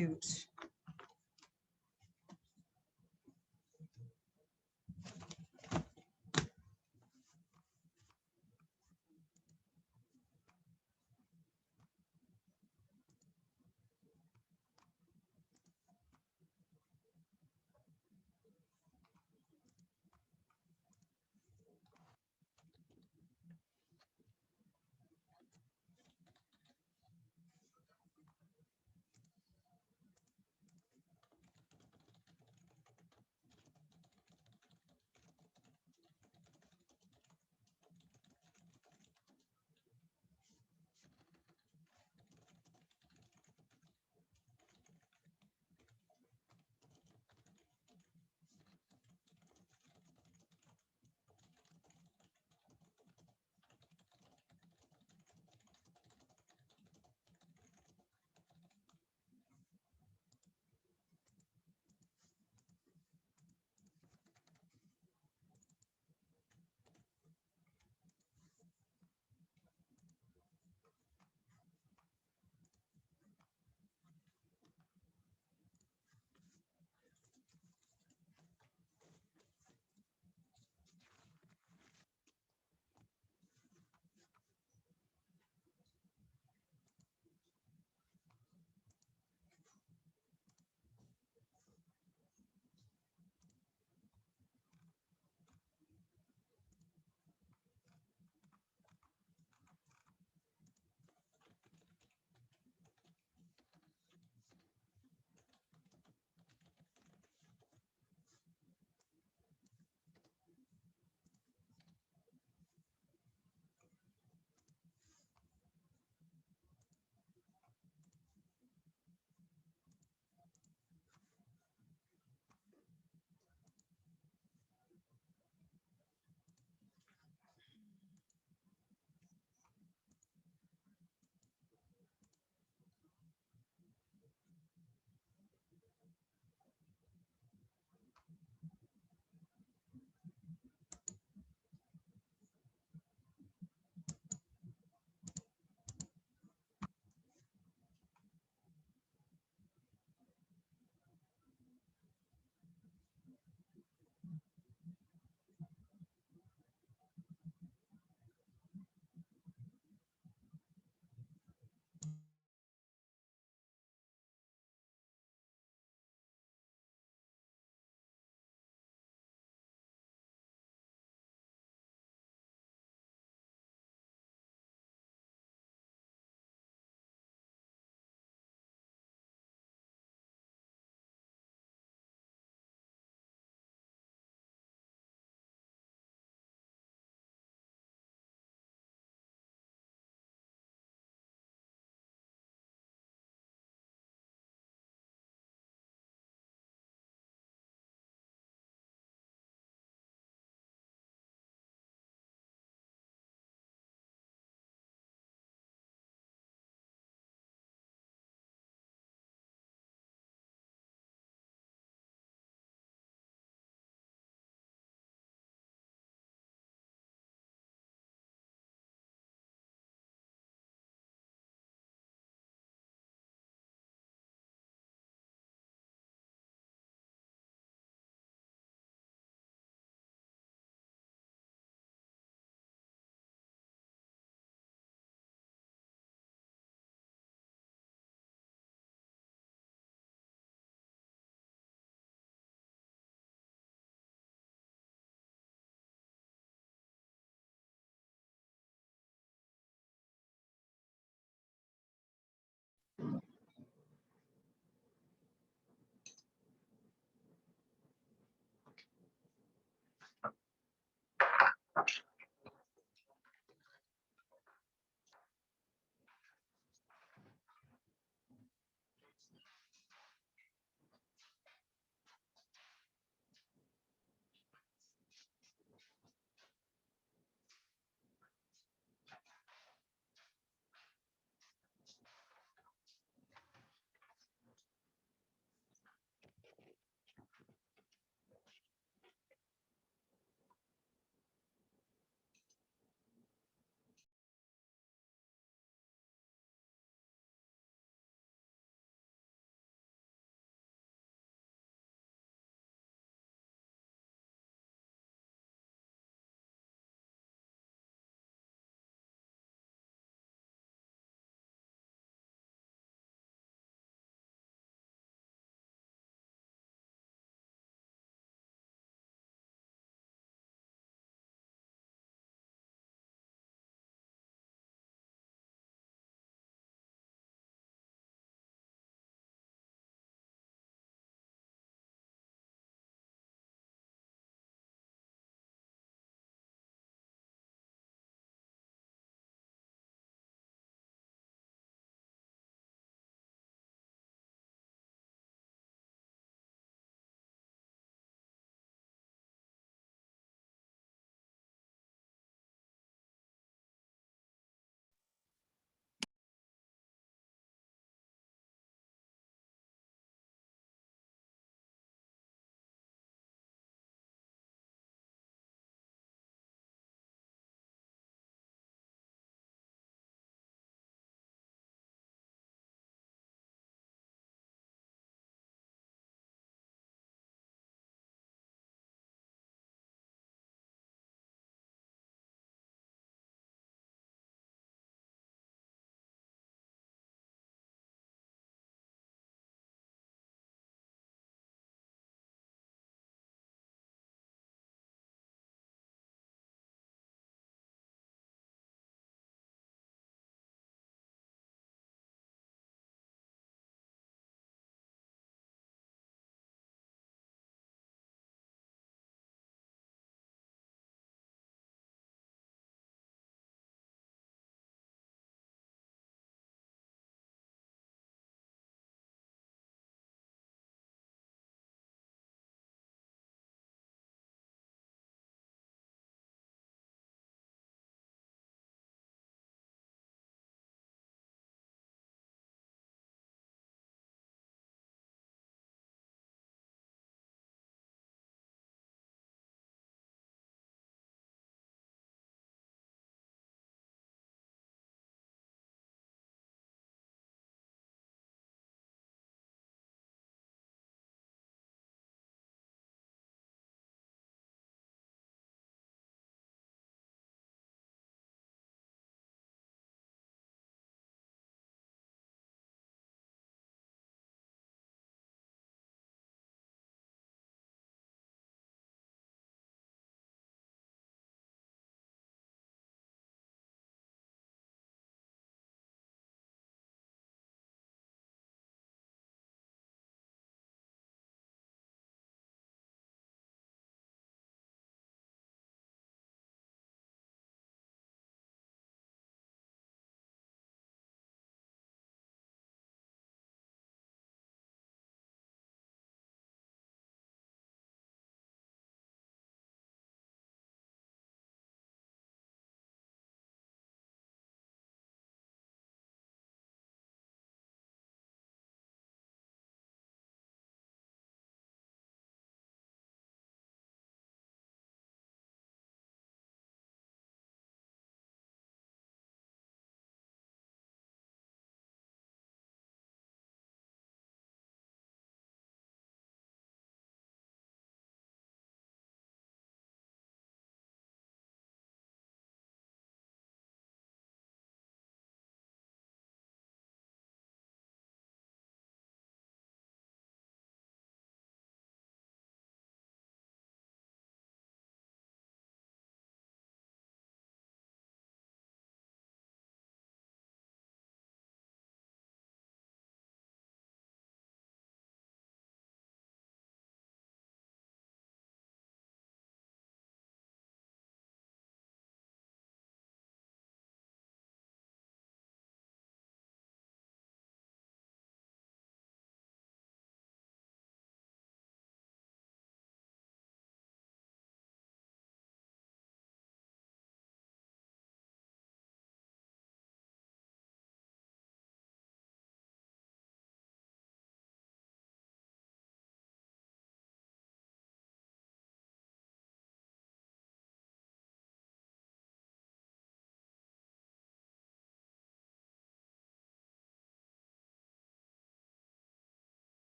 shoot.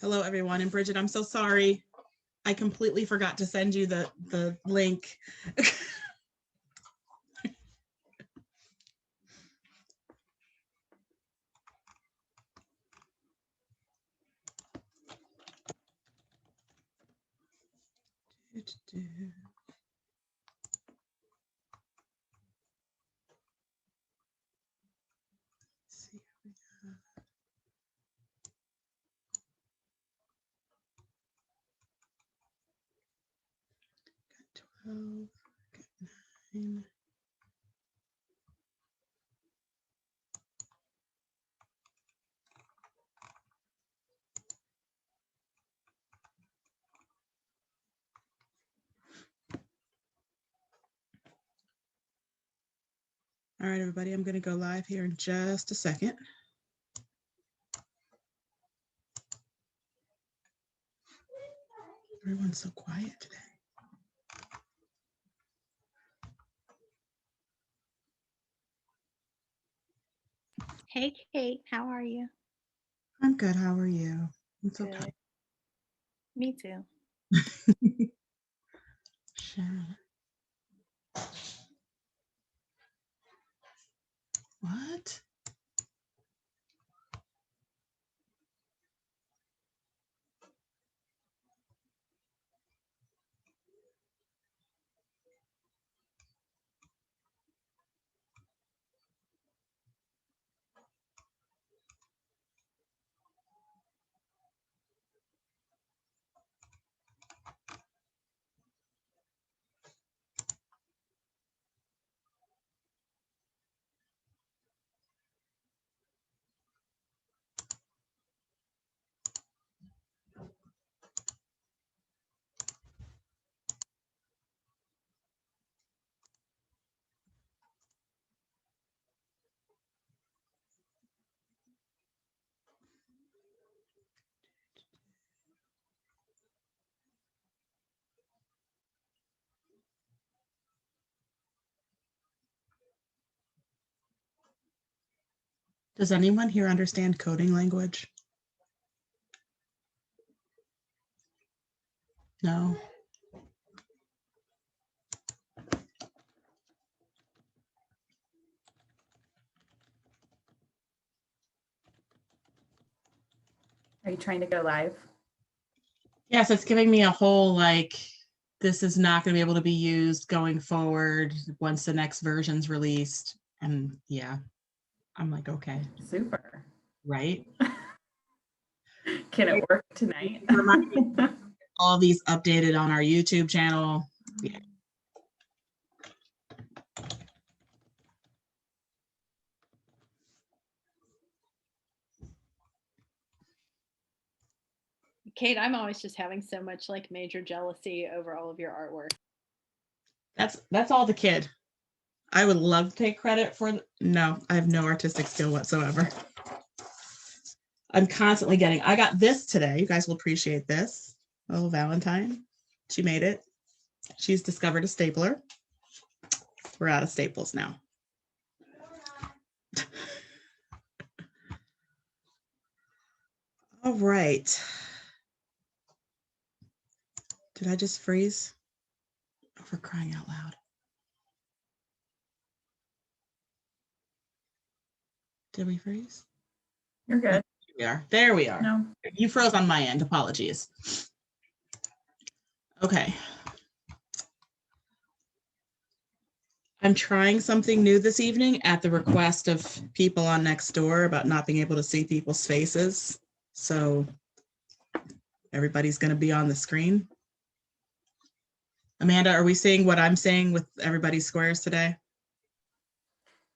Hello, everyone. And Bridget, I'm so sorry. I completely forgot to send you the link. Got 12, got 9. All right, everybody, I'm going to go live here in just a second. Everyone's so quiet today. Hey, Kate, how are you? I'm good. How are you? I'm so Good. Me too. Sure. What? Does anyone here understand coding language? No. Are you trying to go live? Yes, it's giving me a whole like, this is not going to be able to be used going forward once the next version's released. And yeah, I'm like, okay. Super. Right? Can it work tonight? All these updated on our YouTube channel. Yeah. Kate, I'm always just having so much like major jealousy over all of your artwork. That's all the kid. I would love to take credit for, no, I have no artistic skill whatsoever. I'm constantly getting, I got this today. You guys will appreciate this. Oh, Valentine. She made it. She's discovered a stapler. We're out of staples now. All right. Did I just freeze? Oh, for crying out loud. Did we freeze? You're good. We are. There we are. No. You froze on my end. Apologies. Okay. I'm trying something new this evening at the request of people on Nextdoor about not being able to see people's faces. So everybody's going to be on the screen. Amanda, are we seeing what I'm saying with everybody's squares today?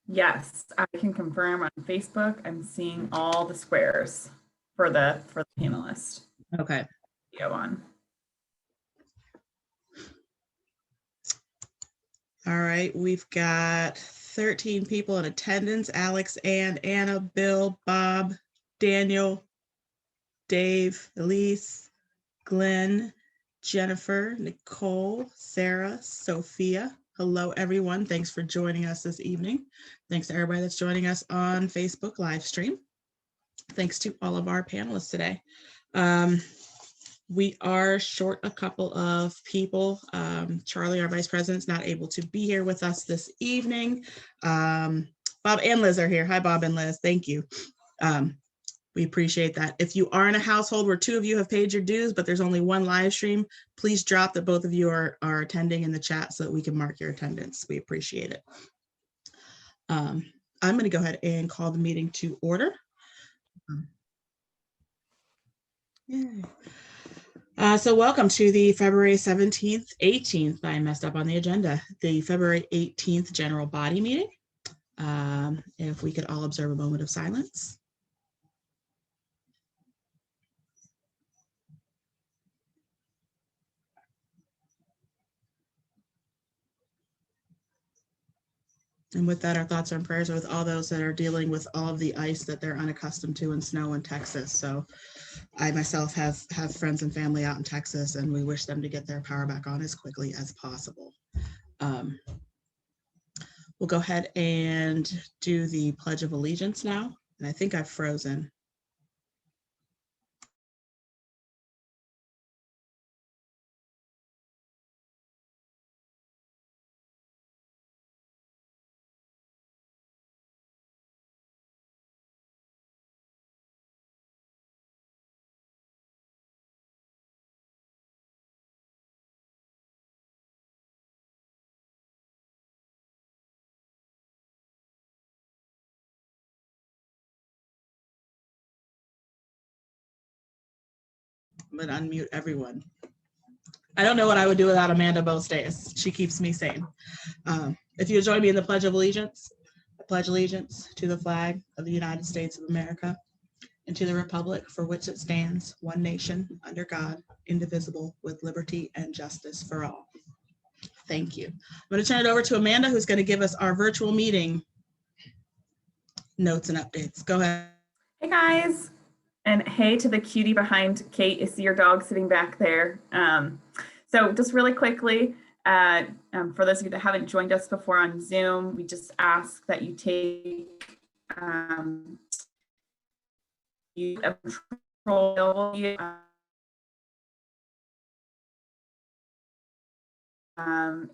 Yes, I can confirm on Facebook. I'm seeing all the squares for the panelist Okay. video on. All right. We've got 13 people in attendance. Alex, Ann, Anna, Bill, Bob, Daniel, Dave, Elise, Glenn, Jennifer, Nicole, Sarah, Sophia. Hello, everyone. Thanks for joining us this evening. Thanks to everybody that's joining us on Facebook live stream. Thanks to all of our panelists today. We are short a couple of people. Charlie, our vice president, is not able to be here with us this evening. Bob and Liz are here. Hi, Bob and Liz. Thank you. We appreciate that. If you are in a household where two of you have paid your dues, but there's only one live stream, please drop that both of you are attending in the chat so that we can mark your attendance. We appreciate it. I'm going to go ahead and call the meeting to order. Yay. So welcome to the February 17th, 18th, I messed up on the agenda, the February 18th general body meeting. If we could all observe a moment of silence. And with that, our thoughts and prayers are with all those that are dealing with all of the ice that they're unaccustomed to and snow in Texas. So I myself have friends and family out in Texas, and we wish them to get their power back on as quickly as possible. We'll go ahead and do the Pledge of Allegiance now. And I think I've frozen. I'm gonna unmute everyone. I don't know what I would do without Amanda most days. She keeps me sane. If you join me in the Pledge of Allegiance, I pledge allegiance to the flag of the United States of America and to the republic for which it stands, one nation, under God, indivisible, with liberty and justice for all. Thank you. I'm going to turn it over to Amanda, who's going to give us our virtual meeting notes and updates. Go ahead. Hey guys, and hey to the cutie behind Kate. I see your dog sitting back there. So just really quickly, for those of you that haven't joined us before on Zoom, we just ask that you take control.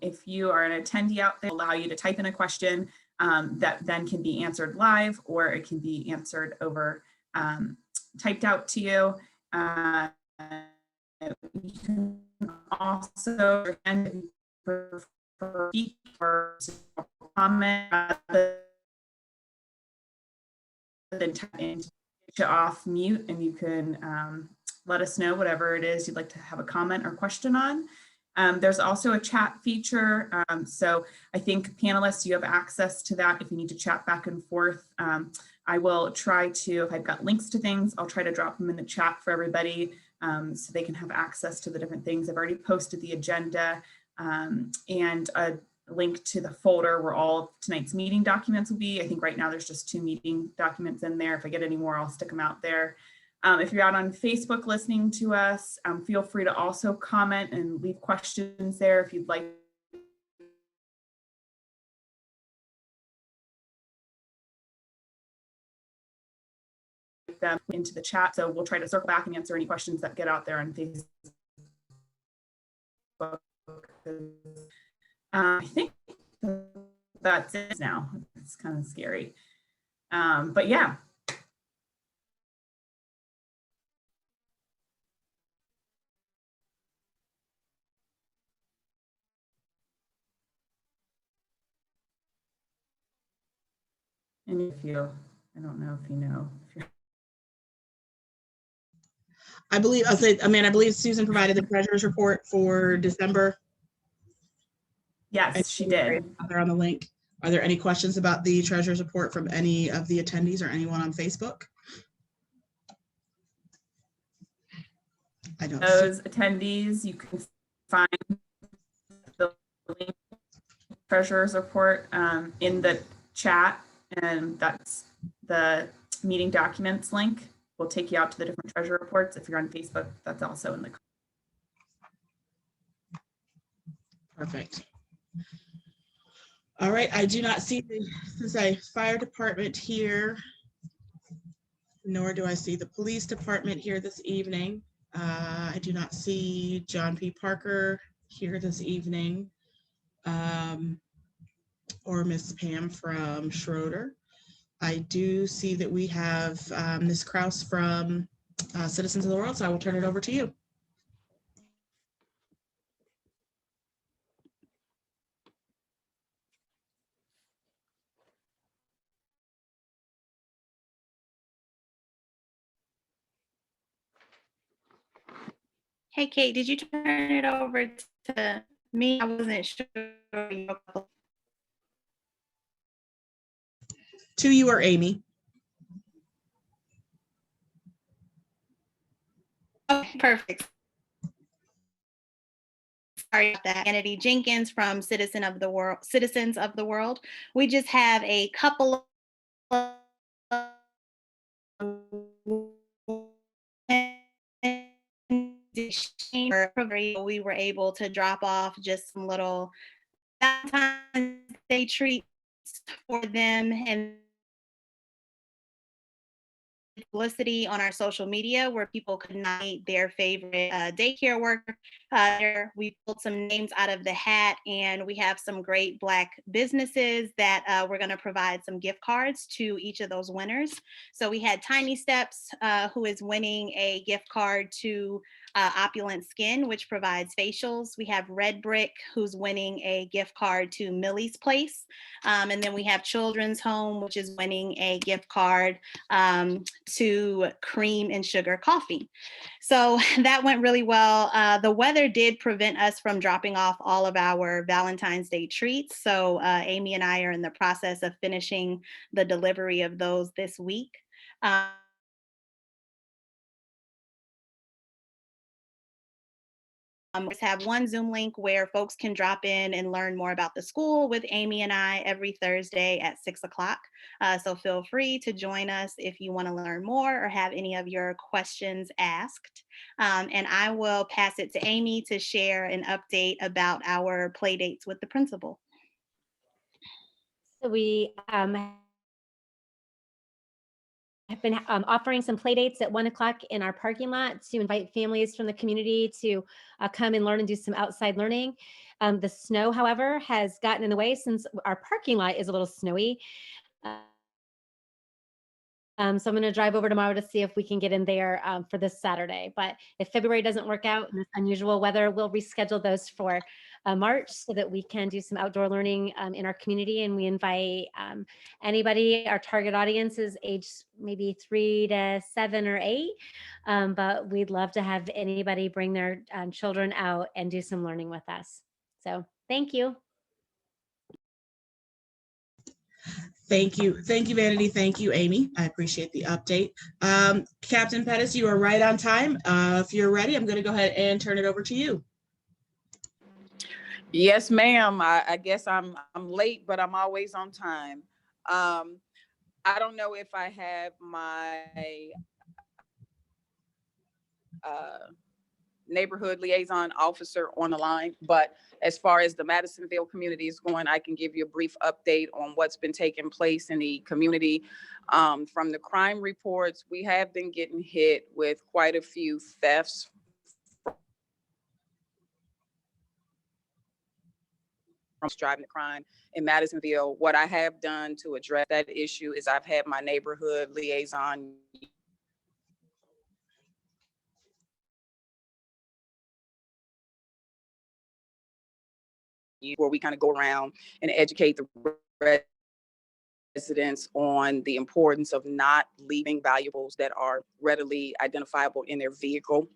If you are an attendee out there, allow you to type in a question that then can be answered live, or it can be answered over typed out to you. You can also speak or comment rather than type in off mute, and you can let us know whatever it is you'd like to have a comment or question on. There's also a chat feature. So I think panelists, you have access to that if you need to chat back and forth. I will try to, if I've got links to things, I'll try to drop them in the chat for everybody so they can have access to the different things. I've already posted the agenda and a link to the folder where all of tonight's meeting documents will be. I think right now there's just 2 meeting documents in there. If I get any more, I'll stick them out there. If you're out on Facebook listening to us, feel free to also comment and leave questions there if you'd like. Them into the chat. So we'll try to circle back and answer any questions that get out there on Facebook. I think that's it now. It's kind of scary. But yeah. And if you, I don't know if you know. I believe, I'll say, Amanda, I believe Susan provided the treasurer's report for December. Yes, she did. They're on the link. Are there any questions about the treasurer's report from any of the attendees or anyone on Facebook? I don't see. Those attendees, you can find the link treasurer's report in the chat, and that's the meeting documents link. Will take you out to the different treasurer reports. If you're on Facebook, that's also in the. Perfect. All right, I do not see the fire department here, nor do I see the police department here this evening. I do not see John P. Parker here this evening, or Miss Pam from Schroeder. I do see that we have Ms. Kraus from Citizens of the World, so I will turn it over to you. Hey, Kate, did you turn it over to me? I wasn't sure. To you or Amy. Okay, perfect. Sorry about that. Kennedy Jenkins from Citizens of the World. We just have a couple of we were able to drop off just some little Valentine's Day treats for them, and publicity on our social media where people could nominate their favorite daycare worker. We pulled some names out of the hat, and we have some great Black businesses that we're going to provide some gift cards to each of those winners. So we had Tiny Steps, who is winning a gift card to Opulent Skin, which provides facials. We have Red Brick, who's winning a gift card to Millie's Place. And then we have Children's Home, which is winning a gift card to Cream and Sugar Coffee. So that went really well. The weather did prevent us from dropping off all of our Valentine's Day treats. So Amy and I are in the process of finishing the delivery of those this week. Just have one Zoom link where folks can drop in and learn more about the school with Amy and I every Thursday at 6 o'clock. So feel free to join us if you want to learn more or have any of your questions asked. And I will pass it to Amy to share an update about our play dates with the principal. So we have been offering some play dates at 1 o'clock in our parking lot to invite families from the community to come and learn and do some outside learning. The snow, however, has gotten in the way since our parking lot is a little snowy. So I'm going to drive over tomorrow to see if we can get in there for this Saturday. But if February doesn't work out in this unusual weather, we'll reschedule those for March so that we can do some outdoor learning in our community. And we invite anybody. Our target audience is age maybe 3 to 7 or 8. But we'd love to have anybody bring their children out and do some learning with us. So thank you. Thank you. Thank you, Vanity. Thank you, Amy. I appreciate the update. Captain Pettis, you are right on time. If you're ready, I'm going to go ahead and turn it over to you. Yes, ma'am. I guess I'm late, but I'm always on time. I don't know if I have my neighborhood liaison officer on the line, but as far as the Madisonville community is going, I can give you a brief update on what's been taking place in the community. From the crime reports, we have been getting hit with quite a few thefts from driving the crime in Madisonville. What I have done to address that issue is I've had my neighborhood liaison where we kind of go around and educate the residents on the importance of not leaving valuables that are readily identifiable in their vehicle.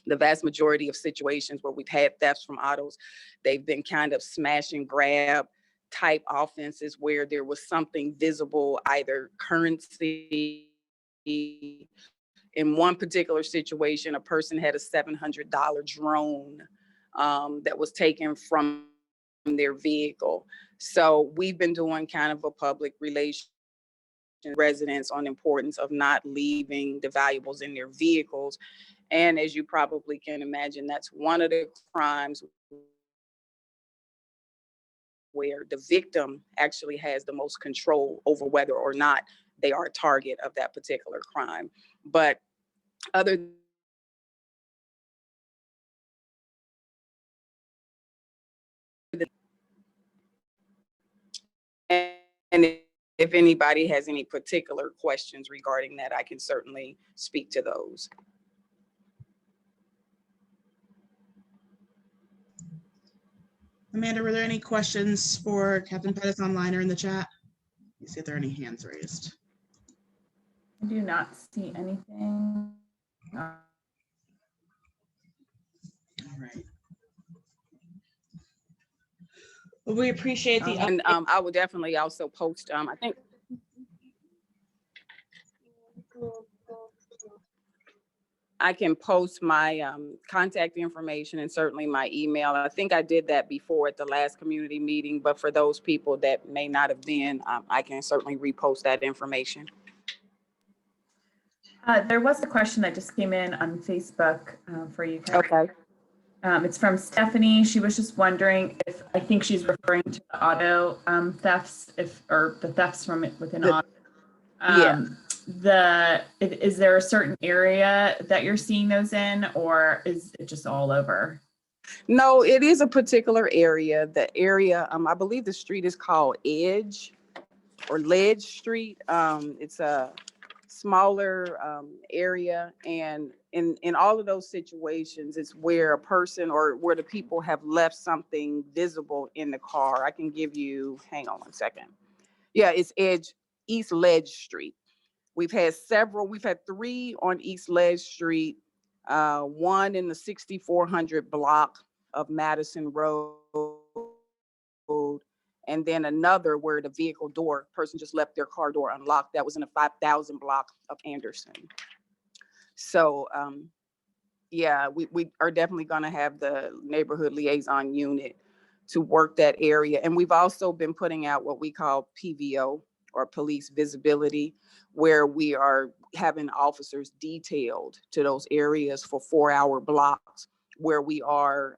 The vast majority of situations where we've had thefts from autos, they've been kind of smash and grab type offenses where there was something visible, either currency. In one particular situation, a person had a $700 drone that was taken from their vehicle. So we've been doing kind of a public relations residents on the importance of not leaving the valuables in their vehicles. And as you probably can imagine, that's one of the crimes where the victim actually has the most control over whether or not they are a target of that particular crime. But other than, and if anybody has any particular questions regarding that, I can certainly speak to those. Amanda, were there any questions for Captain Pettis online or in the chat? Let me see if there are any hands raised. I do not see anything. All right. Well, we appreciate the And I will definitely also post, I think, I can post my contact information and certainly my email. I think I did that before at the last community meeting, but for those people that may not have been, I can certainly repost that information. There was a question that just came in on Facebook for you, Kathy. Okay. It's from Stephanie. She was just wondering if, I think she's referring to the auto thefts, or the thefts from within auto. Is there a certain area that you're seeing those in, or is it just all over? No, it is a particular area. The area, I believe the street is called Edge or Ledge Street. It's a smaller area, and in all of those situations, it's where a person or where the people have left something visible in the car. I can give you, hang on one second. Yeah, it's East Ledge Street. We've had 3 on East Ledge Street, one in the 6400 block of Madison Road, and then another where the vehicle door, person just left their car door unlocked. That was in the 5000 block of Anderson. So yeah, we are definitely gonna have the neighborhood liaison unit to work that area. And we've also been putting out what we call PVO, or police visibility, where we are having officers detailed to those areas for 4-hour blocks, where we are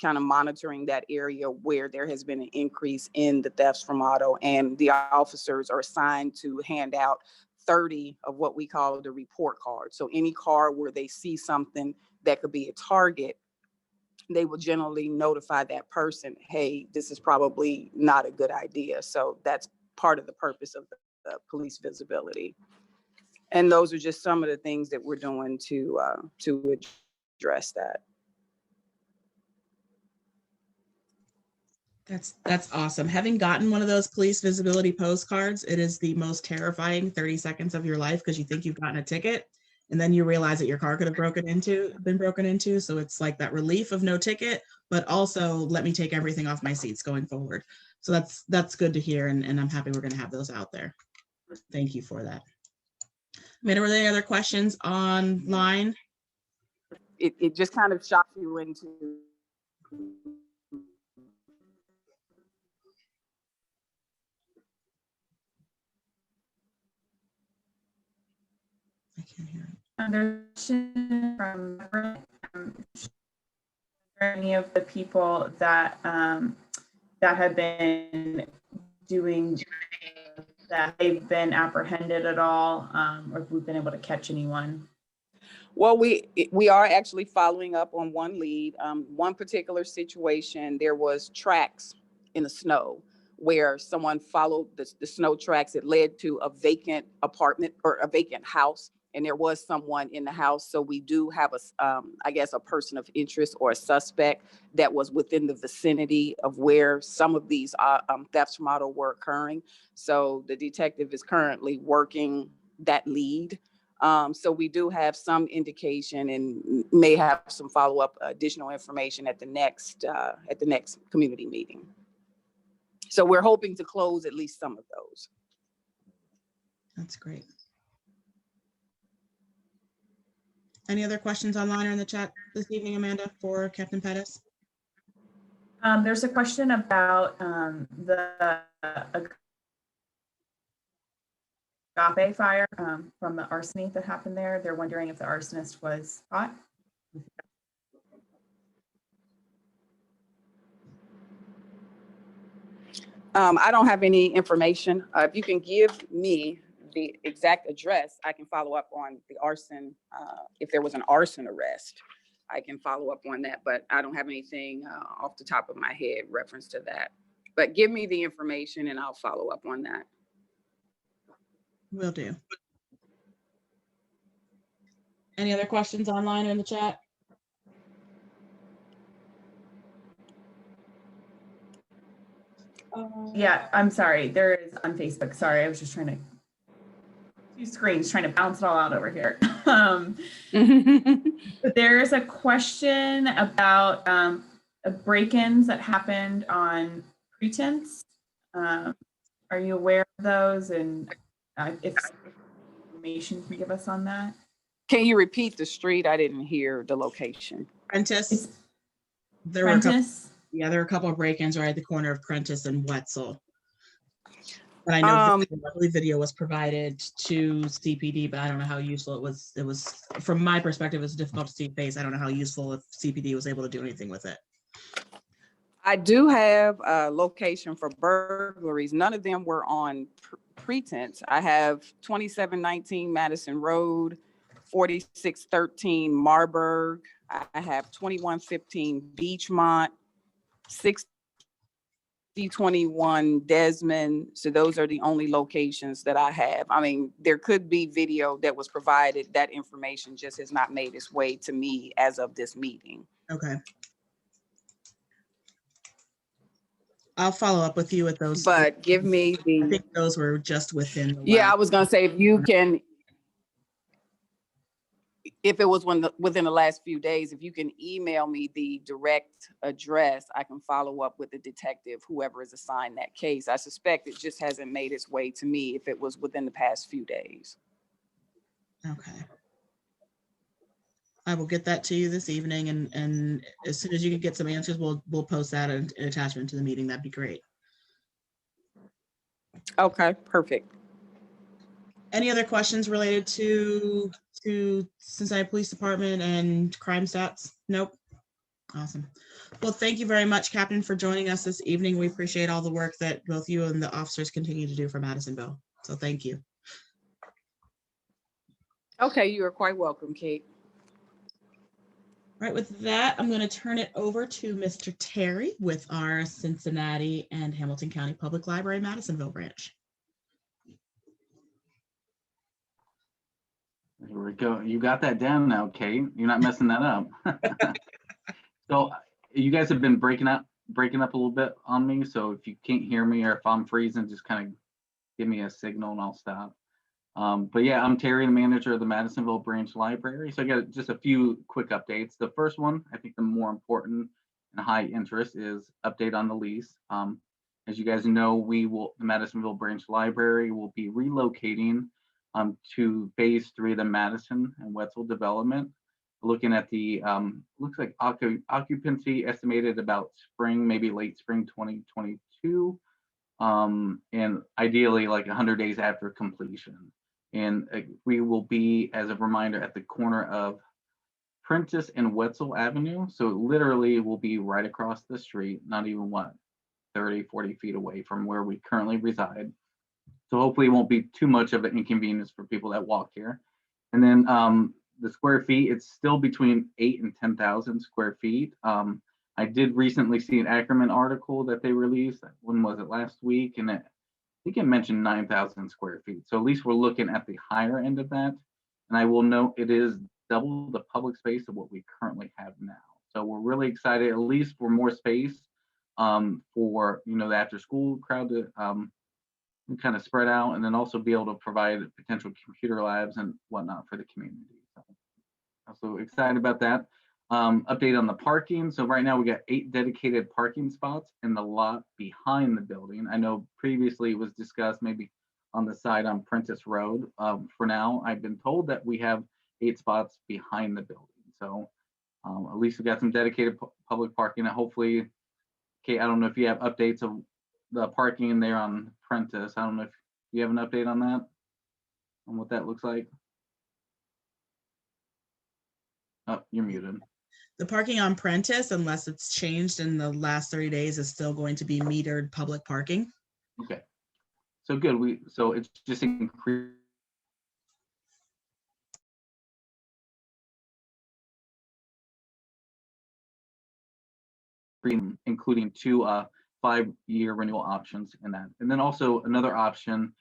kind of monitoring that area where there has been an increase in the thefts from auto, and the officers are assigned to hand out 30 of what we call the report card. So any car where they see something that could be a target, they will generally notify that person, hey, this is probably not a good idea. So that's part of the purpose of the police visibility. And those are just some of the things that we're doing to address that. That's awesome. Having gotten one of those police visibility postcards, it is the most terrifying 30 seconds of your life, because you think you've gotten a ticket and then you realize that your car could have been broken into. So it's like that relief of no ticket, but also let me take everything off my seats going forward. So that's good to hear, and I'm happy we're going to have those out there. Thank you for that. Amanda, were there any other questions online? It just kind of shocks you into I can't hear it. There's from any of the people that that have been doing that, they've been apprehended at all, or if we've been able to catch anyone? Well, we are actually following up on one lead. One particular situation, there was tracks in the snow where someone followed the snow tracks. It led to a vacant apartment or a vacant house and there was someone in the house. So we do have I guess, a person of interest or a suspect that was within the vicinity of where some of these thefts from auto were occurring. So the detective is currently working that lead. So we do have some indication and may have some follow-up additional information at the next community meeting. So we're hoping to close at least some of those. That's great. Any other questions online or in the chat this evening, Amanda, for Captain Pettis? There's a question about the Agape fire from the arsonite that happened there. They're wondering if the arsonist was caught. I don't have any information. If you can give me the exact address, I can follow up on the arson. If there was an arson arrest, I can follow up on that, but I don't have anything off the top of my head reference to that. But give me the information and I'll follow up on that. Will do. Any other questions online or in the chat? Yeah, I'm sorry. There is on Facebook. Sorry, I was just trying to two screens trying to bounce it all out over here. There's a question about break-ins that happened on Pretense. Are you aware of those? And if information you can give us on that? Can you repeat the street? I didn't hear the location. Prentice. There were a couple of break-ins right at the corner of Prentice and Wetzel. And I know I believe video was provided to CPD, but I don't know how useful it was. It was, from my perspective, it's difficult to see face. I don't know how useful if CPD was able to do anything with it. I do have a location for burglaries. None of them were on Pretense. I have 2719 Madison Road, 4613 Marburg. I have 2115 Beachmont, 6021 Desmond. So those are the only locations that I have. I mean, there could be video that was provided. That information just has not made its way to me as of this meeting. Okay. I'll follow up with you with those. But give me I think those were just within the I was going to say, if you can, if it was within the last few days, if you can email me the direct address, I can follow up with the detective, whoever is assigned that case. I suspect it just hasn't made its way to me if it was within the past few days. Okay. I will get that to you this evening, and as soon as you can get some answers, we'll post that an attachment to the meeting. That'd be great. Okay, perfect. Any other questions related to Cincinnati Police Department and crime stats? Nope. Awesome. Well, thank you very much, Captain, for joining us this evening. We appreciate all the work that both you and the officers continue to do for Madisonville. So thank you. Okay, you are quite welcome, Kate. All right, with that, I'm going to turn it over to Mr. Terry with our Cincinnati and Hamilton County Public Library Madisonville branch. There we go. You got that down now, Kate. You're not messing that up. So you guys have been breaking up a little bit on me. So if you can't hear me or if I'm freezing, just kind of give me a signal and I'll stop. But yeah, I'm Terry, the manager of the Madisonville Branch Library. So I got just a few quick updates. The first one, I think the more important and high interest, is update on the lease. As you guys know, the Madisonville Branch Library will be relocating to phase 3 of the Madison and Wetzel development. Looking at the looks like occupancy estimated about spring, maybe late spring 2022, and ideally like 100 days after completion. And we will be, as a reminder, at the corner of Prentice and Wetzel Avenue. So literally will be right across the street, not even 30, 40 feet away from where we currently reside. So hopefully it won't be too much of an inconvenience for people that walk here. And then the square feet, it's still between 8,000 and 10,000 square feet. I did recently see an Ackerman article that they released. When was it? Last week? And I think it mentioned 9,000 square feet. So at least we're looking at the higher end of that. And I will note it is double the public space of what we currently have now. So we're really excited, at least for more space for, you know, the after school crowd to kind of spread out, and then also be able to provide potential computer labs and whatnot for the community. So I'm so excited about that. Update on the parking. So right now we got 8 dedicated parking spots in the lot behind the building. I know previously it was discussed maybe on the side on Prentice Road. For now, I've been told that we have 8 spots behind the building. So at least we got some dedicated public parking, and hopefully, Kate, I don't know if you have updates of the parking in there on Prentice. I don't know if you have an update on that, on what that looks like. Oh, you're muted. The parking on Prentice, unless it's changed in the last 30 days, is still going to be metered public parking. Okay, so good. So it's just increased. Including 2 5-year renewal options in that. And then also another option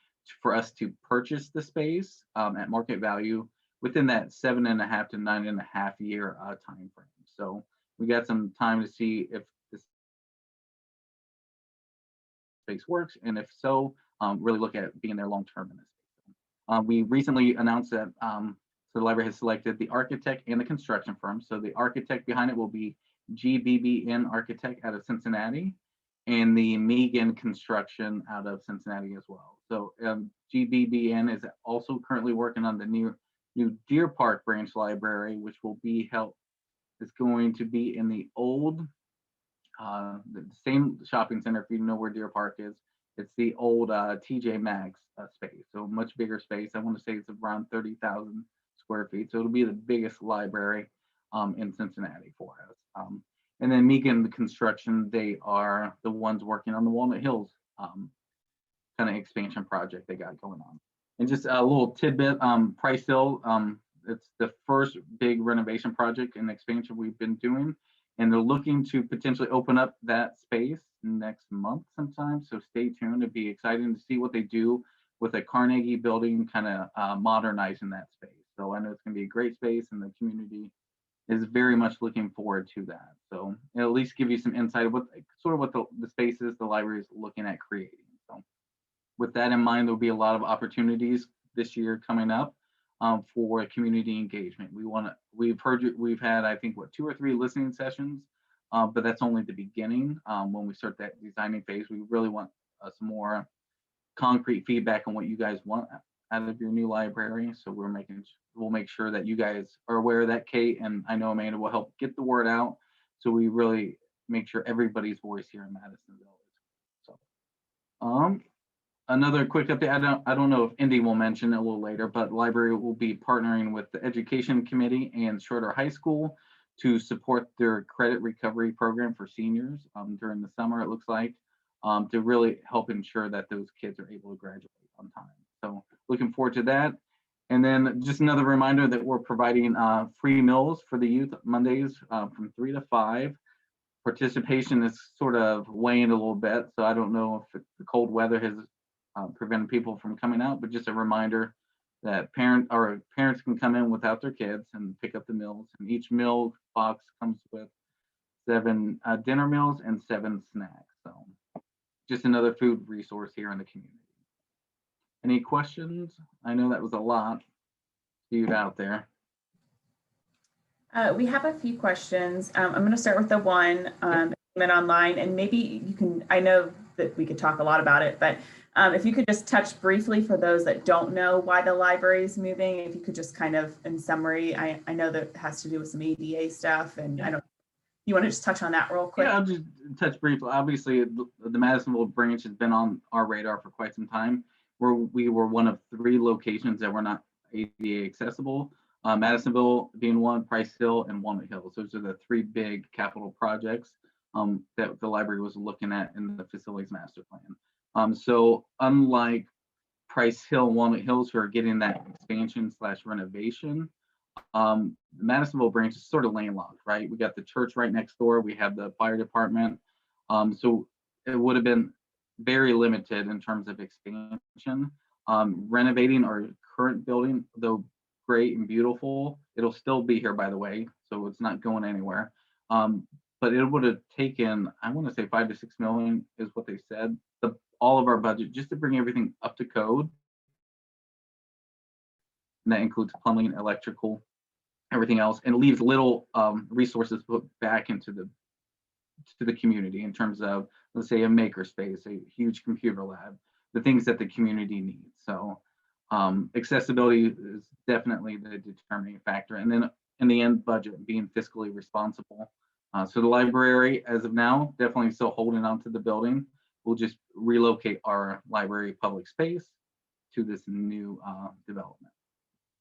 for us to purchase the space at market value within that 7.5 to 9.5 year time frame. So we got some time to see if this space works, and if so, really look at being there long term in this space. We recently announced that so the library has selected the architect and the construction firm. So the architect behind it will be GBBN Architect out of Cincinnati, and the Megan Construction out of Cincinnati as well. So GBBN is also currently working on the new Deer Park branch library, which will be held. It's going to be in the old, the same shopping center. If you know where Deer Park is, it's the old TJ Maxx space. So much bigger space. I want to say it's around 30,000 square feet. So it'll be the biggest library in Cincinnati for us. And then Megan Construction, they are the ones working on the Walnut Hills kind of expansion project they got going on. And just a little tidbit, Price Hill, it's the first big renovation project and expansion we've been doing. And they're looking to potentially open up that space next month sometime. So stay tuned. It'd be exciting to see what they do with a Carnegie building, kind of modernizing that space. So I know it's going to be a great space, and the community is very much looking forward to that. So it'll at least give you some insight of what sort of what the space is the library is looking at creating. So with that in mind, there'll be a lot of opportunities this year coming up for community engagement. We've had, I think, 2 or 3 listening sessions, but that's only the beginning. When we start that designing phase, we really want some more concrete feedback on what you guys want out of your new library. So we'll make sure that you guys are aware of that, Kate, and I know Amanda will help get the word out. So we really make sure everybody's voice here in Madisonville. So another quick update. I don't know if Indy will mention it a little later, but the library will be partnering with the Education Committee and Schroeder High School to support their credit recovery program for seniors during the summer, it looks like, to really help ensure that those kids are able to graduate on time. So looking forward to that. And then just another reminder that we're providing free meals for the youth Mondays from 3 to 5. Participation is sort of waned a little bit, so I don't know if the cold weather has prevented people from coming out, but just a reminder that parents can come in without their kids and pick up the meals. And each meal box comes with 7 dinner meals and 7 snacks. So just another food resource here in the community. Any questions? I know that was a lot spewed out there. We have a few questions. I'm going to start with the one that came in online, and maybe you can, I know that we could talk a lot about it, but if you could just touch briefly for those that don't know why the library is moving, if you could just kind of, in summary, I know that it has to do with some ADA stuff, and I don't, you want to just touch on that real quick? Yeah, I'll just touch briefly. Obviously, the Madisonville branch has been on our radar for quite some time. We were one of 3 locations that were not ADA accessible. Madisonville being one, Price Hill, and Walnut Hills. Those are the 3 big capital projects that the library was looking at in the facilities master plan. So unlike Price Hill, Walnut Hills, who are getting that expansion / renovation, the Madisonville branch is sort of landlocked, right? We got the church right next door. We have the fire department. So it would have been very limited in terms of expansion. Renovating our current building, though great and beautiful. It'll still be here, by the way, so it's not going anywhere. But it would have taken, I want to say 5 to 6 million is what they said, all of our budget just to bring everything up to code. And that includes plumbing, electrical, everything else, and leaves little resources put back into the community in terms of, let's say, a maker space, a huge computer lab, the things that the community needs. So accessibility is definitely the determining factor. And then in the end, budget, being fiscally responsible. So the library, as of now, definitely still holding on to the building. We'll just relocate our library public space to this new development.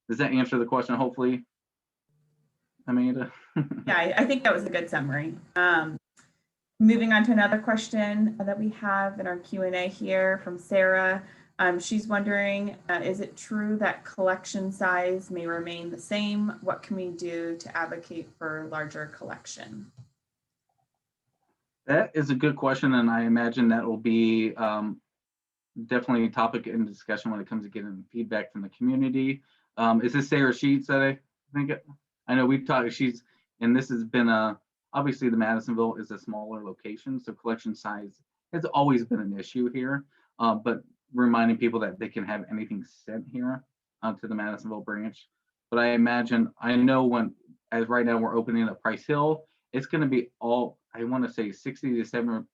Does that answer the question, hopefully, Amanda? Yeah, I think that was a good summary. Moving on to another question that we have in our Q&A here from Sarah. She's wondering, is it true that collection size may remain the same? What can we do to advocate for larger collection? That is a good question, and I imagine that will be definitely a topic in discussion when it comes to getting feedback from the community. Is this Sarah Sheets that I think? I know we've talked, and this has been obviously the Madisonville is a smaller location, so collection size has always been an issue here, but reminding people that they can have anything sent here to the Madisonville branch. But I imagine, I know as right now we're opening up Price Hill, it's going to be all, I want to say 60 to 70%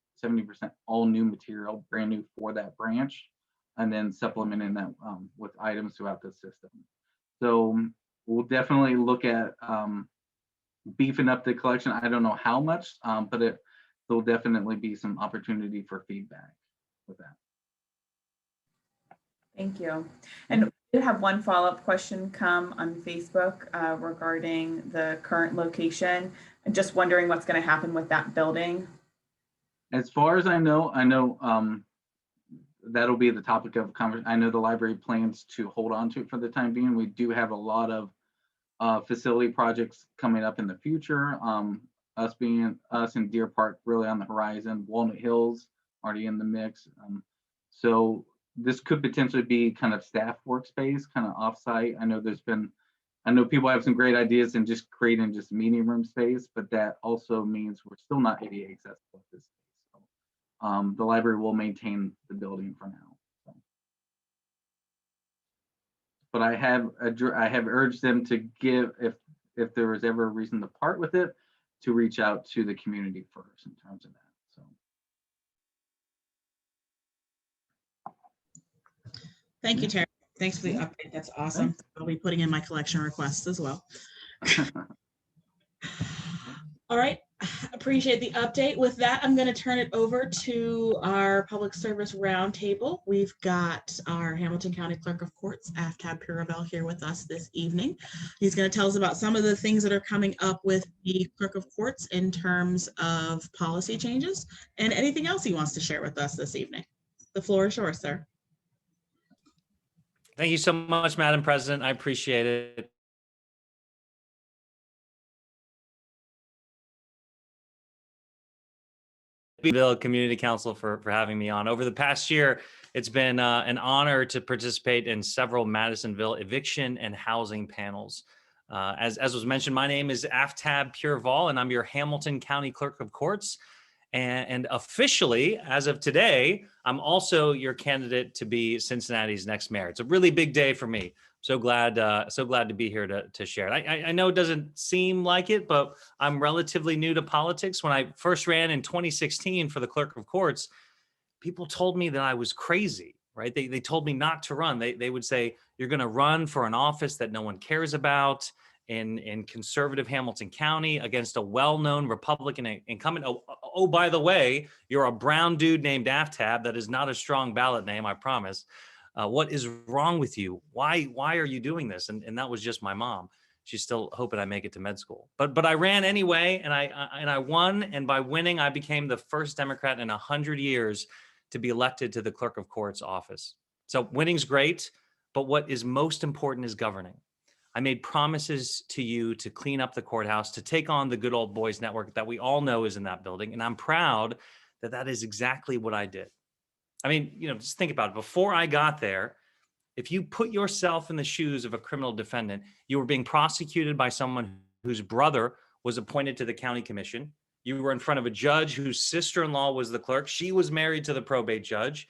all new material, brand new for that branch, and then supplementing that with items throughout the system. So we'll definitely look at beefing up the collection. I don't know how much, but there'll definitely be some opportunity for feedback with that. Thank you. And we did have one follow-up question come on Facebook regarding the current location. I'm just wondering what's going to happen with that building. As far as I know that'll be the topic of conversation. I know the library plans to hold on to it for the time being. We do have a lot of facility projects coming up in the future. Us in Deer Park really on the horizon. Walnut Hills already in the mix. So this could potentially be kind of staff workspace, kind of offsite. I know people have some great ideas in just creating just meeting room space, but that also means we're still not ADA accessible at this space. So, the library will maintain the building for now. So. But I have urged them to give, if there was ever a reason to part with it, to reach out to the community first in terms of that. So. Thank you, Terry. Thanks for the update. That's awesome. I'll be putting in my collection requests as well. All right. Appreciate the update. With that, I'm going to turn it over to our public service roundtable. We've got our Hamilton County Clerk of Courts, Aftab Pureval, here with us this evening. He's going to tell us about some of the things that are coming up with the Clerk of Courts in terms of policy changes and anything else he wants to share with us this evening. The floor is yours, sir. Thank you so much, Madam President. I appreciate it. Bill Community Council for having me on. Over the past year, it's been an honor to participate in several Madisonville eviction and housing panels. As was mentioned, my name is Aftab Pureval, and I'm your Hamilton County Clerk of Courts. And officially, as of today, I'm also your candidate to be Cincinnati's next mayor. It's a really big day for me. So glad to be here to share it. I know it doesn't seem like it, but I'm relatively new to politics. When I first ran in 2016 for the Clerk of Courts, people told me that I was crazy, right? They told me not to run. They would say, you're going to run for an office that no one cares about in conservative Hamilton County against a well-known Republican incumbent. Oh, by the way, you're a brown dude named Aftab. That is not a strong ballot name, I promise. What is wrong with you? Why are you doing this? And that was just my mom. She's still hoping I make it to med school. But I ran anyway, and I won. And by winning, I became the first Democrat in 100 years to be elected to the Clerk of Courts office. So winning's great, but what is most important is governing. I made promises to you to clean up the courthouse, to take on the Good Old Boys Network that we all know is in that building. And I'm proud that that is exactly what I did. I mean, just think about it. Before I got there, If you put yourself in the shoes of a criminal defendant, you were being prosecuted by someone whose brother was appointed to the county commission. You were in front of a judge whose sister-in-law was the clerk. She was married to the probate judge.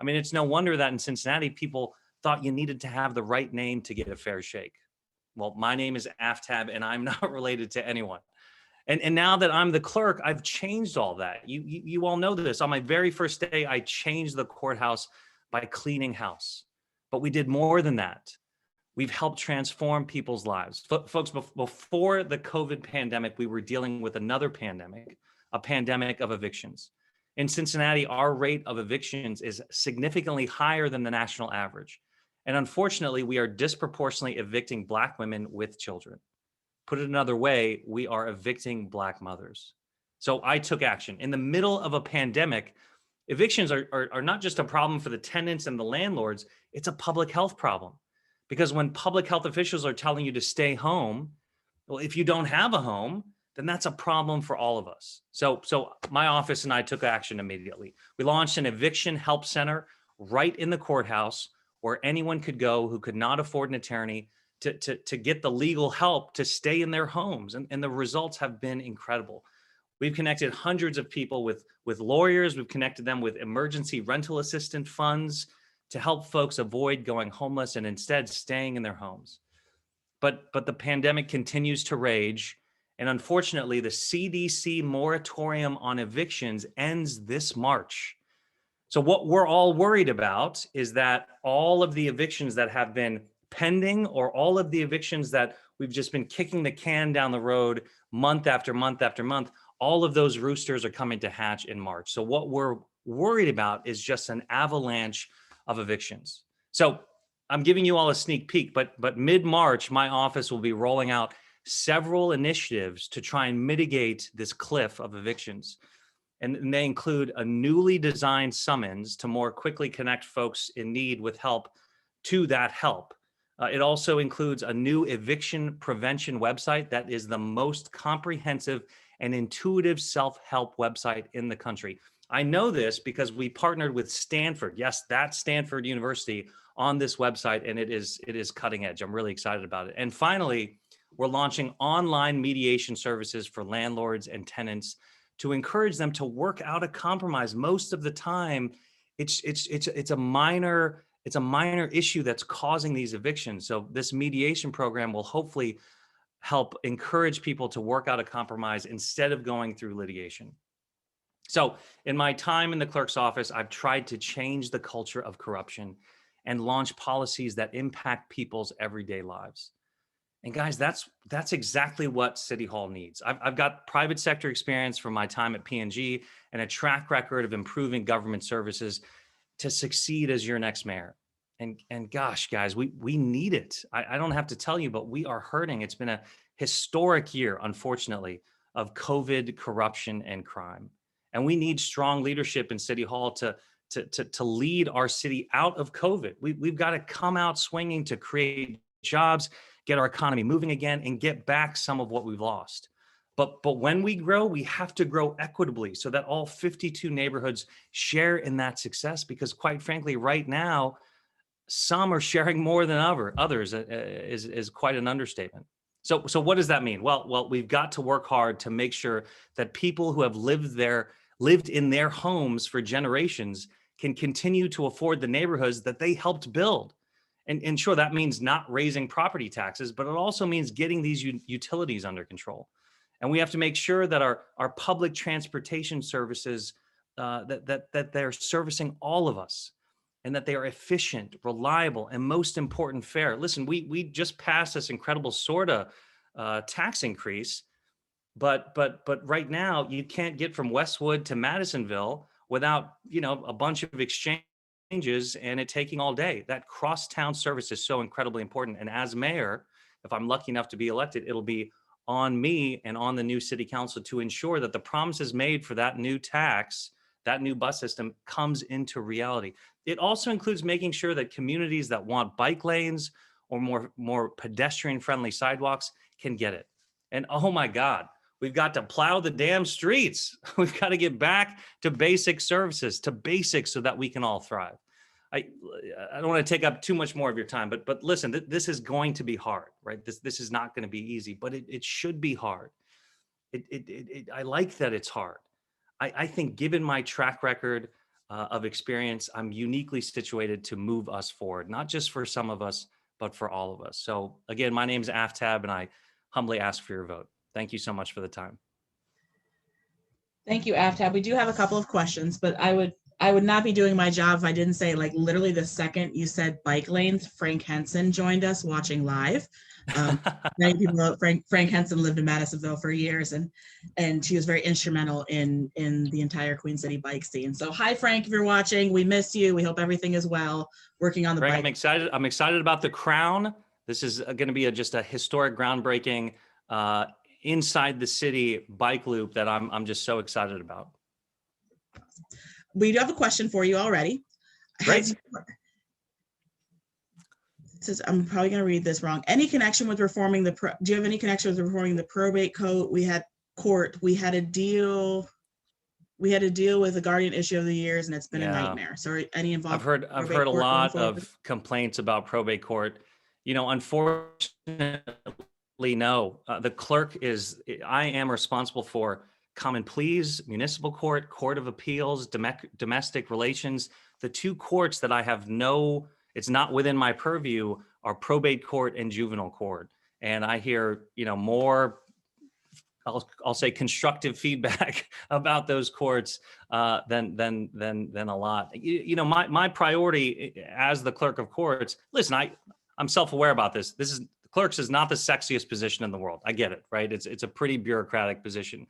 I mean, it's no wonder that in Cincinnati, people thought you needed to have the right name to get a fair shake. Well, my name is Aftab, and I'm not related to anyone. And now that I'm the clerk, I've changed all that. You all know this. On my very first day, I changed the courthouse by cleaning house. But we did more than that. We've helped transform people's lives. Folks, before the COVID pandemic, we were dealing with another pandemic, a pandemic of evictions. In Cincinnati, our rate of evictions is significantly higher than the national average. And unfortunately, we are disproportionately evicting Black women with children. Put it another way, we are evicting Black mothers. So I took action. In the middle of a pandemic, evictions are not just a problem for the tenants and the landlords, it's a public health problem. Because when public health officials are telling you to stay home, well, if you don't have a home, then that's a problem for all of us. So my office and I took action immediately. We launched an eviction help center right in the courthouse where anyone could go who could not afford an attorney to get the legal help to stay in their homes. And the results have been incredible. We've connected hundreds of people with lawyers. We've connected them with emergency rental assistance funds to help folks avoid going homeless and instead staying in their homes. But the pandemic continues to rage. And unfortunately, the CDC moratorium on evictions ends this March. So what we're all worried about is that all of the evictions that have been pending, or all of the evictions that we've just been kicking the can down the road month after month after month, all of those roosters are coming to hatch in March. So what we're worried about is just an avalanche of evictions. So I'm giving you all a sneak peek, but mid-March, my office will be rolling out several initiatives to try and mitigate this cliff of evictions. And they include a newly designed summons to more quickly connect folks in need with help to that help. It also includes a new eviction prevention website that is the most comprehensive and intuitive self-help website in the country. I know this because we partnered with Stanford. Yes, that's Stanford University on this website, and it is cutting edge. I'm really excited about it. And finally, we're launching online mediation services for landlords and tenants to encourage them to work out a compromise. Most of the time, it's a minor issue that's causing these evictions. So this mediation program will hopefully help encourage people to work out a compromise instead of going through litigation. So in my time in the clerk's office, I've tried to change the culture of corruption and launch policies that impact people's everyday lives. And guys, that's exactly what City Hall needs. I've got private sector experience from my time at P&G and a track record of improving government services to succeed as your next mayor. And gosh, guys, we need it. I don't have to tell you, but we are hurting. It's been a historic year, unfortunately, of COVID, corruption, and crime. And we need strong leadership in City Hall to lead our city out of COVID. We've got to come out swinging to create jobs, get our economy moving again, and get back some of what we've lost. But when we grow, we have to grow equitably so that all 52 neighborhoods share in that success, because quite frankly, right now, some are sharing more than others is quite an understatement. So what does that mean? Well, we've got to work hard to make sure that people who have lived in their homes for generations can continue to afford the neighborhoods that they helped build. And sure, that means not raising property taxes, but it also means getting these utilities under control. And we have to make sure that our public transportation services, that they're servicing all of us, and that they are efficient, reliable, and most important, fair. Listen, we just passed this incredible SORTA tax increase, but right now you can't get from Westwood to Madisonville without a bunch of exchanges and it taking all day. That crosstown service is so incredibly important. And as mayor, if I'm lucky enough to be elected, it'll be on me and on the new city council to ensure that the promises made for that new tax, that new bus system, comes into reality. It also includes making sure that communities that want bike lanes or more pedestrian-friendly sidewalks can get it. And oh my God, we've got to plow the damn streets. We've got to get back to basic services, to basics, so that we can all thrive. I don't want to take up too much more of your time, but listen, this is going to be hard, right? This is not going to be easy, but it should be hard. I like that it's hard. I think given my track record of experience, I'm uniquely situated to move us forward, not just for some of us, but for all of us. So again, my name is Aftab, and I humbly ask for your vote. Thank you so much for the time. Thank you, Aftab. We do have a couple of questions, but I would not be doing my job if I didn't say, like, literally the second you said bike lanes, Frank Henson joined us watching live. Many people know Frank Henson lived in Madisonville for years, and she was very instrumental in the entire Queen City bike scene. So hi, Frank, if you're watching, we miss you. We hope everything is well, working on the Frank, bike. I'm excited about the crown. This is going to be just a historic, groundbreaking inside the city bike loop that I'm just so excited about. We do have a question for you already. Great. Says, I'm probably going to read this wrong. Any connection with reforming do you have any connection with reforming the probate code? We had a deal with the Guardian issue of the years, and it's been a nightmare. So any involvement? I've heard a lot of complaints about probate court. You know, unfortunately, no. The clerk I am responsible for common pleas, municipal court, court of appeals, domestic relations. The two courts that I have it's not within my purview are probate court and juvenile court. And I hear, more, I'll say constructive feedback about those courts than a lot. My priority as the clerk of courts, listen, I'm self-aware about this. Clerks is not the sexiest position in the world. I get it, right? It's a pretty bureaucratic position.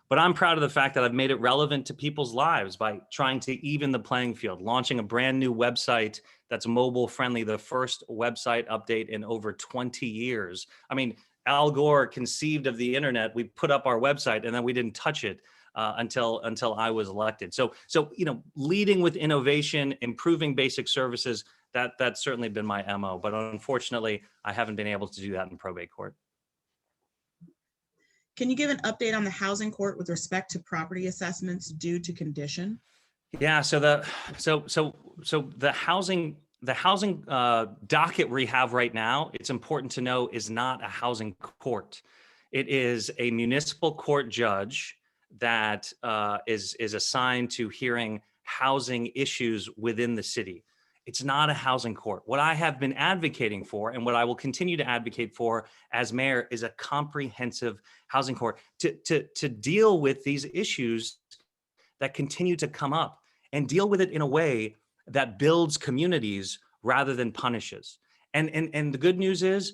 But I'm proud of the fact that I've made it relevant to people's lives by trying to even the playing field, launching a brand new website that's mobile friendly, the first website update in over 20 years. I mean, Al Gore conceived of the internet. We put up our website and then we didn't touch it until I was elected. So leading with innovation, improving basic services, that's certainly been my MO. But unfortunately, I haven't been able to do that in probate court. Can you give an update on the housing court with respect to property assessments due to condition? Yeah, so the housing docket we have right now, it's important to know, is not a housing court. It is a municipal court judge that is assigned to hearing housing issues within the city. It's not a housing court. What I have been advocating for, and what I will continue to advocate for as mayor, is a comprehensive housing court to deal with these issues that continue to come up and deal with it in a way that builds communities rather than punishes. And the good news is,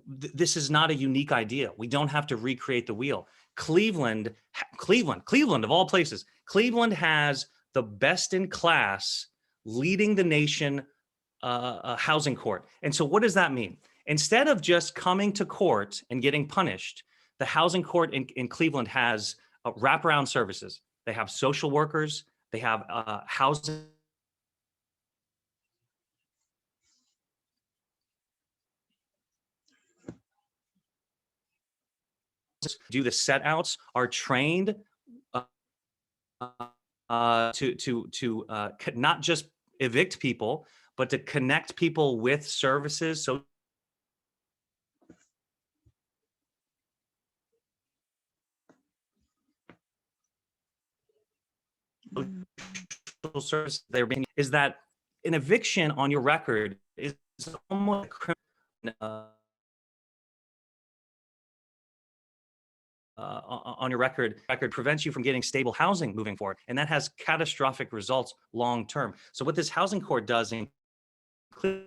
this is not a unique idea. We don't have to recreate the wheel. Cleveland of all places, Cleveland has the best in class, leading the nation housing court. And so what does that mean? Instead of just coming to court and getting punished, the housing court in Cleveland has wraparound services. They have social workers, they have housing. Do the set outs, are trained to not just evict people, but to connect people with services. So social service they're being is that an eviction on your record is almost a criminal. On your record prevents you from getting stable housing moving forward. And that has catastrophic results long term. So what this housing court does in Cleveland,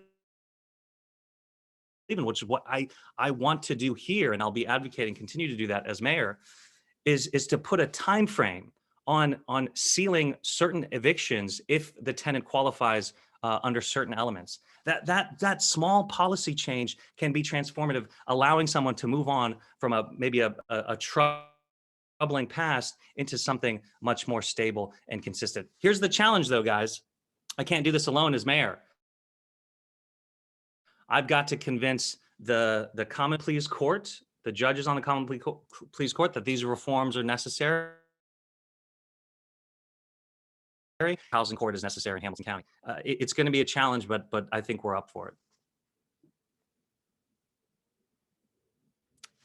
which is what I want to do here, and I'll be advocating, continue to do that as mayor, is to put a time frame on sealing certain evictions if the tenant qualifies under certain elements. That small policy change can be transformative, allowing someone to move on from maybe a troubling past into something much more stable and consistent. Here's the challenge though, guys. I can't do this alone as mayor. I've got to convince the common pleas court, the judges on the common pleas court, that these reforms are necessary. housing court is necessary in Hamilton County. It's going to be a challenge, but I think we're up for it.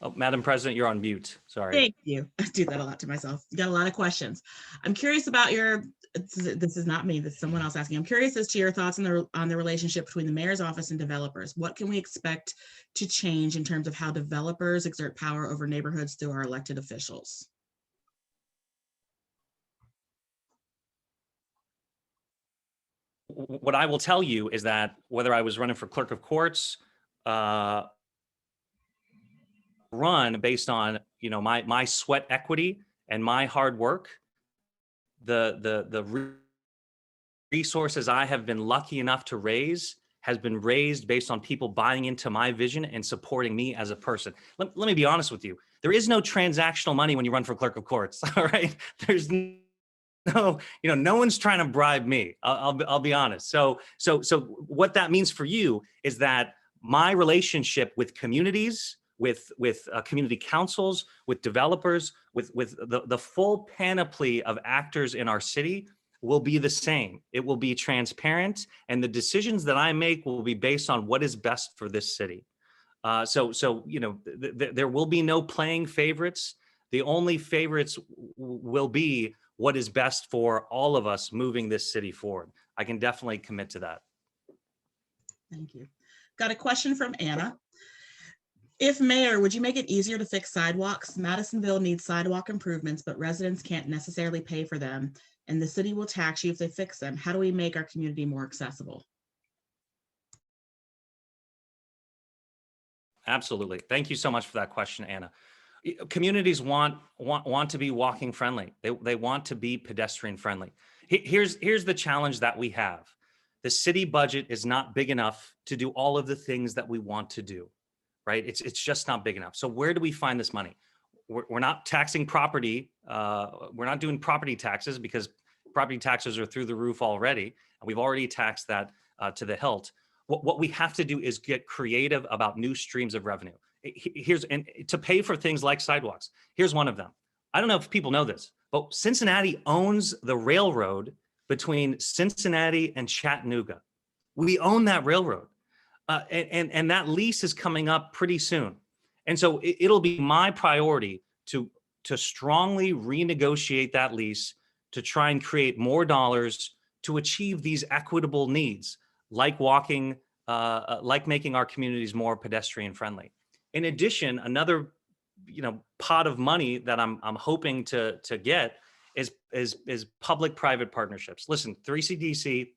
Oh, Madam President, you're on mute. Sorry. Thank you. I do that a lot to myself. You got a lot of questions. I'm curious about this is not me, this is someone else asking. I'm curious as to your thoughts on the relationship between the mayor's office and developers. What can we expect to change in terms of how developers exert power over neighborhoods through our elected officials? What I will tell you is that whether I was running for clerk of courts, run based on, you know, my sweat equity and my hard work, the resources I have been lucky enough to raise has been raised based on people buying into my vision and supporting me as a person. Let me be honest with you. There is no transactional money when you run for clerk of courts. All right. There's no, you know, no one's trying to bribe me. I'll be honest. So what that means for you is that my relationship with communities, with community councils, with developers, with the full panoply of actors in our city will be the same. It will be transparent, and the decisions that I make will be based on what is best for this city. So you know, there will be no playing favorites. The only favorites will be what is best for all of us moving this city forward. I can definitely commit to that. Thank you. Got a question from Anna. If mayor, would you make it easier to fix sidewalks? Madisonville needs sidewalk improvements, but residents can't necessarily pay for them, and the city will tax you if they fix them. How do we make our community more accessible? Absolutely. Thank you so much for that question, Anna. Communities want to be walking friendly. They want to be pedestrian friendly. Here's the challenge that we have. The city budget is not big enough to do all of the things that we want to do, right? It's just not big enough. So where do we find this money? We're not taxing property. We're not doing property taxes because property taxes are through the roof already. And we've already taxed that to the hilt. What we have to do is get creative about new streams of revenue. And to pay for things like sidewalks. Here's one of them. I don't know if people know this, but Cincinnati owns the railroad between Cincinnati and Chattanooga. We own that railroad. And that lease is coming up pretty soon. And so it'll be my priority to strongly renegotiate that lease to try and create more dollars to achieve these equitable needs, like walking, like making our communities more pedestrian friendly. In addition, another, you know, pot of money that I'm hoping to get is public-private partnerships. Listen, 3CDC,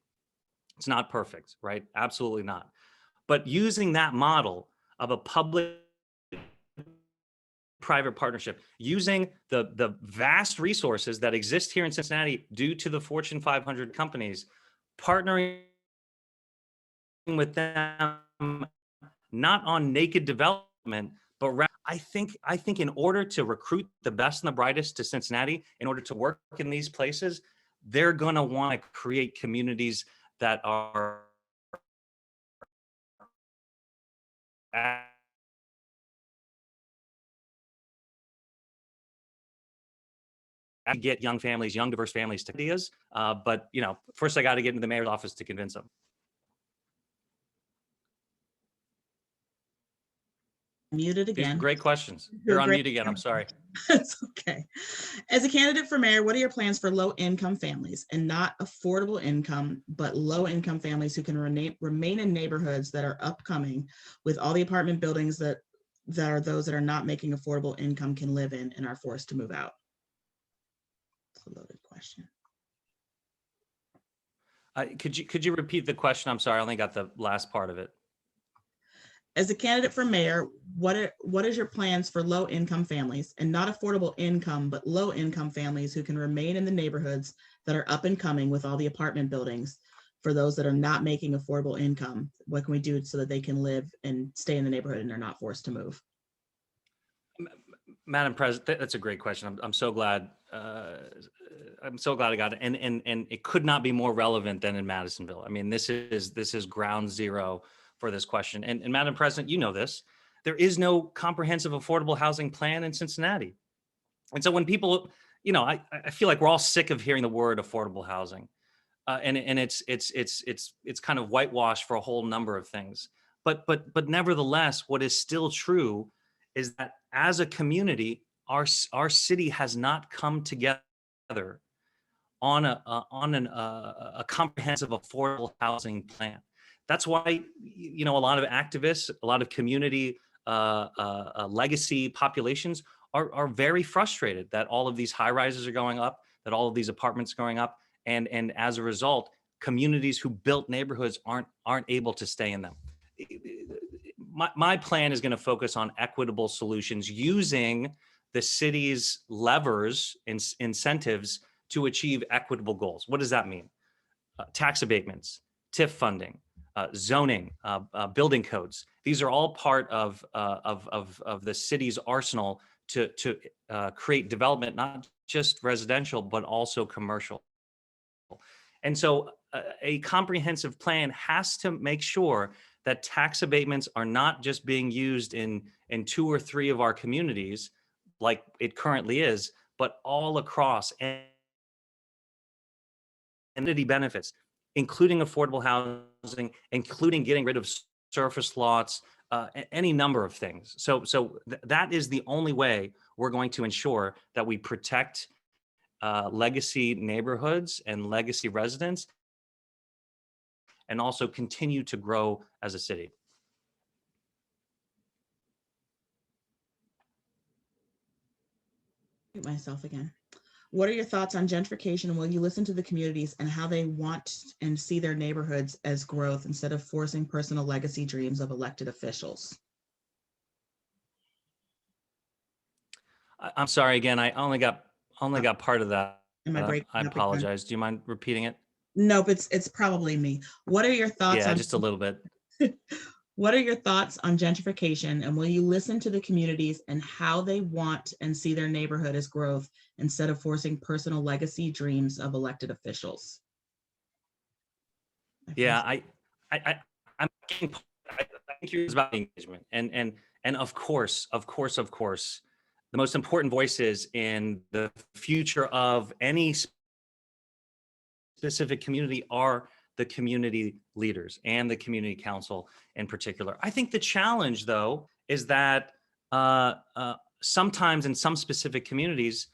it's not perfect, right? Absolutely not. But using that model of a public-private partnership, using the vast resources that exist here in Cincinnati due to the Fortune 500 companies, partnering with them, not on naked development, but I think in order to recruit the best and the brightest to Cincinnati, in order to work in these places, they're gonna want to create communities that are get young families, young diverse families to ideas. But you know, first I got to get into the mayor's office to convince them. Muted again. Great questions. You're on mute again. I'm sorry. It's okay. As a candidate for mayor, what are your plans for low-income families, and not affordable income, but low-income families who can remain in neighborhoods that are upcoming with all the apartment buildings that are those that are not making affordable income can live in and are forced to move out? It's a loaded question. Could you repeat the question? I'm sorry, I only got the last part of it. As a candidate for mayor, what is your plans for low-income families, and not affordable income, but low-income families who can remain in the neighborhoods that are up and coming with all the apartment buildings for those that are not making affordable income? What can we do so that they can live and stay in the neighborhood and they're not forced to move? Madam President, that's a great question. I'm so glad. I'm so glad I got it, and it could not be more relevant than in Madisonville. I mean, this is ground zero for this question. And Madam President, you know this, there is no comprehensive affordable housing plan in Cincinnati. And so when people, you know, I feel like we're all sick of hearing the word affordable housing. and it's kind of whitewashed for a whole number of things. But nevertheless, what is still true is that as a community, our city has not come together on a comprehensive affordable housing plan. That's why, a lot of activists, a lot of community legacy populations are very frustrated that all of these high rises are going up, that all of these apartments are going up, and as a result, communities who built neighborhoods aren't able to stay in them. My plan is going to focus on equitable solutions using the city's levers and incentives to achieve equitable goals. What does that mean? Tax abatements, TIF funding, zoning, building codes. These are all part of the city's arsenal to create development, not just residential, but also commercial. And so a comprehensive plan has to make sure that tax abatements are not just being used in 2 or 3 of our communities like it currently is, but all across, and community benefits, including affordable housing, including getting rid of surface lots, any number of things. So that is the only way we're going to ensure that we protect legacy neighborhoods and legacy residents, and also continue to grow as a city. Myself again. What are your thoughts on gentrification? Will you listen to the communities and how they want and see their neighborhoods as growth instead of forcing personal legacy dreams of elected officials? I'm sorry again. I only got part of that. Am I breaking I up again? apologize. Do you mind repeating it? Nope, it's probably me. What are your thoughts Yeah, on just a little bit. What are your thoughts on gentrification, and will you listen to the communities and how they want and see their neighborhood as growth instead of forcing personal legacy dreams of elected officials? Yeah, I'm getting, I think it's about engagement, and of course, the most important voices in the future of any specific community are the community leaders and the community council in particular. I think the challenge, though, is that sometimes in some specific communities,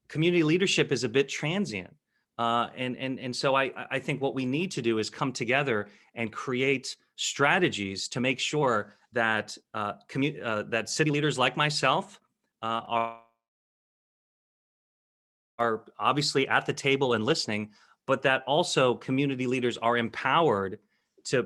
community leadership is a bit transient. And so I think what we need to do is come together and create strategies to make sure that that city leaders like myself are obviously at the table and listening, but that also community leaders are empowered to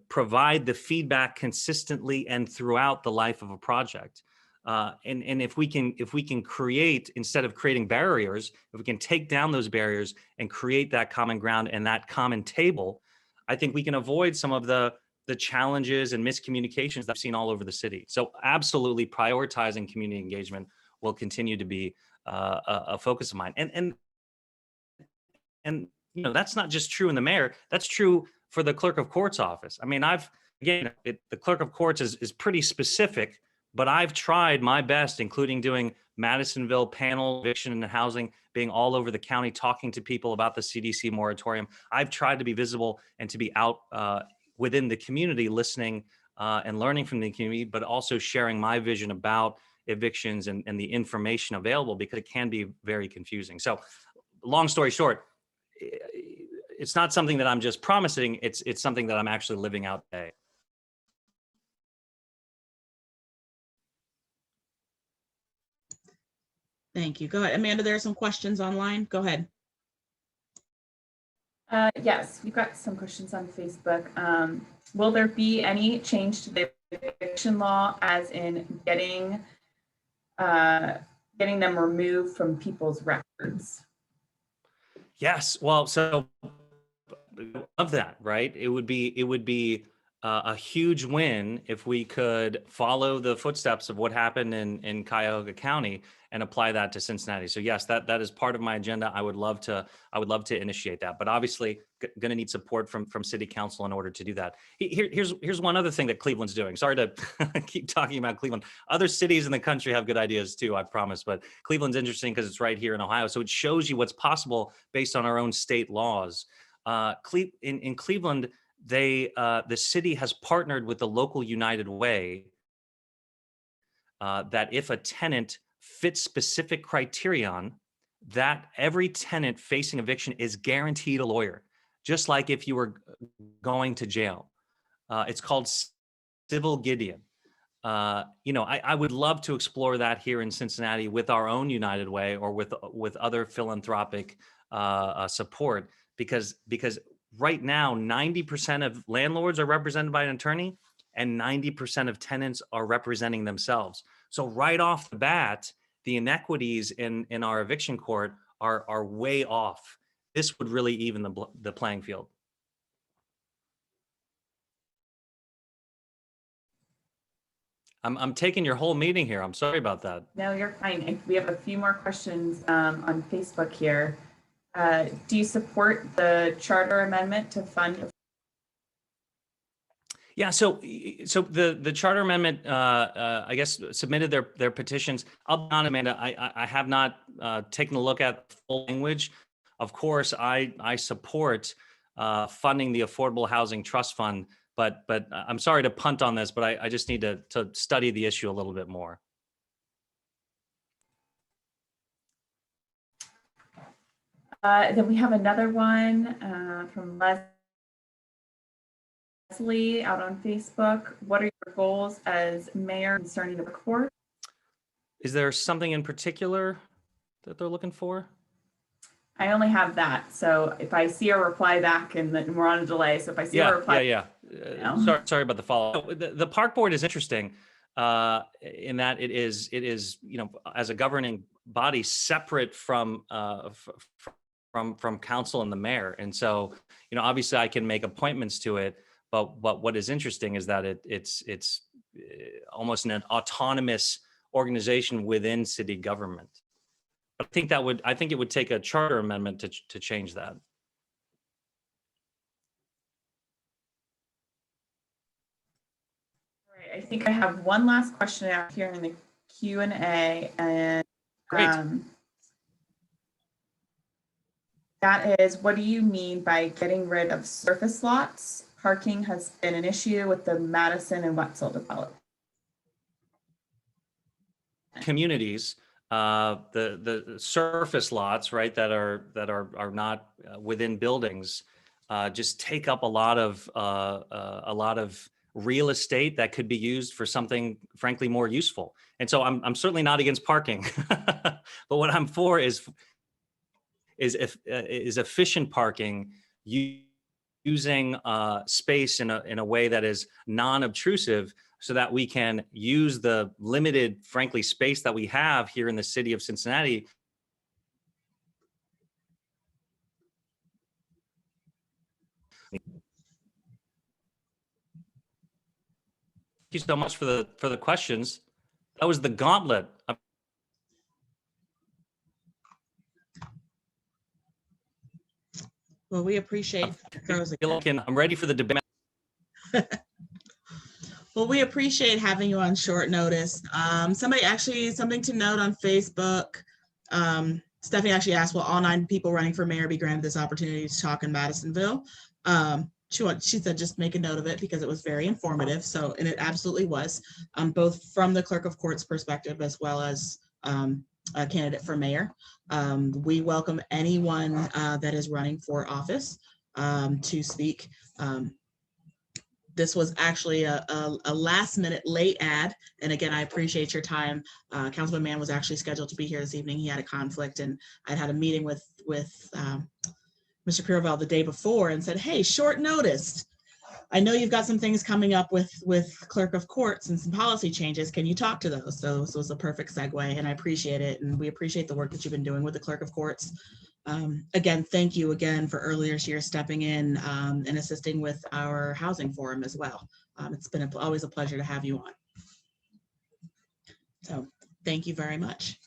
provide the feedback consistently and throughout the life of a project. And if we can create, instead of creating barriers, if we can take down those barriers and create that common ground and that common table, I think we can avoid some of the challenges and miscommunications that I've seen all over the city. So absolutely prioritizing community engagement will continue to be a focus of mine. And that's not just true in the mayor, that's true for the clerk of court's office. I mean, the clerk of courts is pretty specific, but I've tried my best, including doing Madisonville panel, eviction and housing, being all over the county, talking to people about the CDC moratorium. I've tried to be visible and to be out within the community, listening and learning from the community, but also sharing my vision about evictions and the information available, because it can be very confusing. So long story short, it's not something that I'm just promising, it's something that I'm actually living out today. Thank you. Go ahead, Amanda. There are some questions online. Go ahead. Yes, we've got some questions on Facebook. Will there be any change to the eviction law, as in getting them removed from people's records? Yes. Well, so of that, right? It would be a huge win if we could follow the footsteps of what happened in Cuyahoga County and apply that to Cincinnati. So yes, that is part of my agenda. I would love to initiate that, but obviously going to need support from city council in order to do that. Here's one other thing that Cleveland's doing. Sorry to keep talking about Cleveland. Other cities in the country have good ideas too, I promise, but Cleveland's interesting because it's right here in Ohio. So it shows you what's possible based on our own state laws. In Cleveland, the city has partnered with the local United Way that if a tenant fits specific criterion, that every tenant facing eviction is guaranteed a lawyer, just like if you were going to jail. It's called Civil Gideon. I would love to explore that here in Cincinnati with our own United Way or with other philanthropic support, because right now 90% of landlords are represented by an attorney and 90% of tenants are representing themselves. So right off the bat, the inequities in our eviction court are way off. This would really even the playing field. I'm taking your whole meeting here. I'm sorry about that. No, you're fine. We have a few more questions on Facebook here. Do you support the charter amendment to fund? Yeah, so the charter amendment, I guess, submitted their petitions. I'll be honest, Amanda, I have not taken a look at the full language. Of course, I support funding the Affordable Housing Trust Fund, but I'm sorry to punt on this, but I just need to study the issue a little bit more. Then we have another one from Leslie out on Facebook. What are your goals as mayor concerning the court? Is there something in particular that they're looking for? I only have that. So if I see a reply back, and then we're on a delay. So if I see a reply. Sorry about the follow. The park board is interesting in that it is, as a governing body separate from council and the mayor. And so, obviously I can make appointments to it, but what is interesting is that it's almost an autonomous organization within city government. But I think it would take a charter amendment to change that. All right, I think I have one last question out here in the Q&A, and Great. That is, what do you mean by getting rid of surface lots? Parking has been an issue with the Madison and Wetzel development. Communities, the surface lots, right, that are not within buildings, just take up a lot of real estate that could be used for something frankly more useful. And so I'm certainly not against parking, but what I'm for is efficient parking, using space in a way that is non-obtrusive, so that we can use the limited, frankly, space that we have here in the city of Cincinnati Thank you so much for the questions. That was the gauntlet. Well, we appreciate. I'm ready for the debate. Well, we appreciate having you on short notice. Something to note on Facebook. Stephanie actually asked, will all 9 people running for mayor be granted this opportunity to talk in Madisonville? She said just make a note of it because it was very informative. So, and it absolutely was, both from the clerk of court's perspective as well as a candidate for mayor. We welcome anyone that is running for office to speak. This was actually a last minute late ad. And again, I appreciate your time. Councilman Mann was actually scheduled to be here this evening. He had a conflict, and I'd had a meeting with Mr. Pureval the day before and said, hey, short notice. I know you've got some things coming up with clerk of courts and some policy changes. Can you talk to those? So this was a perfect segue, and I appreciate it. And we appreciate the work that you've been doing with the clerk of courts. Again, thank you again for earlier this year stepping in and assisting with our housing forum as well. It's been always a pleasure to have you on. So thank you very much.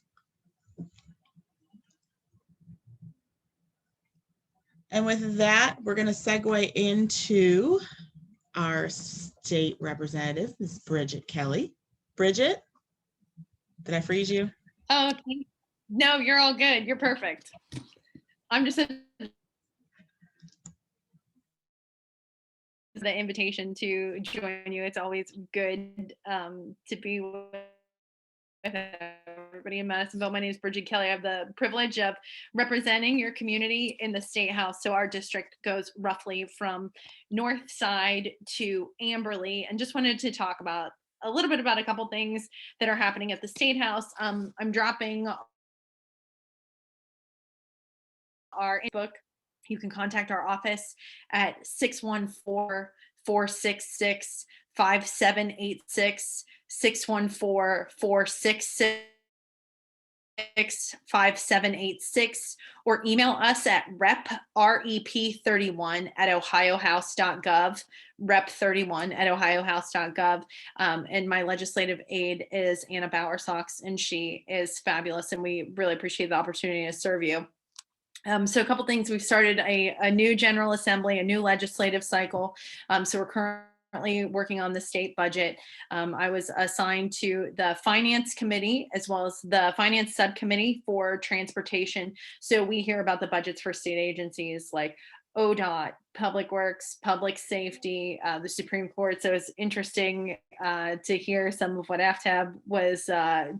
And with that, we're going to segue into our state representative, Ms. Bridget Kelly. Bridget, did I freeze you? Oh, okay. No, you're all good. You're perfect. I'm just the invitation to join you. It's always good to be with everybody in Madisonville. My name is Bridget Kelly. I have the privilege of representing your community in the State House. So our district goes roughly from North Side to Amberley, and just wanted to talk about a little bit about a couple things that are happening at the State House. I'm dropping our book. You can contact our office at 614-466-5786, 614-466-5786, or email us at rep31 at ohiohouse.gov, rep31 at ohiohouse.gov. And my legislative aide is Anna Bowersox, and she is fabulous, and we really appreciate the opportunity to serve you. So a couple things. We've started a new General Assembly, a new legislative cycle. So we're currently working on the state budget. I was assigned to the Finance Committee as well as the Finance Subcommittee for Transportation. So we hear about the budgets for state agencies like ODOT, Public Works, Public Safety, the Supreme Court. So it's interesting to hear some of what Aftab was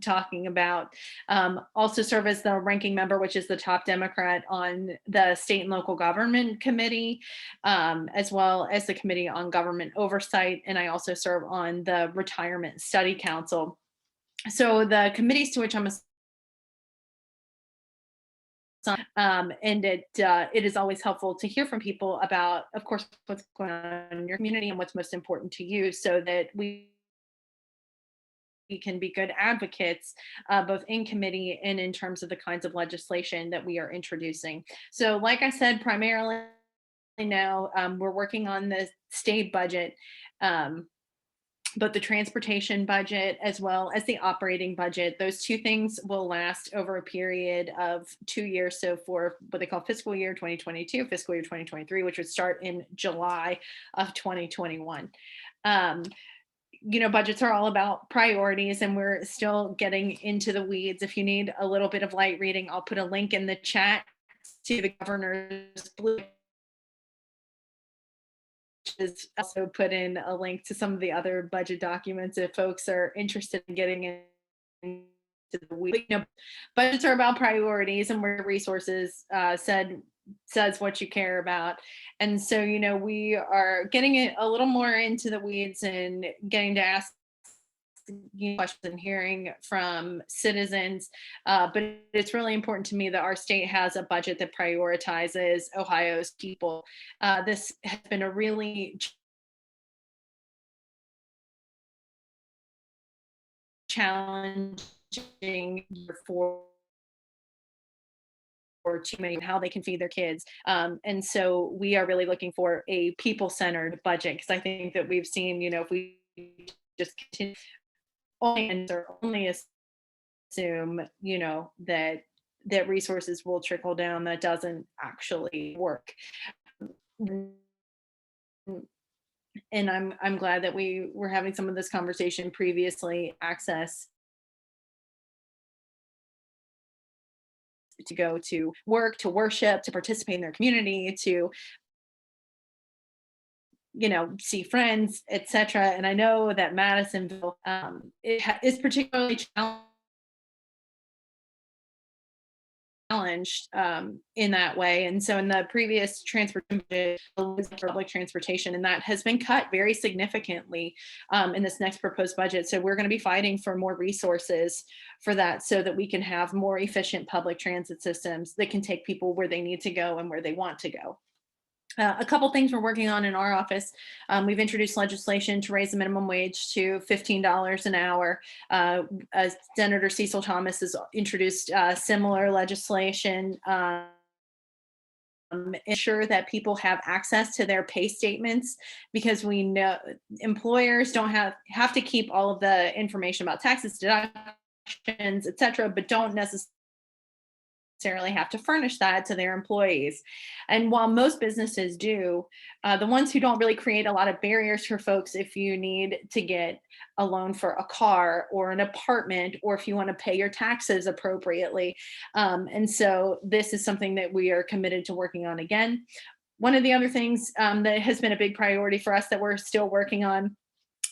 talking about. Also serve as the ranking member, which is the top Democrat on the State and Local Government Committee, as well as the Committee on Government Oversight. And I also serve on the Retirement Study Council. So the committees to which I'm and it is always helpful to hear from people about, of course, what's going on in your community and what's most important to you, so that we can be good advocates, both in committee and in terms of the kinds of legislation that we are introducing. So like I said, primarily now we're working on the state budget, but the transportation budget as well as the operating budget. Those two things will last over a period of 2 years. So for what they call fiscal year 2022, fiscal year 2023, which would start in July of 2021. Budgets are all about priorities, and we're still getting into the weeds. If you need a little bit of light reading, I'll put a link in the chat to the governor's blue, is also put in a link to some of the other budget documents if folks are interested in getting into the weeds. Budgets are about priorities, and where resources says what you care about. And so, we are getting it a little more into the weeds and getting to ask questions and hearing from citizens. But it's really important to me that our state has a budget that prioritizes Ohio's people. This has been a really challenging year for too many, how they can feed their kids. And so we are really looking for a people-centered budget, because I think that we've seen, if we just continue only assume, that resources will trickle down, that doesn't actually work. And I'm glad that we were having some of this conversation previously. Access to go to work, to worship, to participate in their community, to see friends, etc. And I know that Madisonville is particularly challenged in that way. And so in the previous public transportation, and that has been cut very significantly in this next proposed budget. So we're going to be fighting for more resources for that, so that we can have more efficient public transit systems that can take people where they need to go and where they want to go. A couple things we're working on in our office. We've introduced legislation to raise the minimum wage to $15 an hour. Senator Cecil Thomas has introduced similar legislation. Ensure that people have access to their pay statements, because we know employers don't have to keep all of the information about taxes, deductions, etc., but don't necessarily have to furnish that to their employees. And while most businesses do, the ones who don't really create a lot of barriers for folks, if you need to get a loan for a car or an apartment, or if you want to pay your taxes appropriately. And so this is something that we are committed to working on again. One of the other things that has been a big priority for us that we're still working on,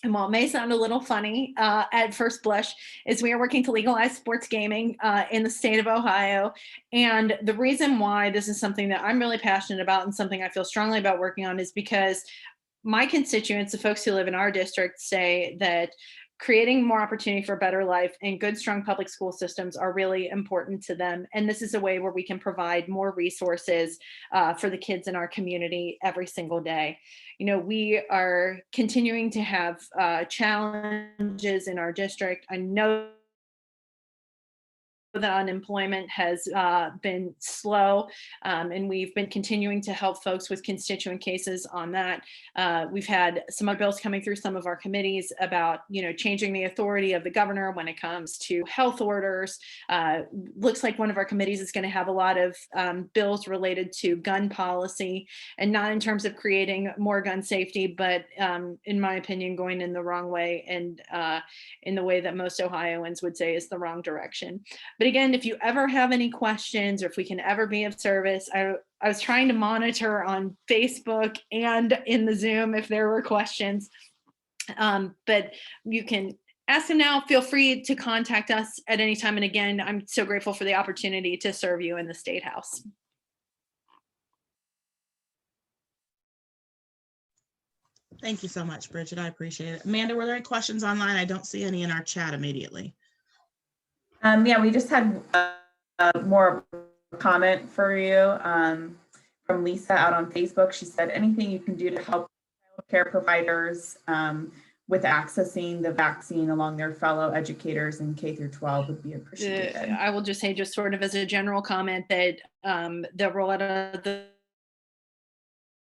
and while it may sound a little funny at first blush, is we are working to legalize sports gaming in the state of Ohio. And the reason why this is something that I'm really passionate about and something I feel strongly about working on is because my constituents, the folks who live in our district, say that creating more opportunity for a better life and good, strong public school systems are really important to them. And this is a way where we can provide more resources for the kids in our community every single day. You know, we are continuing to have challenges in our district. I know that unemployment has been slow, and we've been continuing to help folks with constituent cases on that. We've had some other bills coming through some of our committees about, you know, changing the authority of the governor when it comes to health orders. Looks like one of our committees is going to have a lot of bills related to gun policy, and not in terms of creating more gun safety, but in my opinion, going in the wrong way, and in the way that most Ohioans would say is the wrong direction. But again, if you ever have any questions or if we can ever be of service, I was trying to monitor on Facebook and in the Zoom if there were questions. But you can ask them now. Feel free to contact us at any time. And again, I'm so grateful for the opportunity to serve you in the State House. Thank you so much, Bridget. I appreciate it. Amanda, were there any questions online? I don't see any in our chat immediately. Yeah, we just had more comment for you from Lisa out on Facebook. She said, anything you can do to help care providers with accessing the vaccine along their fellow educators in K through 12 would be appreciated. I will just say, just sort of as a general comment, that the rollout of the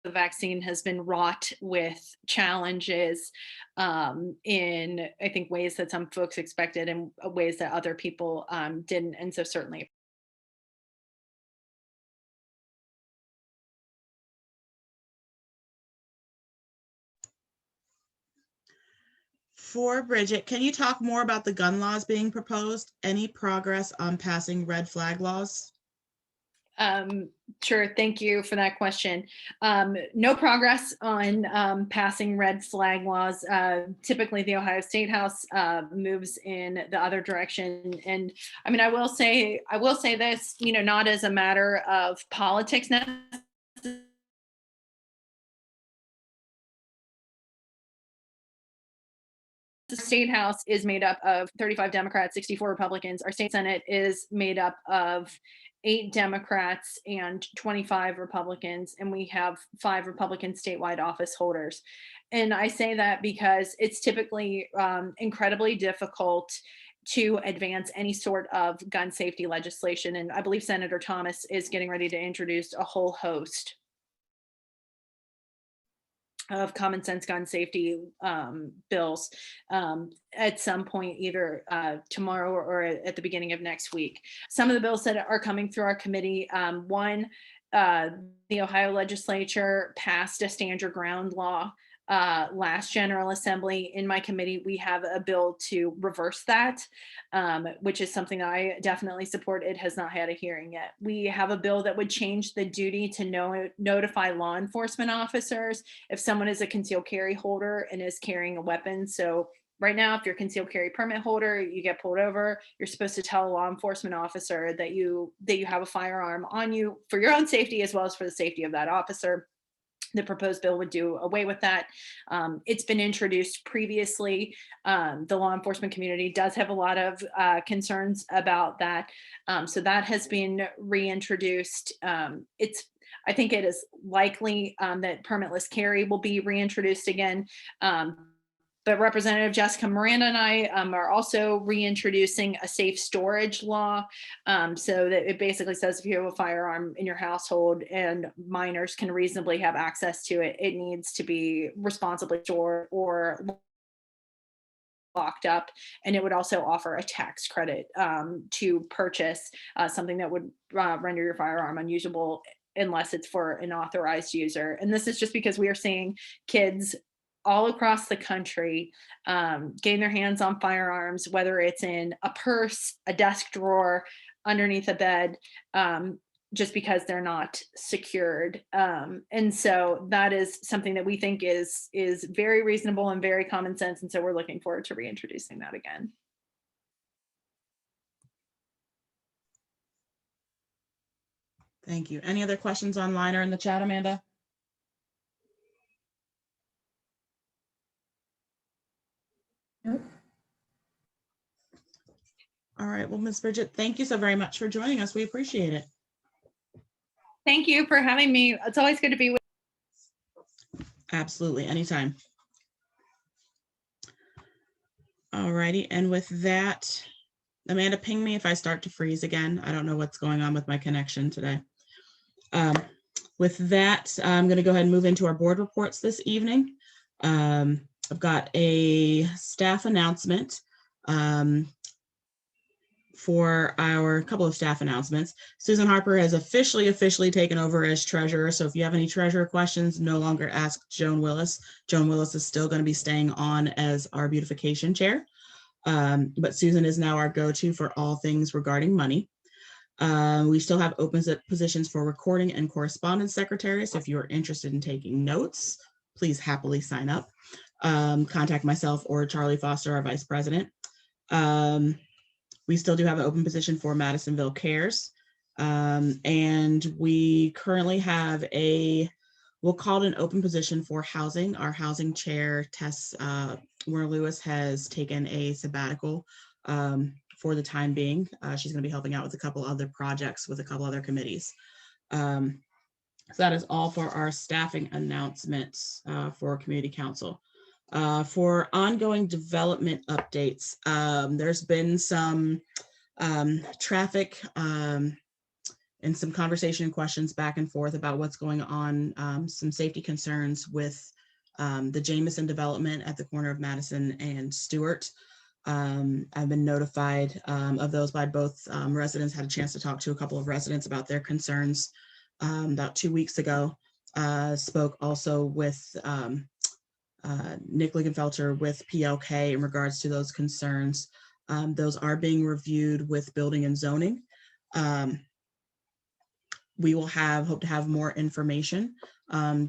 vaccine has been wrought with challenges in, I think, ways that some folks expected and ways that other people didn't. And so certainly. For Bridget, can you talk more about the gun laws being proposed? Any progress on passing red flag laws? Sure. Thank you for that question. No progress on passing red flag laws. Typically, the Ohio State House moves in the other direction. And I mean, I will say this, you know, not as a matter of politics necessarily. The State House is made up of 35 Democrats, 64 Republicans. Our state Senate is made up of 8 Democrats and 25 Republicans, and we have 5 Republican statewide office holders. And I say that because it's typically incredibly difficult to advance any sort of gun safety legislation. And I believe Senator Thomas is getting ready to introduce a whole host of common sense gun safety bills at some point, either tomorrow or at the beginning of next week. Some of the bills that are coming through our committee, one, the Ohio legislature passed a stand your ground law last General Assembly. In my committee, we have a bill to reverse that, which is something that I definitely support. It has not had a hearing yet. We have a bill that would change the duty to notify law enforcement officers if someone is a concealed carry holder and is carrying a weapon. So right now, if you're a concealed carry permit holder, you get pulled over, you're supposed to tell a law enforcement officer that you have a firearm on you for your own safety as well as for the safety of that officer. The proposed bill would do away with that. It's been introduced previously. The law enforcement community does have a lot of concerns about that. So that has been reintroduced. I think it is likely that permitless carry will be reintroduced again. But Representative Jessica Miranda and I are also reintroducing a safe storage law, so that it basically says if you have a firearm in your household and minors can reasonably have access to it, it needs to be responsibly stored or locked up. And it would also offer a tax credit to purchase something that would render your firearm unusable unless it's for an authorized user. And this is just because we are seeing kids all across the country getting their hands on firearms, whether it's in a purse, a desk drawer, underneath a bed. just because they're not secured. And so that is something that we think is very reasonable and very common sense. And so we're looking forward to reintroducing that again. Thank you. Any other questions online or in the chat, Amanda? Nope. All right. Well, Ms. Bridget, thank you so very much for joining us. We appreciate it. Thank you for having me. It's always good to be with Absolutely. Anytime. All righty. And with that, Amanda, ping me if I start to freeze again. I don't know what's going on with my connection today. With that, I'm going to go ahead and move into our board reports this evening. I've got a staff announcement for our couple of staff announcements. Susan Harper has officially taken over as treasurer. So if you have any treasurer questions, no longer ask Joan Willis. Joan Willis is still going to be staying on as our beautification chair. But Susan is now our go-to for all things regarding money. We still have open positions for recording and correspondence secretaries. So if you're interested in taking notes, please happily sign up. Contact myself or Charlie Foster, our vice president. We still do have an open position for Madisonville Cares. And we currently have we'll call it an open position for housing. Our housing chair, Tess Warner Lewis, has taken a sabbatical for the time being. She's going to be helping out with a couple other projects with a couple other committees. So that is all for our staffing announcements for Community Council. For ongoing development updates, there's been some traffic and some conversation and questions back and forth about what's going on, some safety concerns with the Jameson development at the corner of Madison and Stewart. I've been notified of those by both residents, had a chance to talk to a couple of residents about their concerns about 2 weeks ago. Spoke also with Nick Lingenfelter with PLK in regards to those concerns. Those are being reviewed with building and zoning. We will hope to have more information.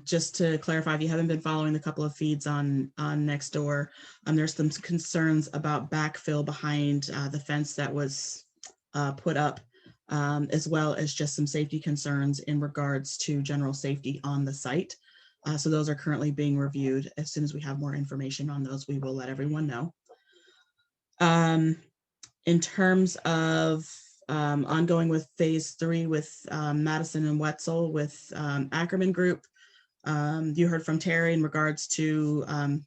Just to clarify, if you haven't been following the couple of feeds on Nextdoor, there's some concerns about backfill behind the fence that was put up, as well as just some safety concerns in regards to general safety on the site. So those are currently being reviewed. As soon as we have more information on those, we will let everyone know. In terms of ongoing with phase 3 with Madison and Wetzel with Ackerman Group, you heard from Terry in regards to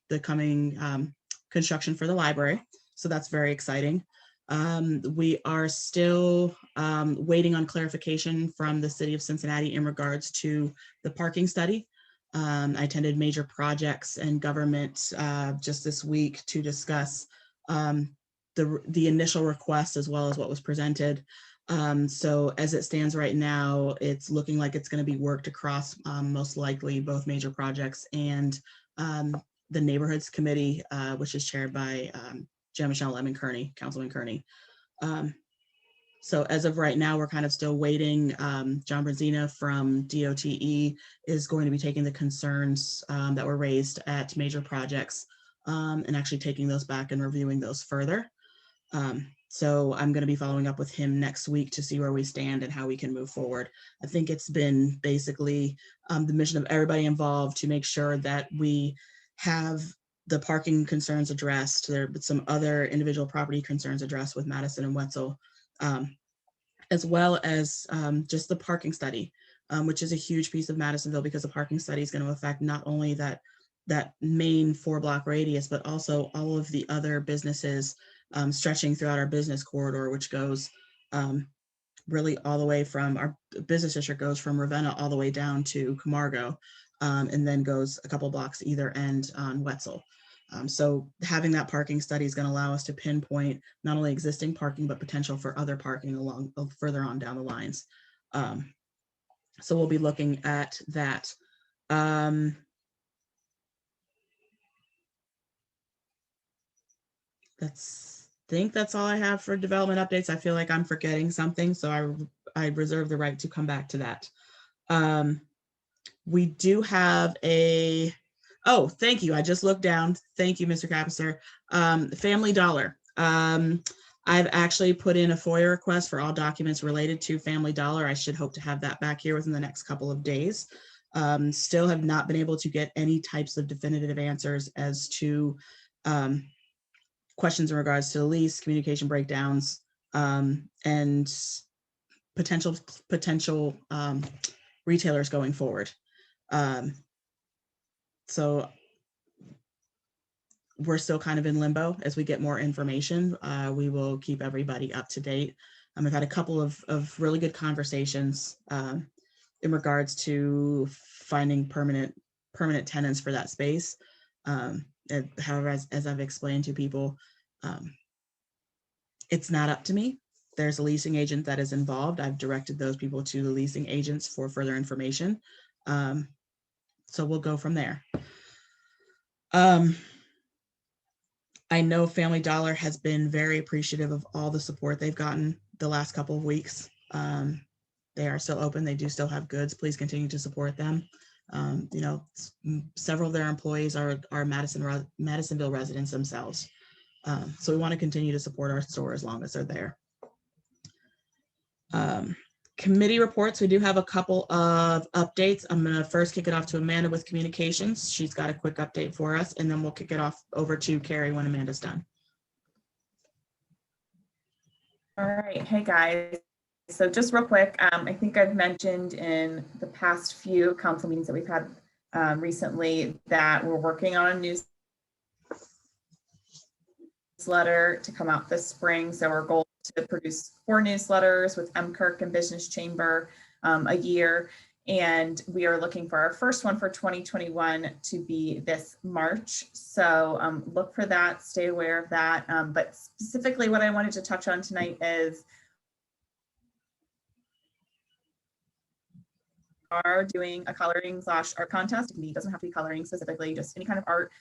the coming construction for the library. So that's very exciting. We are still waiting on clarification from the city of Cincinnati in regards to the parking study. I attended Major Projects and Government just this week to discuss the initial request as well as what was presented. So as it stands right now, it's looking like it's going to be worked across most likely both Major Projects and the Neighborhoods Committee, which is chaired by Jan Michelle Lemon Kearney, Councilman Kearney. So as of right now, we're kind of still waiting. John Brzezina from DOTE is going to be taking the concerns that were raised at Major Projects and actually taking those back and reviewing those further. So I'm going to be following up with him next week to see where we stand and how we can move forward. I think it's been basically the mission of everybody involved to make sure that we have the parking concerns addressed. There have been some other individual property concerns addressed with Madison and Wetzel, as well as just the parking study, which is a huge piece of Madisonville because the parking study is going to affect not only that main 4-block radius, but also all of the other businesses stretching throughout our business corridor, which goes really all the way from our business district, goes from Ravenna all the way down to Camargo, and then goes a couple blocks either end on Wetzel. So having that parking study is going to allow us to pinpoint not only existing parking, but potential for other parking along further on down the lines. So we'll be looking at that. I think that's all I have for development updates. I feel like I'm forgetting something, so I reserve the right to come back to that. We do have oh, thank you. I just looked down. Thank you, Mr. Capister. Family Dollar. I've actually put in a FOIA request for all documents related to Family Dollar. I should hope to have that back here within the next couple of days. Still have not been able to get any types of definitive answers as to questions in regards to the lease, communication breakdowns, and potential retailers going forward. So we're still kind of in limbo. As we get more information, we will keep everybody up to date. I've had a couple of really good conversations in regards to finding permanent tenants for that space. However, as I've explained to people, it's not up to me. There's a leasing agent that is involved. I've directed those people to the leasing agents for further information. So we'll go from there. I know Family Dollar has been very appreciative of all the support they've gotten the last couple of weeks. They are still open. They do still have goods. Please continue to support them. You know, several of their employees are Madisonville residents themselves. So we want to continue to support our store as long as they're there. Committee reports, we do have a couple of updates. I'm going to first kick it off to Amanda with communications. She's got a quick update for us, and then we'll kick it off over to Carrie when Amanda's done. All right, hey guys. So just real quick, I think I've mentioned in the past few council meetings that we've had recently that we're working on a newsletter to come out this spring. So our goal is to produce 4 newsletters with Clerk and Business Chamber a year. And we are looking for our first one for 2021 to be this March. So look for that, stay aware of that. But specifically what I wanted to touch on tonight is are doing a coloring / art contest. It doesn't have to be coloring specifically, just any kind of art.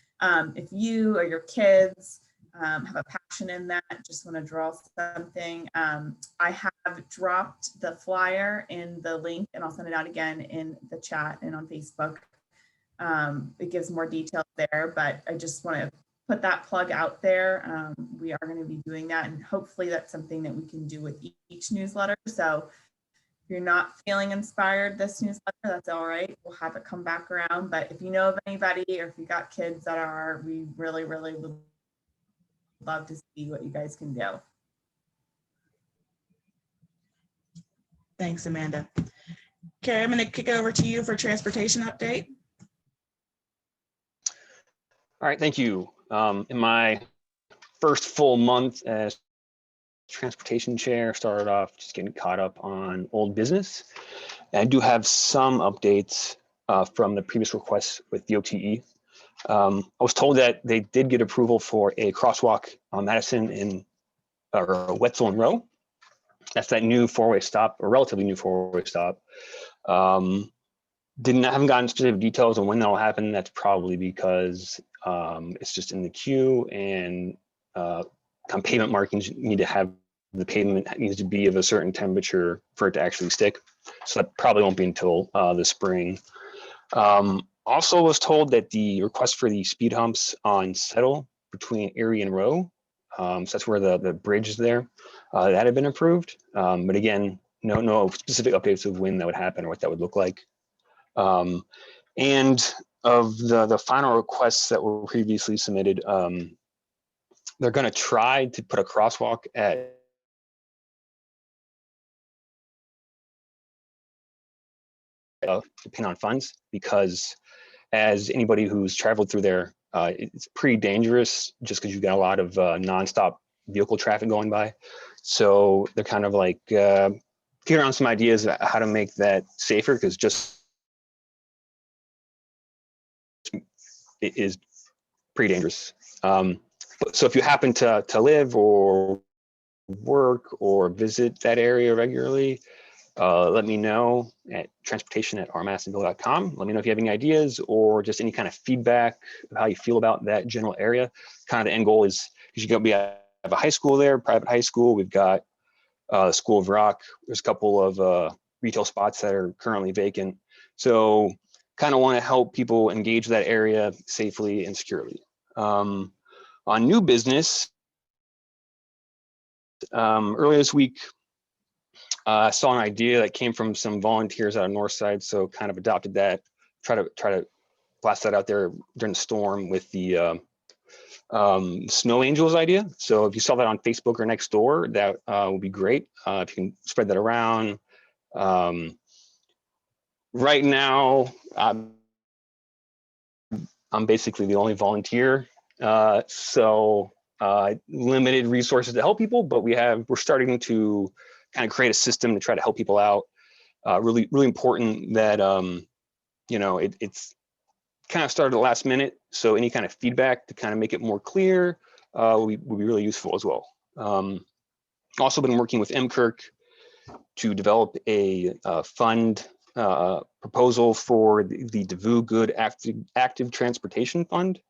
If you or your kids have a passion in that, just want to draw something, I have dropped the flyer in the link, and I'll send it out again in the chat and on Facebook. It gives more details there, but I just want to put that plug out there. We are going to be doing that, and hopefully that's something that we can do with each newsletter. So if you're not feeling inspired this newsletter, that's all right. We'll have it come back around. But if you know of anybody, or if you got kids that are, we really, really would love to see what you guys can do. Thanks, Amanda. Carrie, I'm going to kick it over to you for transportation update. All right, thank you. In my first full month as transportation chair, started off just getting caught up on old business. And I do have some updates from the previous requests with DOTE. I was told that they did get approval for a crosswalk on Madison in Wetzel and Row. That's that new 4-way stop, or relatively new 4-way stop. Haven't gotten specific details on when that'll happen. That's probably because it's just in the queue, and pavement markings need to have, the pavement needs to be of a certain temperature for it to actually stick. So that probably won't be until the spring. Also was told that the request for the speed humps on Settle between Erie and Row, so that's where the bridge is there, that had been approved. But again, no specific updates of when that would happen or what that would look like. And of the final requests that were previously submitted, they're going to try to put a crosswalk at depending on funds, because as anybody who's traveled through there, it's pretty dangerous just because you've got a lot of nonstop vehicle traffic going by. So they're kind of like figuring out some ideas about how to make that safer, because just it is pretty dangerous. So if you happen to live or work or visit that area regularly, let me know at transportation@rmadisonville.com. Let me know if you have any ideas or just any kind of feedback of how you feel about that general area. Kind of the end goal is, because we have a high school there, private high school. We've got School of Rock. There's a couple of retail spots that are currently vacant. So kind of want to help people engage that area safely and securely. On new business, earlier this week, I saw an idea that came from some volunteers out of Northside, so kind of adopted that. Try to blast that out there during the storm with the Snow Angels idea. So if you saw that on Facebook or next door, that would be great. If you can spread that around. Right now, I'm basically the only volunteer, so limited resources to help people, but we're starting to kind of create a system to try to help people out. Really important that it's kind of started at the last minute, so any kind of feedback to kind of make it more clear will be really useful as well. Also been working with Clerk to develop a fund proposal for the Davoo Good Active Transportation Fund.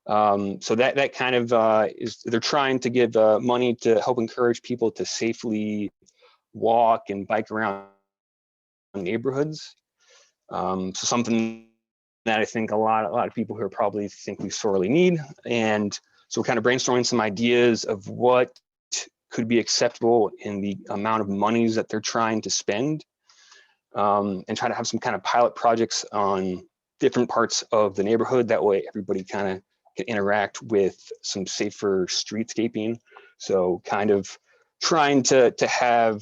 So that kind of is, they're trying to give money to help encourage people to safely walk and bike around neighborhoods. So something that I think a lot of people here probably think we sorely need. And so we're kind of brainstorming some ideas of what could be acceptable in the amount of monies that they're trying to spend, and try to have some kind of pilot projects on different parts of the neighborhood. That way everybody kind of can interact with some safer streetscaping. So kind of trying to have,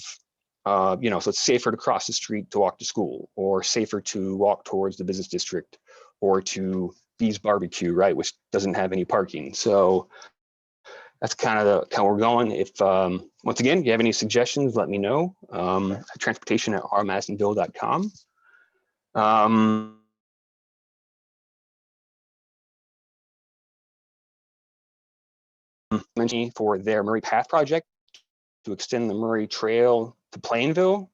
so it's safer to cross the street to walk to school, or safer to walk towards the business district, or to Bee's Barbecue, right, which doesn't have any parking. So that's kind of we're going. If once again, if you have any suggestions, let me know. transportation@rmadisonville.com. Mentioning for their Murray Path project to extend the Murray Trail to Plainville,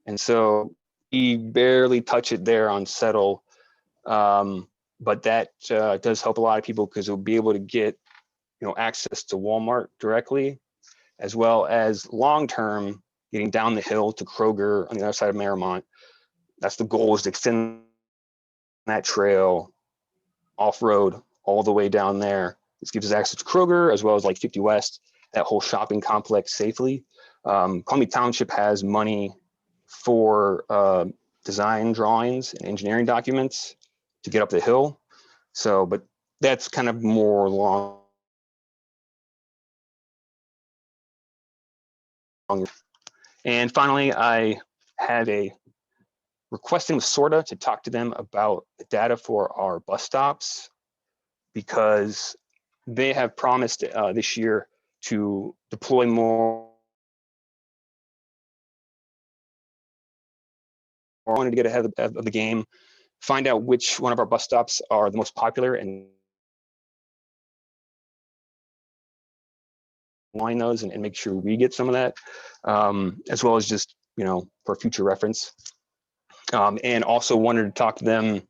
and so we barely touch it there on Settle, but that does help a lot of people because we'll be able to get access to Walmart directly, as well as long-term getting down the hill to Kroger on the other side of Marymount. That's the goal, is to extend that trail off-road all the way down there. This gives us access to Kroger as well as like 50 West, that whole shopping complex safely. Columbia Township has money for design drawings and engineering documents to get up the hill. So, but that's kind of more long. And finally, I have a requesting with SORTA to talk to them about the data for our bus stops, because they have promised this year to deploy more. I wanted to get ahead of the game, find out which one of our bus stops are the most popular and line those and make sure we get some of that, as well as just, for future reference. And also wanted to talk to them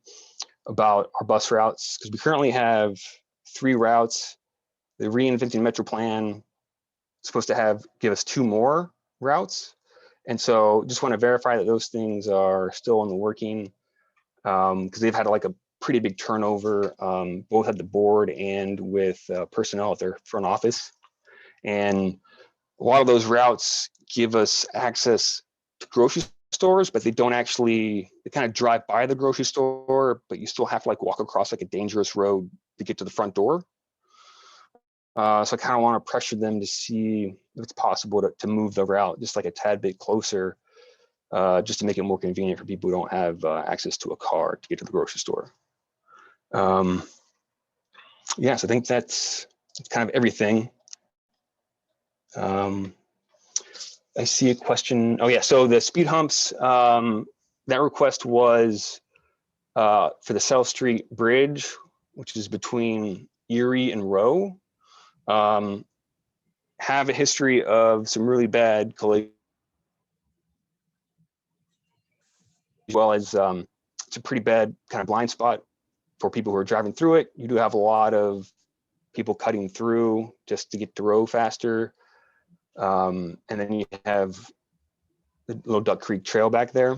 about our bus routes, because we currently have 3 routes. The Reinventing Metro Plan is supposed to give us 2 more routes. And so just want to verify that those things are still in the working, because they've had like a pretty big turnover, both at the board and with personnel at their front office. And a lot of those routes give us access to grocery stores, but they don't actually, they kind of drive by the grocery store, but you still have to like walk across like a dangerous road to get to the front door. So I kind of want to pressure them to see if it's possible to move the route just like a tad bit closer, just to make it more convenient for people who don't have access to a car to get to the grocery store. Yeah, so I think that's kind of everything. I see a question. Oh yeah, so the speed humps, that request was for the South Street Bridge, which is between Erie and Rowe. Have a history of some really bad collisions, as well as it's a pretty bad kind of blind spot for people who are driving through it. You do have a lot of people cutting through just to get to Rowe faster. And then you have the Little Duck Creek Trail back there.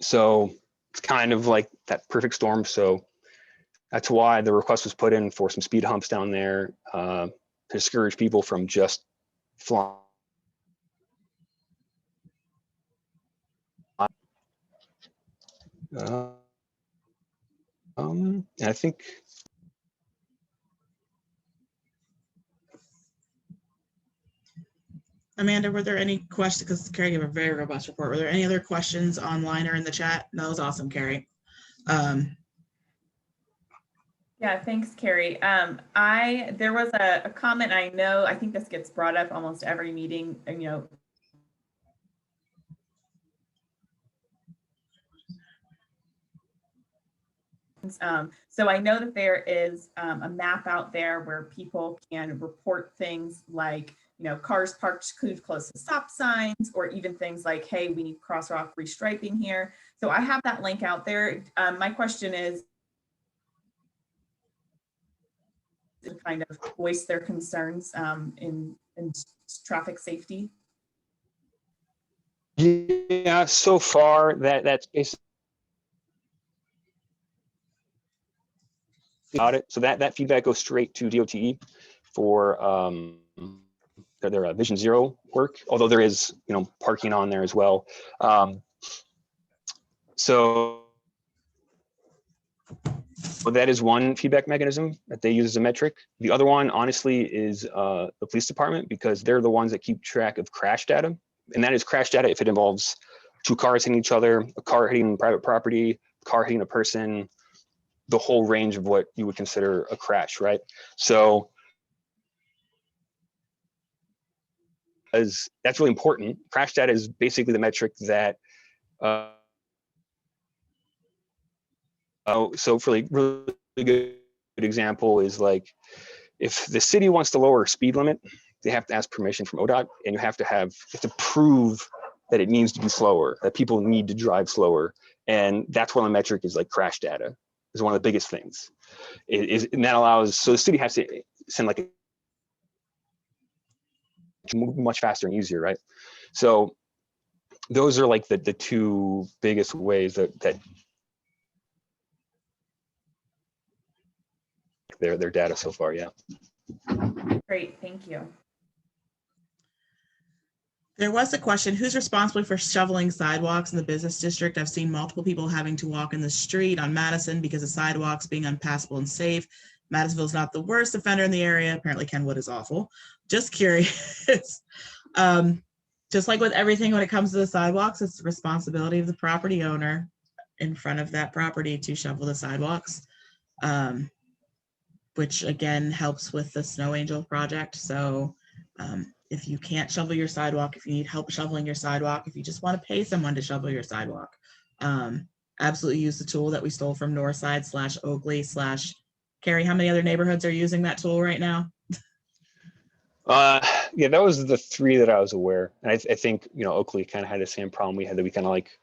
So it's kind of like that perfect storm. So that's why the request was put in for some speed humps down there to discourage people from just flying. And I think Amanda, were there any questions? Because Carrie gave a very robust report. Were there any other questions online or in the chat? That was awesome, Carrie. Yeah, thanks, Carrie. There was a comment. I think this gets brought up almost every meeting, and so I know that there is a map out there where people can report things like, cars parked too close to stop signs, or even things like, hey, we need crosswalk restriping here. So I have that link out there. My question is, to kind of voice their concerns in traffic safety. Yeah, so far that's basically about it. So that feedback goes straight to DOTE for their Vision Zero work, although there is parking on there as well. So that is one feedback mechanism that they use as a metric. The other one, honestly, is the police department, because they're the ones that keep track of crash data. And that is crash data if it involves two cars hitting each other, a car hitting private property, a car hitting a person, the whole range of what you would consider a crash, right? So as that's really important. Crash data is basically the metric that so for like really good example is like, if the city wants to lower speed limit, they have to ask permission from ODOT, and you have to prove that it needs to be slower, that people need to drive slower. And that's one of the metric is like crash data is one of the biggest things. And that allows, so the city has to send like much faster and easier, right? So those are like the two biggest ways that their data so far. Yeah. Great, thank you. There was a question, who's responsible for shoveling sidewalks in the business district? I've seen multiple people having to walk in the street on Madison because of sidewalks being unpassable and safe. Madisonville's not the worst offender in the area. Apparently Kenwood is awful. Just curious. Just like with everything when it comes to the sidewalks, it's the responsibility of the property owner in front of that property to shovel the sidewalks, which again helps with the Snow Angel project. So if you can't shovel your sidewalk, if you need help shoveling your sidewalk, if you just want to pay someone to shovel your sidewalk, absolutely use the tool that we stole from Northside / Oakley / Carrie. How many other neighborhoods are using that tool right now? Yeah, that was the three that I was aware. And I think, Oakley kind of had the same problem we had, that we kind of like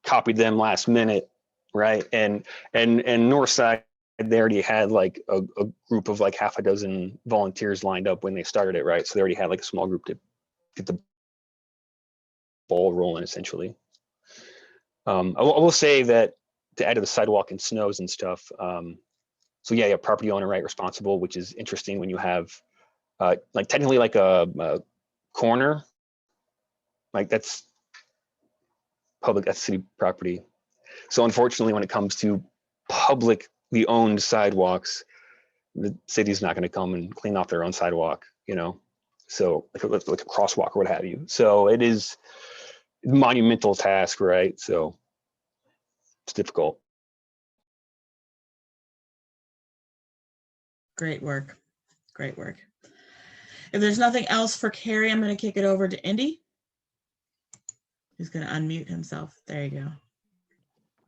copied them last minute, right? And Northside, they already had like a group of like half a dozen volunteers lined up when they started it, right? So they already had like a small group to get the ball rolling, essentially. I will say that to add to the sidewalk and snows and stuff. So yeah, property owner, right, responsible, which is interesting when you have like technically like a corner, like that's public, that's city property. So unfortunately, when it comes to publicly owned sidewalks, the city's not going to come and clean off their own sidewalk, so like a crosswalk or what have you. So it is a monumental task, right? So it's difficult. Great work. Great work. If there's nothing else for Carrie, I'm going to kick it over to Indy. He's going to unmute himself. There you go.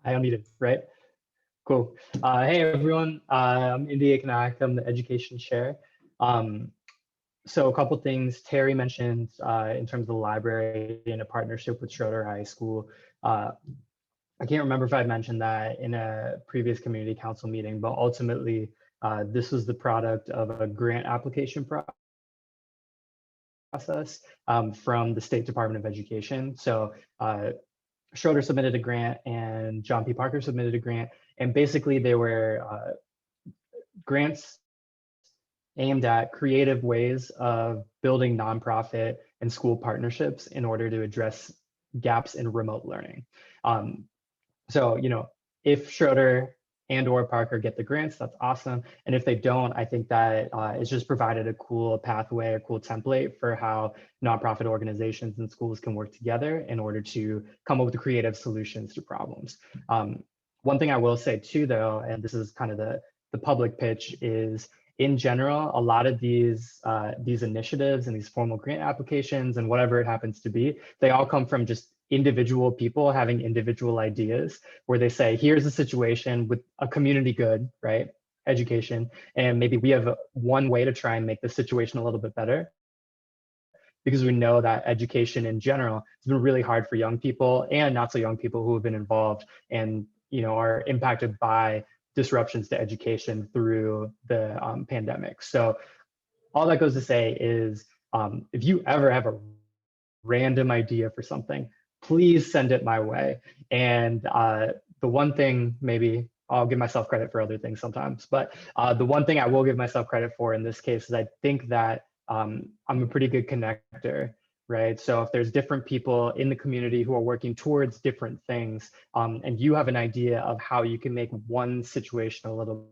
I unmuted, right? Cool. Hey, everyone. I'm Indy Akanak. I'm the education chair. So a couple things Terry mentioned in terms of the library in a partnership with Schroeder High School. I can't remember if I mentioned that in a previous community council meeting, but ultimately, this was the product of a grant application process from the State Department of Education. So Schroeder submitted a grant and John P. Parker submitted a grant. And basically they were grants aimed at creative ways of building nonprofit and school partnerships in order to address gaps in remote learning. So, if Schroeder and or Parker get the grants, that's awesome. And if they don't, I think that it's just provided a cool pathway, a cool template for how nonprofit organizations and schools can work together in order to come up with creative solutions to problems. One thing I will say too, though, and this is kind of the public pitch, is in general, a lot of these initiatives and these formal grant applications and whatever it happens to be, they all come from just individual people having individual ideas where they say, here's a situation with a community good, right? Education. And maybe we have one way to try and make the situation a little bit better, because we know that education in general has been really hard for young people and not so young people who have been involved and are impacted by disruptions to education through the pandemic. So all that goes to say is, if you ever have a random idea for something, please send it my way. And the one thing, maybe I'll give myself credit for other things sometimes, but the one thing I will give myself credit for in this case is I think that I'm a pretty good connector, right? So if there's different people in the community who are working towards different things, and you have an idea of how you can make one situation a little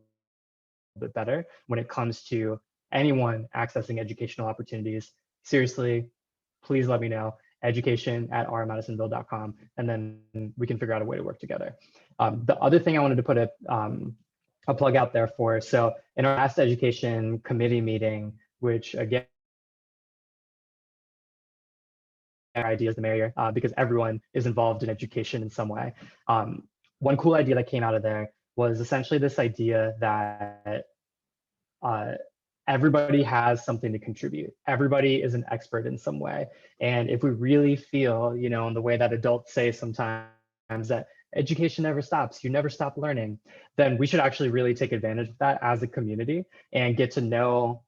bit better when it comes to anyone accessing educational opportunities, seriously, please let me know. education@rmadisonville.com, and then we can figure out a way to work together. The other thing I wanted to put a plug out there for, so in our last education committee meeting, which again, ideas the merrier, because everyone is involved in education in some way. One cool idea that came out of there was essentially this idea that everybody has something to contribute. Everybody is an expert in some way. And if we really feel, in the way that adults say sometimes, that education never stops, you never stop learning, then we should actually really take advantage of that as a community and get to know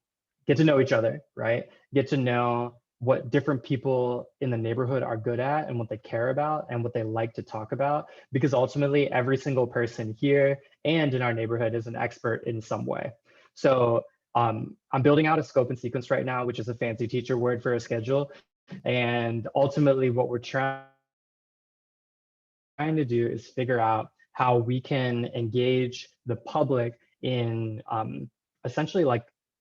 each other, right? Get to know what different people in the neighborhood are good at and what they care about and what they like to talk about, because ultimately every single person here and in our neighborhood is an expert in some way. So I'm building out a scope and sequence right now, which is a fancy teacher word for a schedule. And ultimately what we're trying to do is figure out how we can engage the public in essentially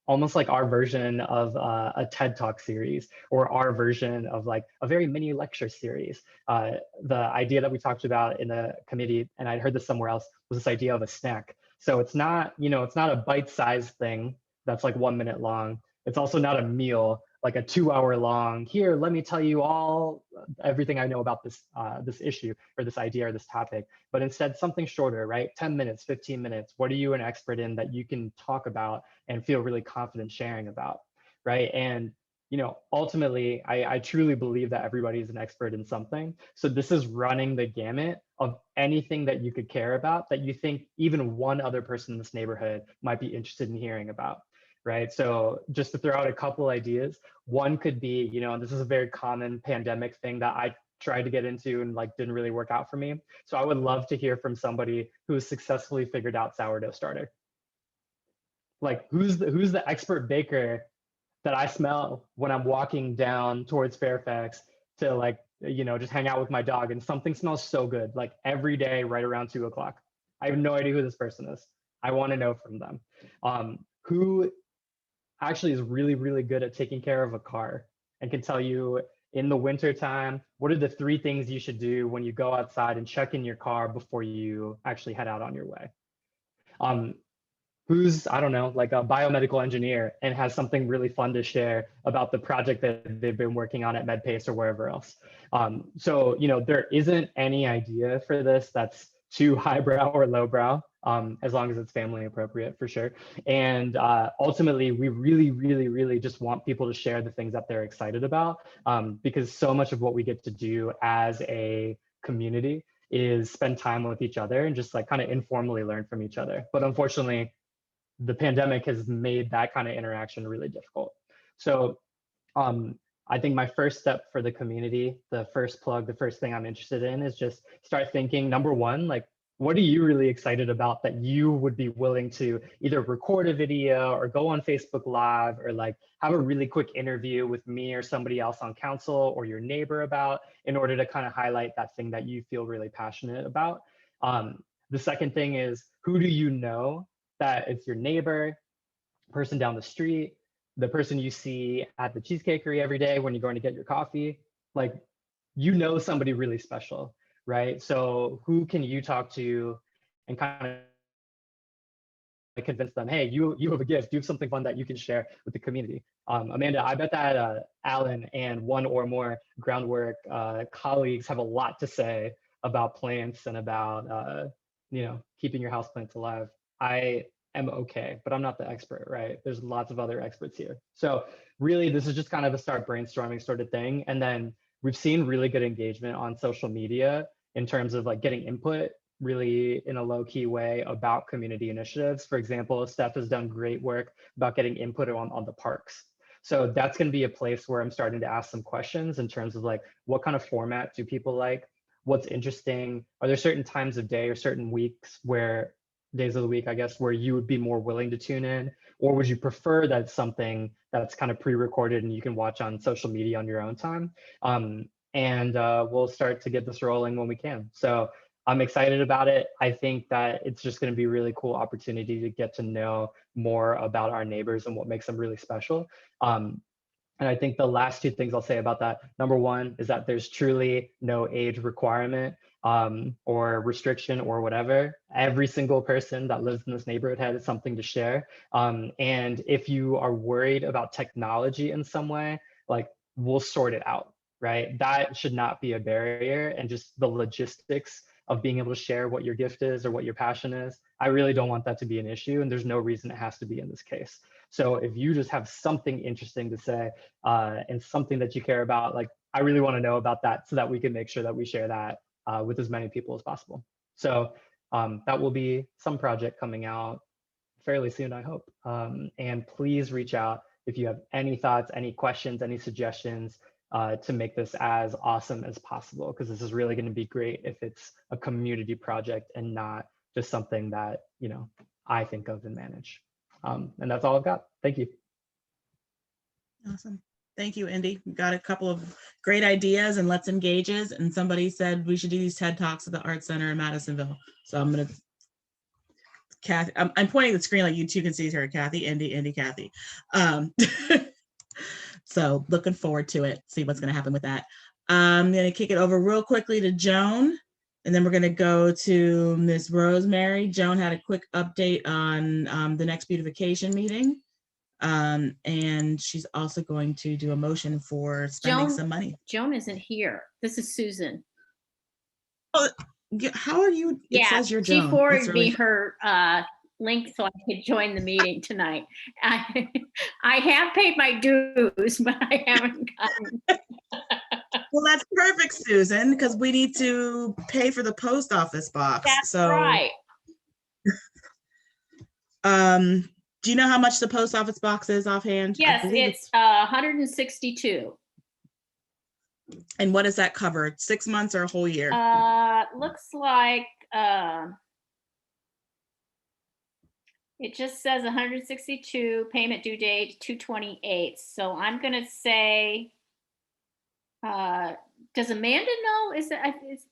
almost like our version of a TED Talk series, or our version of like a very mini lecture series. The idea that we talked about in the committee, and I heard this somewhere else, was this idea of a snack. So it's not, it's not a bite-sized thing that's like 1 minute long. It's also not a meal, like a 2-hour long, here, let me tell you everything I know about this issue or this idea or this topic, but instead something shorter, right? 10 minutes, 15 minutes. What are you an expert in that you can talk about and feel really confident sharing about, right? And ultimately, I truly believe that everybody is an expert in something. So this is running the gamut of anything that you could care about that you think even one other person in this neighborhood might be interested in hearing about, right? So just to throw out a couple ideas, one could be, and this is a very common pandemic thing that I tried to get into and didn't really work out for me. So I would love to hear from somebody who's successfully figured out sourdough starter. Like who's the expert baker that I smell when I'm walking down towards Fairfax to just hang out with my dog, and something smells so good, like every day right around 2 o'clock. I have no idea who this person is. I want to know from them. Who actually is really, really good at taking care of a car and can tell you in the winter time, what are the 3 things you should do when you go outside and check in your car before you actually head out on your way. Who's, I don't know, like a biomedical engineer and has something really fun to share about the project that they've been working on at MedPace or wherever else. So, there isn't any idea for this that's too highbrow or lowbrow, as long as it's family appropriate for sure. And ultimately, we really, really, really just want people to share the things that they're excited about, because so much of what we get to do as a community is spend time with each other and just kind of informally learn from each other. But unfortunately, the pandemic has made that kind of interaction really difficult. So I think my first step for the community, the first plug, the first thing I'm interested in is just start thinking, number one, like, what are you really excited about that you would be willing to either record a video or go on Facebook Live or like have a really quick interview with me or somebody else on council or your neighbor about in order to kind of highlight that thing that you feel really passionate about. The second thing is, who do you know that it's your neighbor, person down the street, the person you see at the cheesecakery every day when you're going to get your coffee, like, you know, somebody really special, right? So who can you talk to and kind of convince them, hey, you have a gift, you have something fun that you can share with the community. Amanda, I bet that Alan and one or more groundwork colleagues have a lot to say about plants and about keeping your houseplants alive. I am okay, but I'm not the expert, right? There's lots of other experts here. So really, this is just kind of a start brainstorming sort of thing. And then we've seen really good engagement on social media in terms of like getting input really in a low key way about community initiatives. For example, Steph has done great work about getting input on the parks. So that's going to be a place where I'm starting to ask some questions in terms of like, what kind of format do people like? What's interesting? Are there certain times of day or certain weeks where days of the week, I guess, where you would be more willing to tune in? Or would you prefer that something that's kind of pre-recorded and you can watch on social media on your own time? We'll start to get this rolling when we can. So I'm excited about it. I think that it's just going to be a really cool opportunity to get to know more about our neighbors and what makes them really special. And I think the last two things I'll say about that, number one, is that there's truly no age requirement or restriction or whatever. Every single person that lives in this neighborhood has something to share. And if you are worried about technology in some way, like, we'll sort it out, right? That should not be a barrier. And just the logistics of being able to share what your gift is or what your passion is, I really don't want that to be an issue. And there's no reason it has to be in this case. So if you just have something interesting to say and something that you care about, like, I really want to know about that so that we can make sure that we share that with as many people as possible. So that will be some project coming out fairly soon, I hope. And please reach out if you have any thoughts, any questions, any suggestions to make this as awesome as possible, because this is really going to be great if it's a community project and not just something that, I think of and manage. And that's all I've got. Thank you. Awesome. Thank you, Indy. We got a couple of great ideas and let's engages. And somebody said we should do these TED Talks at the Art Center in Madisonville. So I'm going to, Kathy, I'm pointing the screen like you two can see her, Kathy, Indy, Kathy. So looking forward to it, see what's going to happen with that. I'm going to kick it over real quickly to Joan, and then we're going to go to Ms. Rosemary. Joan had a quick update on the next beautification meeting. And she's also going to do a motion for spending some money. Joan isn't here. This is Susan. Oh, how are you? It says you're Joan. She forwarded me her link so I could join the meeting tonight. I have paid my dues, but I haven't gotten. Well, that's perfect, Susan, because we need to pay for the post office box. That's right. Do you know how much the post office box is offhand? Yes, it's 162. And what does that cover? 6 months or a whole year? Looks like it just says 162, payment due date 2/28. So I'm gonna say, does Amanda know?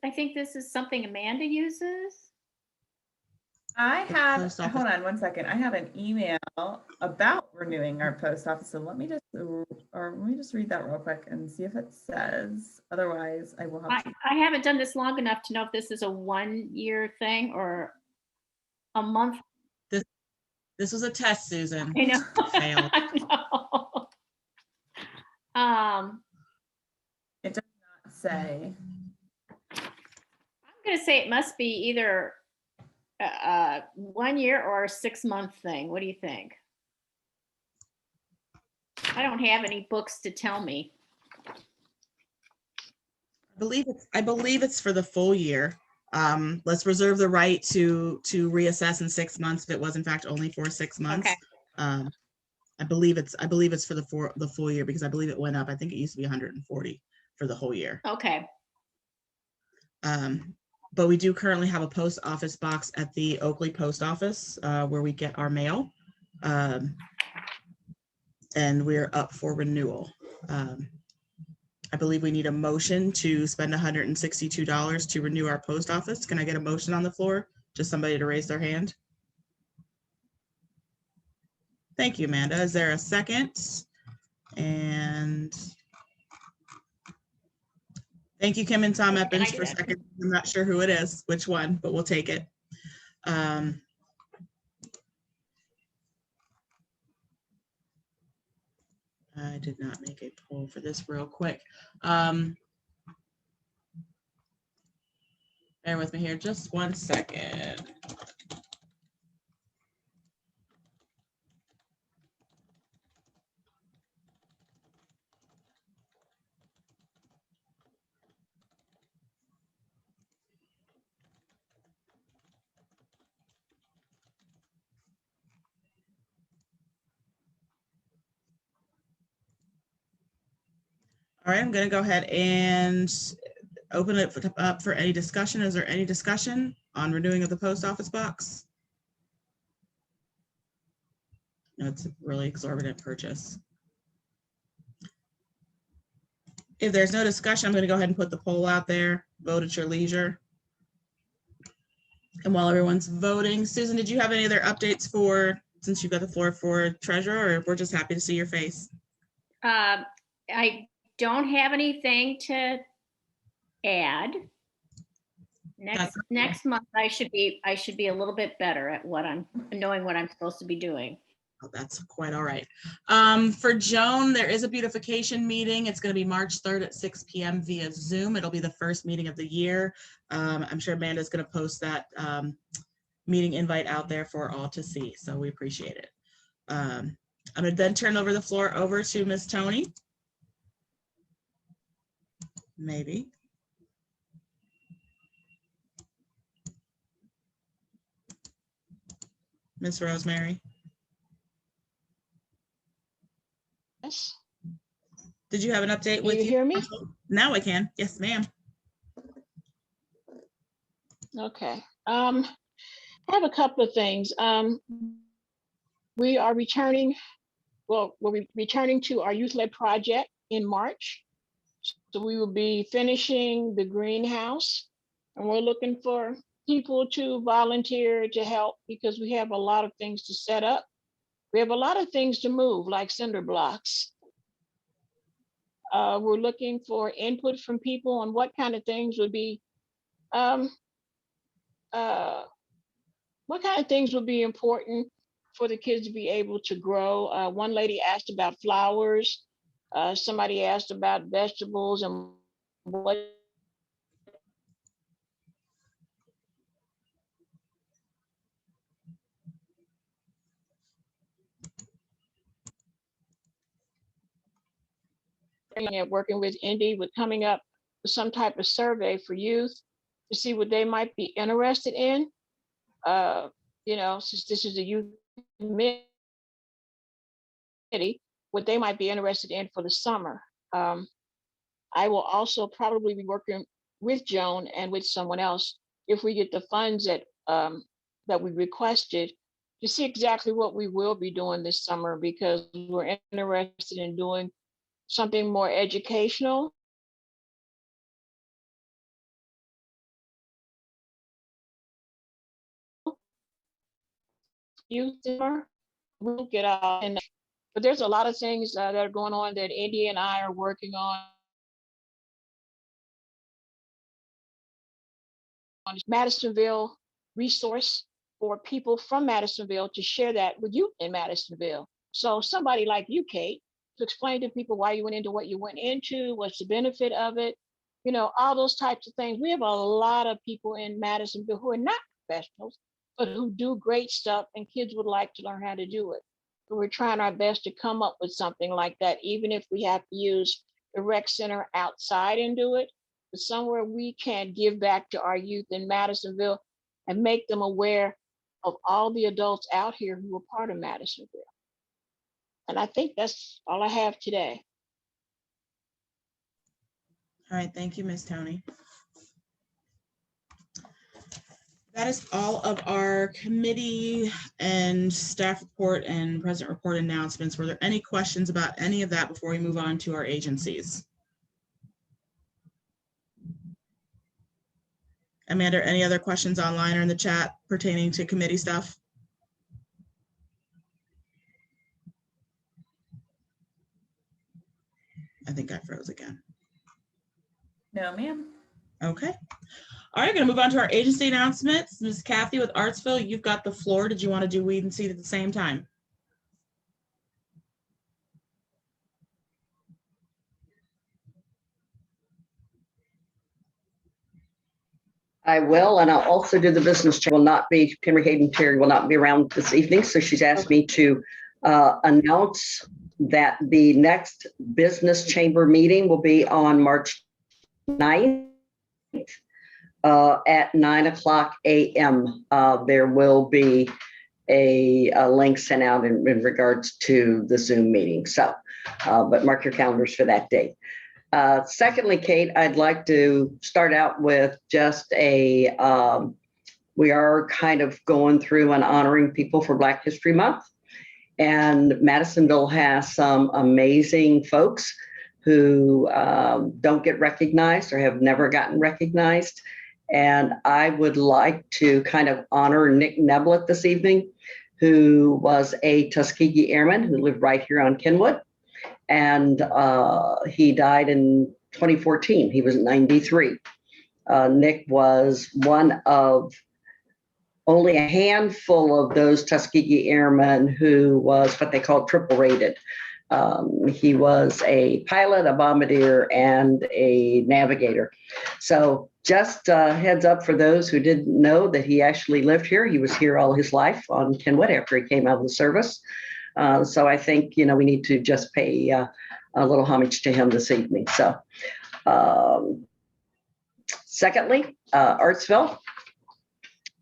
I think this is something Amanda uses. I have, hold on one second. I have an email about renewing our post office. So let me just read that real quick and see if it says. Otherwise, I will have to. I haven't done this long enough to know if this is a 1-year thing or a month. This was a test, Susan. I know. Failed. I know. It does not say. I'm going to say it must be either 1 year or a 6-month thing. What do you think? I don't have any books to tell me. I believe it's for the full year. Let's reserve the right to reassess in 6 months if it was in fact only for 6 months. Okay. I believe it's for the full year, because I believe it went up. I think it used to be 140 for the whole year. Okay. But we do currently have a post office box at the Oakley Post Office where we get our mail. And we're up for renewal. I believe we need a motion to spend $162 to renew our post office. Can I get a motion on the floor? Just somebody to raise their hand. Thank you, Amanda. Is there a second? And thank you, Kim and Tom Can I Eppins do for that? second. I'm not sure who it is, which one, but we'll take it. I did not make a poll for this real quick. Bear with me here just 1 second. All right, I'm going to go ahead and open it up for any discussion. Is there any discussion on renewing of the post office box? No, it's a really exorbitant purchase. If there's no discussion, I'm going to go ahead and put the poll out there. Vote at your leisure. And while everyone's voting, Susan, did you have any other updates since you got the floor, for treasurer, or we're just happy to see your face? I don't have anything to add. Next month, I should be a little bit better at knowing what I'm supposed to be doing. Oh, that's quite all right. For Joan, there is a beautification meeting. It's going to be March 3rd at 6 p.m. via Zoom. It'll be the first meeting of the year. I'm sure Amanda's going to post that meeting invite out there for all to see. So we appreciate it. I'm going to then turn the floor over to Miss Tony. Maybe. Miss Rosemary. Yes. Did you have an update Can with you hear me? Now I can. Yes, ma'am. Okay. I have a couple of things. We are returning, we'll be returning to our youth-led project in March. So we will be finishing the greenhouse, and we're looking for people to volunteer to help, because we have a lot of things to set up. We have a lot of things to move, like cinder blocks. We're looking for input from people on what kind of things would be, what kind of things would be important for the kids to be able to grow. One lady asked about flowers. Somebody asked about vegetables and what working with Indy with coming up with some type of survey for youth to see what they might be interested in. Since this is a youth committee, what they might be interested in for the summer. I will also probably be working with Joan and with someone else if we get the funds that we requested, to see exactly what we will be doing this summer, because we're interested in doing something more educational. Youth summer, we'll get out, but there's a lot of things that are going on that Indy and I are working on. Madisonville resource for people from Madisonville to share that with youth in Madisonville. So somebody like you, Kate, to explain to people why you went into what you went into, what's the benefit of it, all those types of things. We have a lot of people in Madisonville who are not professionals, but who do great stuff, and kids would like to learn how to do it. So we're trying our best to come up with something like that, even if we have to use the rec center outside and do it, but somewhere we can give back to our youth in Madisonville and make them aware of all the adults out here who are part of Madisonville. And I think that's all I have today. All right, thank you, Ms. Tony. That is all of our committee and staff report and president report announcements. Were there any questions about any of that before we move on to our agencies? Amanda, any other questions online or in the chat pertaining to committee stuff? I think I froze again. No, ma'am. Okay. All right, going to move on to our agency announcements. Ms. Kathy with Artsville, you've got the floor. Did you want to do weed and seed at the same time? I will, and I'll also do the business check. Will not be, Kimberly Hayden Terry will not be around this evening, so she's asked me to announce that the next business chamber meeting will be on March 9th at 9:00 a.m. There will be a link sent out in regards to the Zoom meeting. So, but mark your calendars for that date. Secondly, Kate, I'd like to start out with just we are kind of going through and honoring people for Black History Month. And Madisonville has some amazing folks who don't get recognized or have never gotten recognized. And I would like to kind of honor Nick Neblett this evening, who was a Tuskegee Airman who lived right here on Kenwood. And he died in 2014. He was 93. Nick was one of only a handful of those Tuskegee Airmen who was what they call triple rated. He was a pilot, a bombardier, and a navigator. So just heads up for those who didn't know that he actually lived here. He was here all his life on Kenwood after he came out of the service. So I think, we need to just pay a little homage to him this evening. So secondly, Artsville.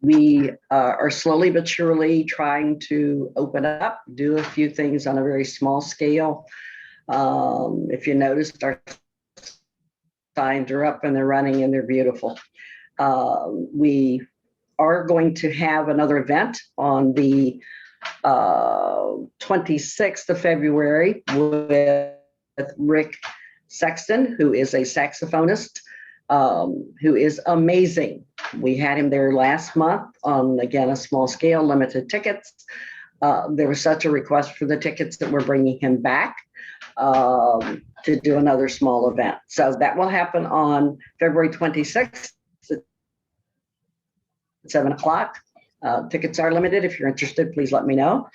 We are slowly but surely trying to open up, do a few things on a very small scale. If you noticed, our signs are up and they're running and they're beautiful. We are going to have another event on the 26th of February with Rick Sexton, who is a saxophonist, who is amazing. We had him there last month on, again, a small scale, limited tickets. There was such a request for the tickets that we're bringing him back to do another small event. So that will happen on February 26th at 7:00. Tickets are limited. If you're interested, please let me know.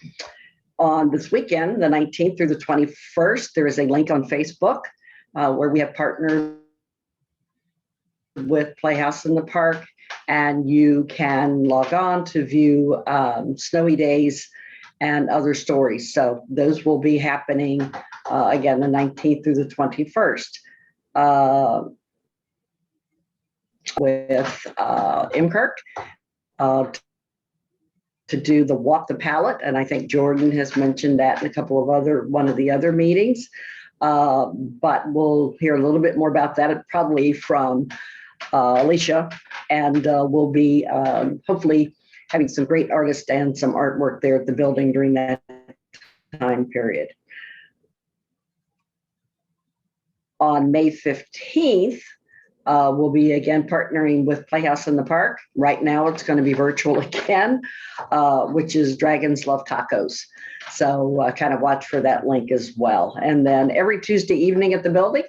On this weekend, the 19th through the 21st, there is a link on Facebook where we have partnered with Playhouse in the Park, and you can log on to view snowy days and other stories. So those will be happening again, the 19th through the 21st. With MCirc to do the Walk the Palette. And I think Jordan has mentioned that in a couple of one of the other meetings. But we'll hear a little bit more about that probably from Alicia, and we'll be hopefully having some great artists and some artwork there at the building during that time period. On May 15th, we'll be again partnering with Playhouse in the Park. Right now it's going to be virtual again, which is Dragons Love Tacos. So kind of watch for that link as well. And then every Tuesday evening at the building,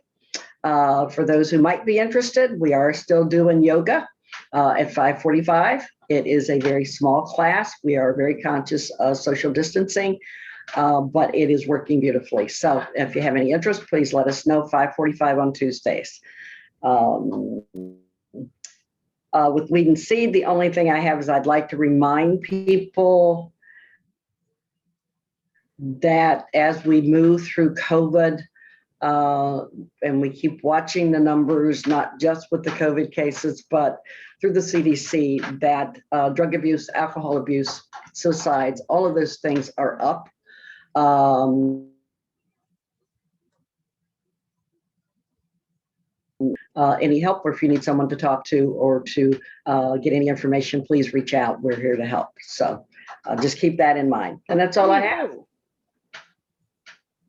for those who might be interested, we are still doing yoga at 5:45. It is a very small class. We are very conscious of social distancing, but it is working beautifully. So if you have any interest, please let us know. 5:45 on Tuesdays. With Weed and Seed, the only thing I have is I'd like to remind people that as we move through COVID, and we keep watching the numbers, not just with the COVID cases, but through the CDC, that drug abuse, alcohol abuse, suicides, all of those things are up. Any help, or if you need someone to talk to or to get any information, please reach out. We're here to help. So just keep that in mind. And that's all I have.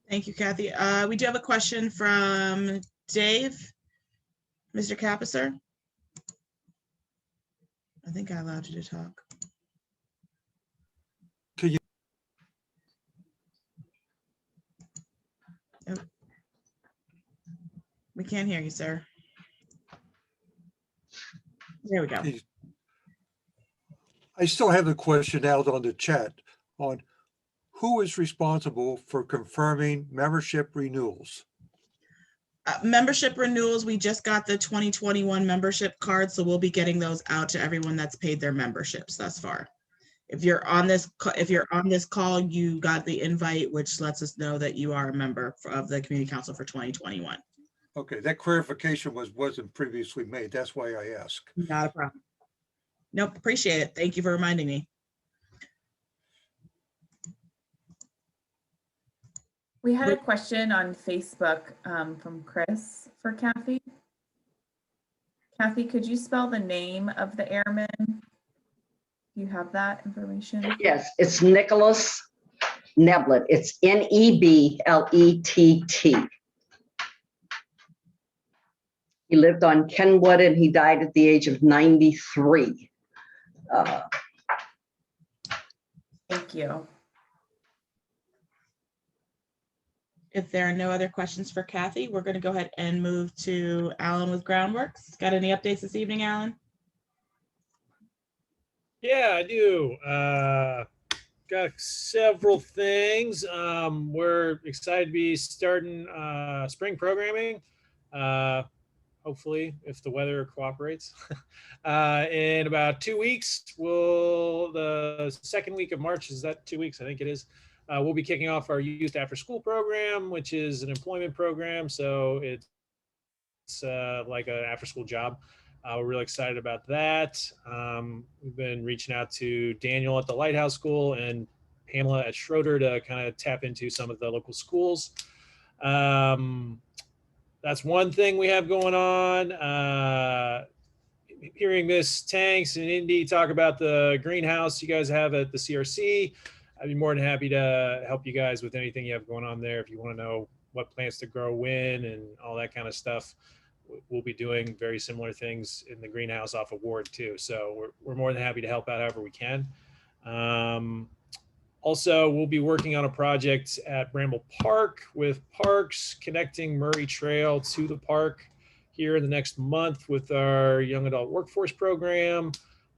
Thank you, Kathy. We do have a question from Dave. Mr. Capisser. I think I allowed you to talk. Could you? Yep. We can't hear you, sir. There we go. I still have the question out on the chat on who is responsible for confirming membership renewals? Membership renewals, we just got the 2021 membership card, so we'll be getting those out to everyone that's paid their memberships thus far. If you're on this call, you got the invite, which lets us know that you are a member of the Community Council for 2021. Okay, that clarification wasn't previously made. That's why I asked. Not a problem. Nope, appreciate it. Thank you for reminding me. We had a question on Facebook from Chris for Kathy. Kathy, could you spell the name of the airman? Do you have that information? Yes, it's Nicholas Neblett. It's Neblett. He lived on Kenwood and he died at the age of 93. Thank you. If there are no other questions for Kathy, we're going to go ahead and move to Alan with Groundworks. Got any updates this evening, Alan? Yeah, I do. Got several things. We're excited to be starting spring programming. Hopefully, if the weather cooperates. In about 2 weeks, the second week of March, is that 2 weeks? I think it is. We'll be kicking off our youth after school program, which is an employment program. So it's like an after school job. We're really excited about that. We've been reaching out to Daniel at the Lighthouse School and Pamela at Schroeder to kind of tap into some of the local schools. That's one thing we have going on. Hearing Miss Tanks and Indy talk about the greenhouse you guys have at the CRC, I'd be more than happy to help you guys with anything you have going on there. If you want to know what plants to grow when and all that kind of stuff, we'll be doing very similar things in the greenhouse off of Ward too. So we're more than happy to help out however we can. Also, we'll be working on a project at Bramble Park with Parks, connecting Murray Trail to the park here in the next month with our young adult workforce program.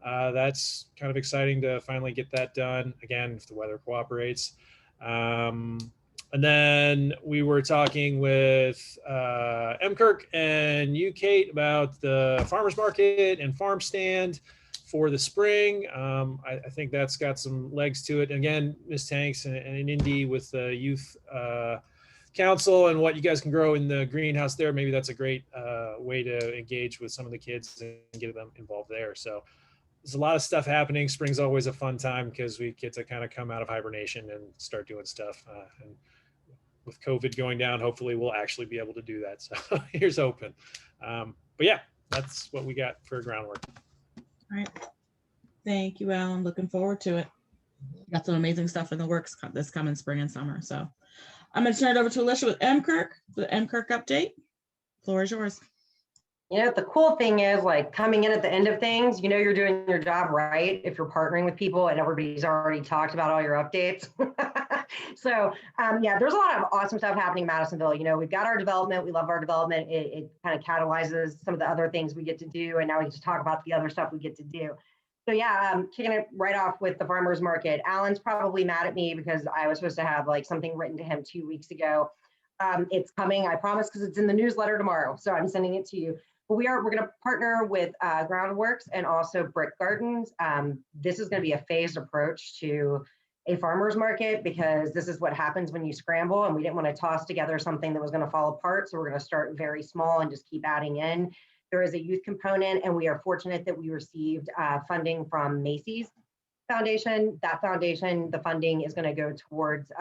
That's kind of exciting to finally get that done, again, if the weather cooperates. And then we were talking with Kirk and you, Kate, about the farmers market and farm stand for the spring. I think that's got some legs to it. And again, Ms. Tanks and Indy with the youth council and what you guys can grow in the greenhouse there. Maybe that's a great way to engage with some of the kids and get them involved there. So there's a lot of stuff happening. Spring's always a fun time because we get to kind of come out of hibernation and start doing stuff. And with COVID going down, hopefully we'll actually be able to do that. So here's hoping. But yeah, that's what we got for groundwork. All right. Thank you, Alan. Looking forward to it. Got some amazing stuff in the works this coming spring and summer. So I'm going to turn it over to Alicia with Kirk, the Kirk update. Floor is yours. You know, the cool thing is, like, coming in at the end of things, you know, you're doing your job right if you're partnering with people and everybody's already talked about all your updates. So yeah, there's a lot of awesome stuff happening in Madisonville. You know, we've got our development. We love our development. It kind of catalyzes some of the other things we get to do. And now we get to talk about the other stuff we get to do. So yeah, kicking it right off with the farmers market. Alan's probably mad at me because I was supposed to have like something written to him 2 weeks ago. It's coming, I promise, because it's in the newsletter tomorrow. So I'm sending it to you. But we're going to partner with Groundworks and also Brick Gardens. This is going to be a phased approach to a farmer's market because this is what happens when you scramble, and we didn't want to toss together something that was going to fall apart. So we're going to start very small and just keep adding in. There is a youth component, and we are fortunate that we received funding from Macy's Foundation. That foundation, the funding is going to go towards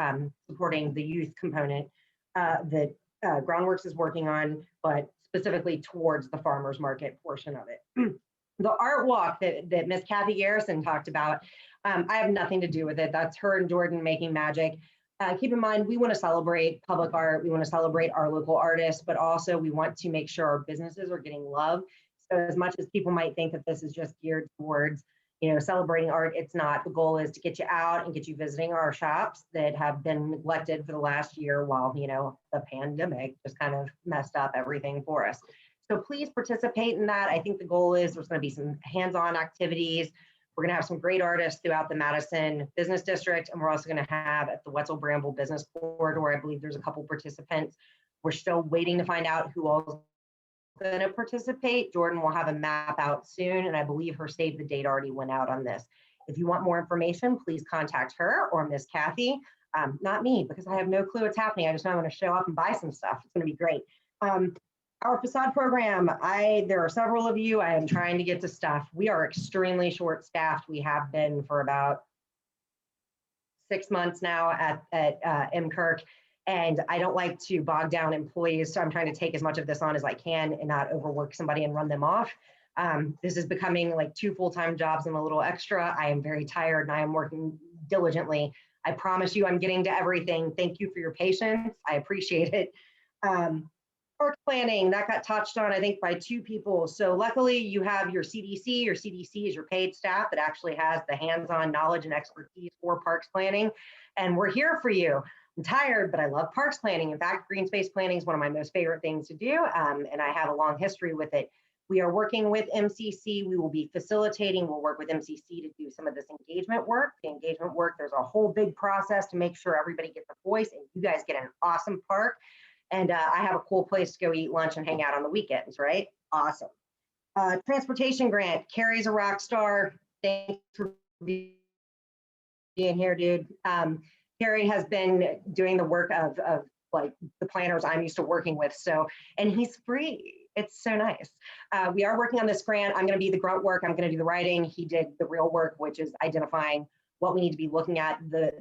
supporting the youth component that Groundworks is working on, but specifically towards the farmers market portion of it. The art walk that Miss Kathy Garrison talked about, I have nothing to do with it. That's her and Jordan making magic. Keep in mind, we want to celebrate public art. We want to celebrate our local artists, but also we want to make sure our businesses are getting love. So as much as people might think that this is just geared towards, celebrating art, it's not. The goal is to get you out and get you visiting our shops that have been neglected for the last year while, the pandemic just kind of messed up everything for us. So please participate in that. I think the goal is there's going to be some hands-on activities. We're going to have some great artists throughout the Madison Business District, and we're also going to have at the Wetzel-Bramble Business Corridor, I believe there's a couple participants. We're still waiting to find out who all is going to participate. Jordan will have a map out soon, and I believe her save the date already went out on this. If you want more information, please contact her or Miss Kathy, not me, because I have no clue what's happening. I just know I'm going to show up and buy some stuff. It's going to be great. Our facade program, there are several of you, I am trying to get to stuff. We are extremely short-staffed. We have been for about 6 months now at MCirc, and I don't like to bog down employees, so I'm trying to take as much of this on as I can and not overwork somebody and run them off. This is becoming like 2 full-time jobs and a little extra. I am very tired and I am working diligently. I promise you I'm getting to everything. Thank you for your patience. I appreciate it. Park planning, that got touched on, I think, by 2 people. So luckily you have your CDC. Your CDC is your paid staff that actually has the hands-on knowledge and expertise for parks planning. And we're here for you. I'm tired, but I love parks planning. In fact, green space planning is one of my most favorite things to do. And I have a long history with it. We are working with MCC. We will be facilitating. We'll work with MCC to do some of this engagement work. The engagement work, there's a whole big process to make sure everybody gets a voice and you guys get an awesome park. And I have a cool place to go eat lunch and hang out on the weekends, right? Awesome. Transportation grant. Carrie's a rock star. Thanks for being here, dude. Carrie has been doing the work of like the planners I'm used to working with. So, and he's free. It's so nice. We are working on this grant. I'm going to be the grunt work. I'm going to do the writing. He did the real work, which is identifying what we need to be looking at. The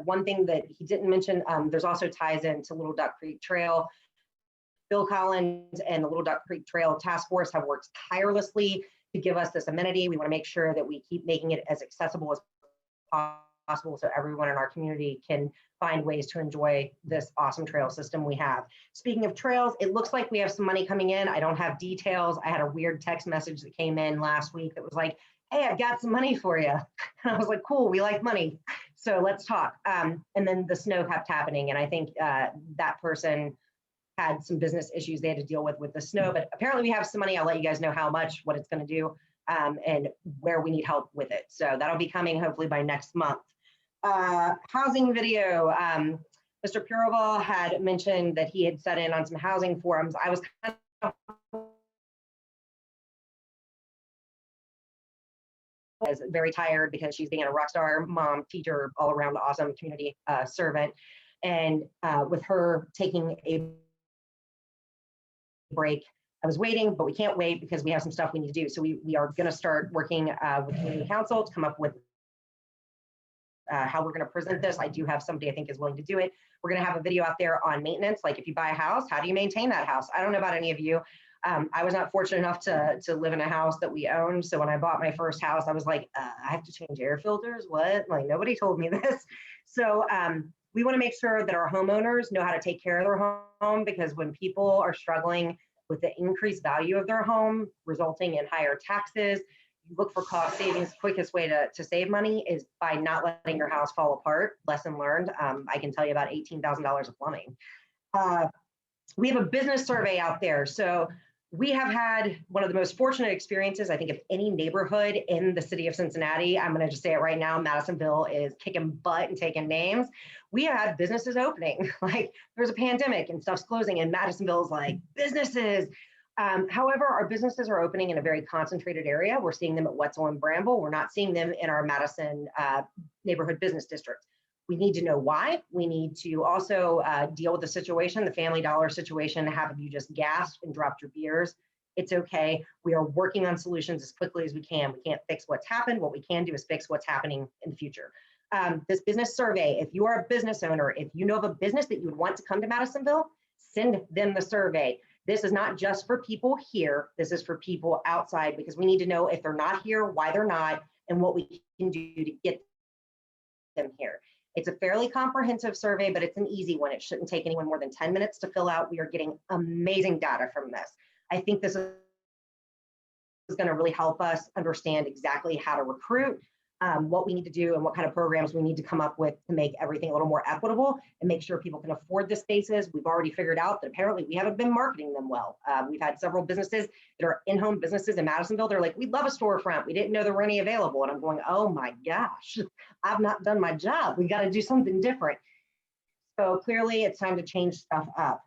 one thing that he didn't mention, there's also ties into Little Duck Creek Trail. Bill Collins and the Little Duck Creek Trail Task Force have worked tirelessly to give us this amenity. We want to make sure that we keep making it as accessible as possible so everyone in our community can find ways to enjoy this awesome trail system we have. Speaking of trails, it looks like we have some money coming in. I don't have details. I had a weird text message that came in last week that was like, hey, I've got some money for you. And I was like, cool, we like money. So let's talk. And then the snow kept happening. And I think that person had some business issues they had to deal with the snow, but apparently we have some money. I'll let you guys know how much, what it's going to do, and where we need help with it. So that'll be coming hopefully by next month. Housing video. Mr. Pureval had mentioned that he had set in on some housing forums. I was kind of very tired because she's being a rock star mom, teacher, all around awesome community servant. And with her taking a break, I was waiting, but we can't wait because we have some stuff we need to do. So we are going to start working with community council to come up with how we're going to present this. I do have somebody I think is willing to do it. We're going to have a video out there on maintenance. Like if you buy a house, how do you maintain that house? I don't know about any of you. I was not fortunate enough to live in a house that we owned. So when I bought my first house, I was like, I have to change air filters. What? Like nobody told me this. So we want to make sure that our homeowners know how to take care of their home, because when people are struggling with the increased value of their home, resulting in higher taxes, you look for cost savings. The quickest way to save money is by not letting your house fall apart. Lesson learned. I can tell you about $18,000 of plumbing. We have a business survey out there. So we have had one of the most fortunate experiences, I think, of any neighborhood in the city of Cincinnati. I'm going to just say it right now. Madisonville is kicking butt and taking names. We had businesses opening. Like there's a pandemic and stuff's closing, and Madisonville is like businesses. However, our businesses are opening in a very concentrated area. We're seeing them at Wetzel and Bramble. We're not seeing them in our Madison neighborhood business district. We need to know why. We need to also deal with the situation, the Family Dollar situation. Have you just gasped and dropped your beers? It's okay. We are working on solutions as quickly as we can. We can't fix what's happened. What we can do is fix what's happening in the future. This business survey, if you are a business owner, if you know of a business that you would want to come to Madisonville, send them the survey. This is not just for people here. This is for people outside, because we need to know if they're not here, why they're not, and what we can do to get them here. It's a fairly comprehensive survey, but it's an easy one. It shouldn't take anyone more than 10 minutes to fill out. We are getting amazing data from this. I think this is going to really help us understand exactly how to recruit, what we need to do, and what kind of programs we need to come up with to make everything a little more equitable and make sure people can afford the spaces. We've already figured out that apparently we haven't been marketing them well. We've had several businesses that are in-home businesses in Madisonville. They're like, we'd love a storefront. We didn't know there were any available. And I'm going, oh my gosh, I've not done my job. We got to do something different. So clearly it's time to change stuff up.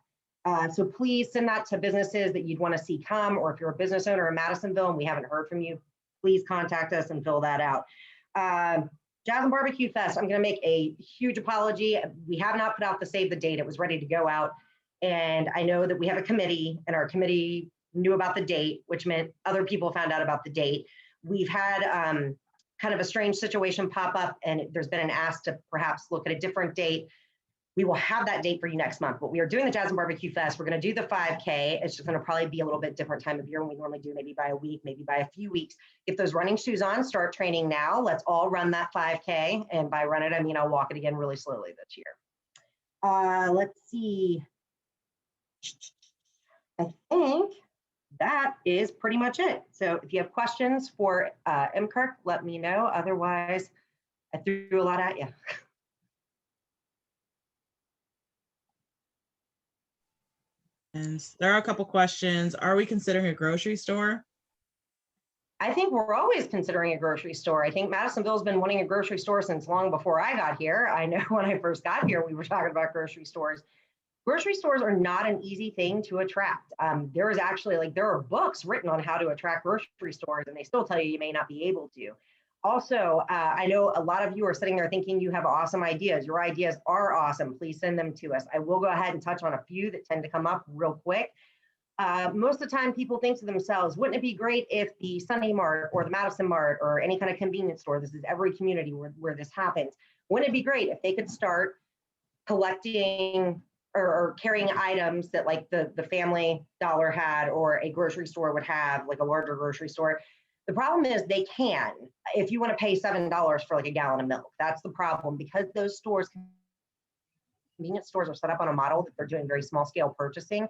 So please send that to businesses that you'd want to see come, or if you're a business owner in Madisonville and we haven't heard from you, please contact us and fill that out. Jazz and Barbecue Fest, I'm going to make a huge apology. We have not put out the save the date. It was ready to go out. And I know that we have a committee, and our committee knew about the date, which meant other people found out about the date. We've had kind of a strange situation pop up, and there's been an ask to perhaps look at a different date. We will have that date for you next month, but we are doing the Jazz and Barbecue Fest. We're going to do the 5K. It's just going to probably be a little bit different time of year than we normally do, maybe by a week, maybe by a few weeks. Get those running shoes on, start training now. Let's all run that 5K. And by run it, I mean, I'll walk it again really slowly this year. Let's see. I think that is pretty much it. So if you have questions for Clerk, let me know. Otherwise, I threw a lot at you. And there are a couple questions. Are we considering a grocery store? I think we're always considering a grocery store. I think Madisonville's been wanting a grocery store since long before I got here. I know when I first got here, we were talking about grocery stores. Grocery stores are not an easy thing to attract. There is actually, there are books written on how to attract grocery stores, and they still tell you you may not be able to. Also, I know a lot of you are sitting there thinking you have awesome ideas. Your ideas are awesome. Please send them to us. I will go ahead and touch on a few that tend to come up real quick. Most of the time people think to themselves, wouldn't it be great if the Sunny Mart or the Madison Mart or any kind of convenience store, this is every community where this happens, wouldn't it be great if they could start collecting or carrying items that like the Family Dollar had or a grocery store would have, like a larger grocery store? The problem is they can, if you want to pay $7 for like a gallon of milk. That's the problem, because those stores, convenience stores, are set up on a model that they're doing very small scale purchasing.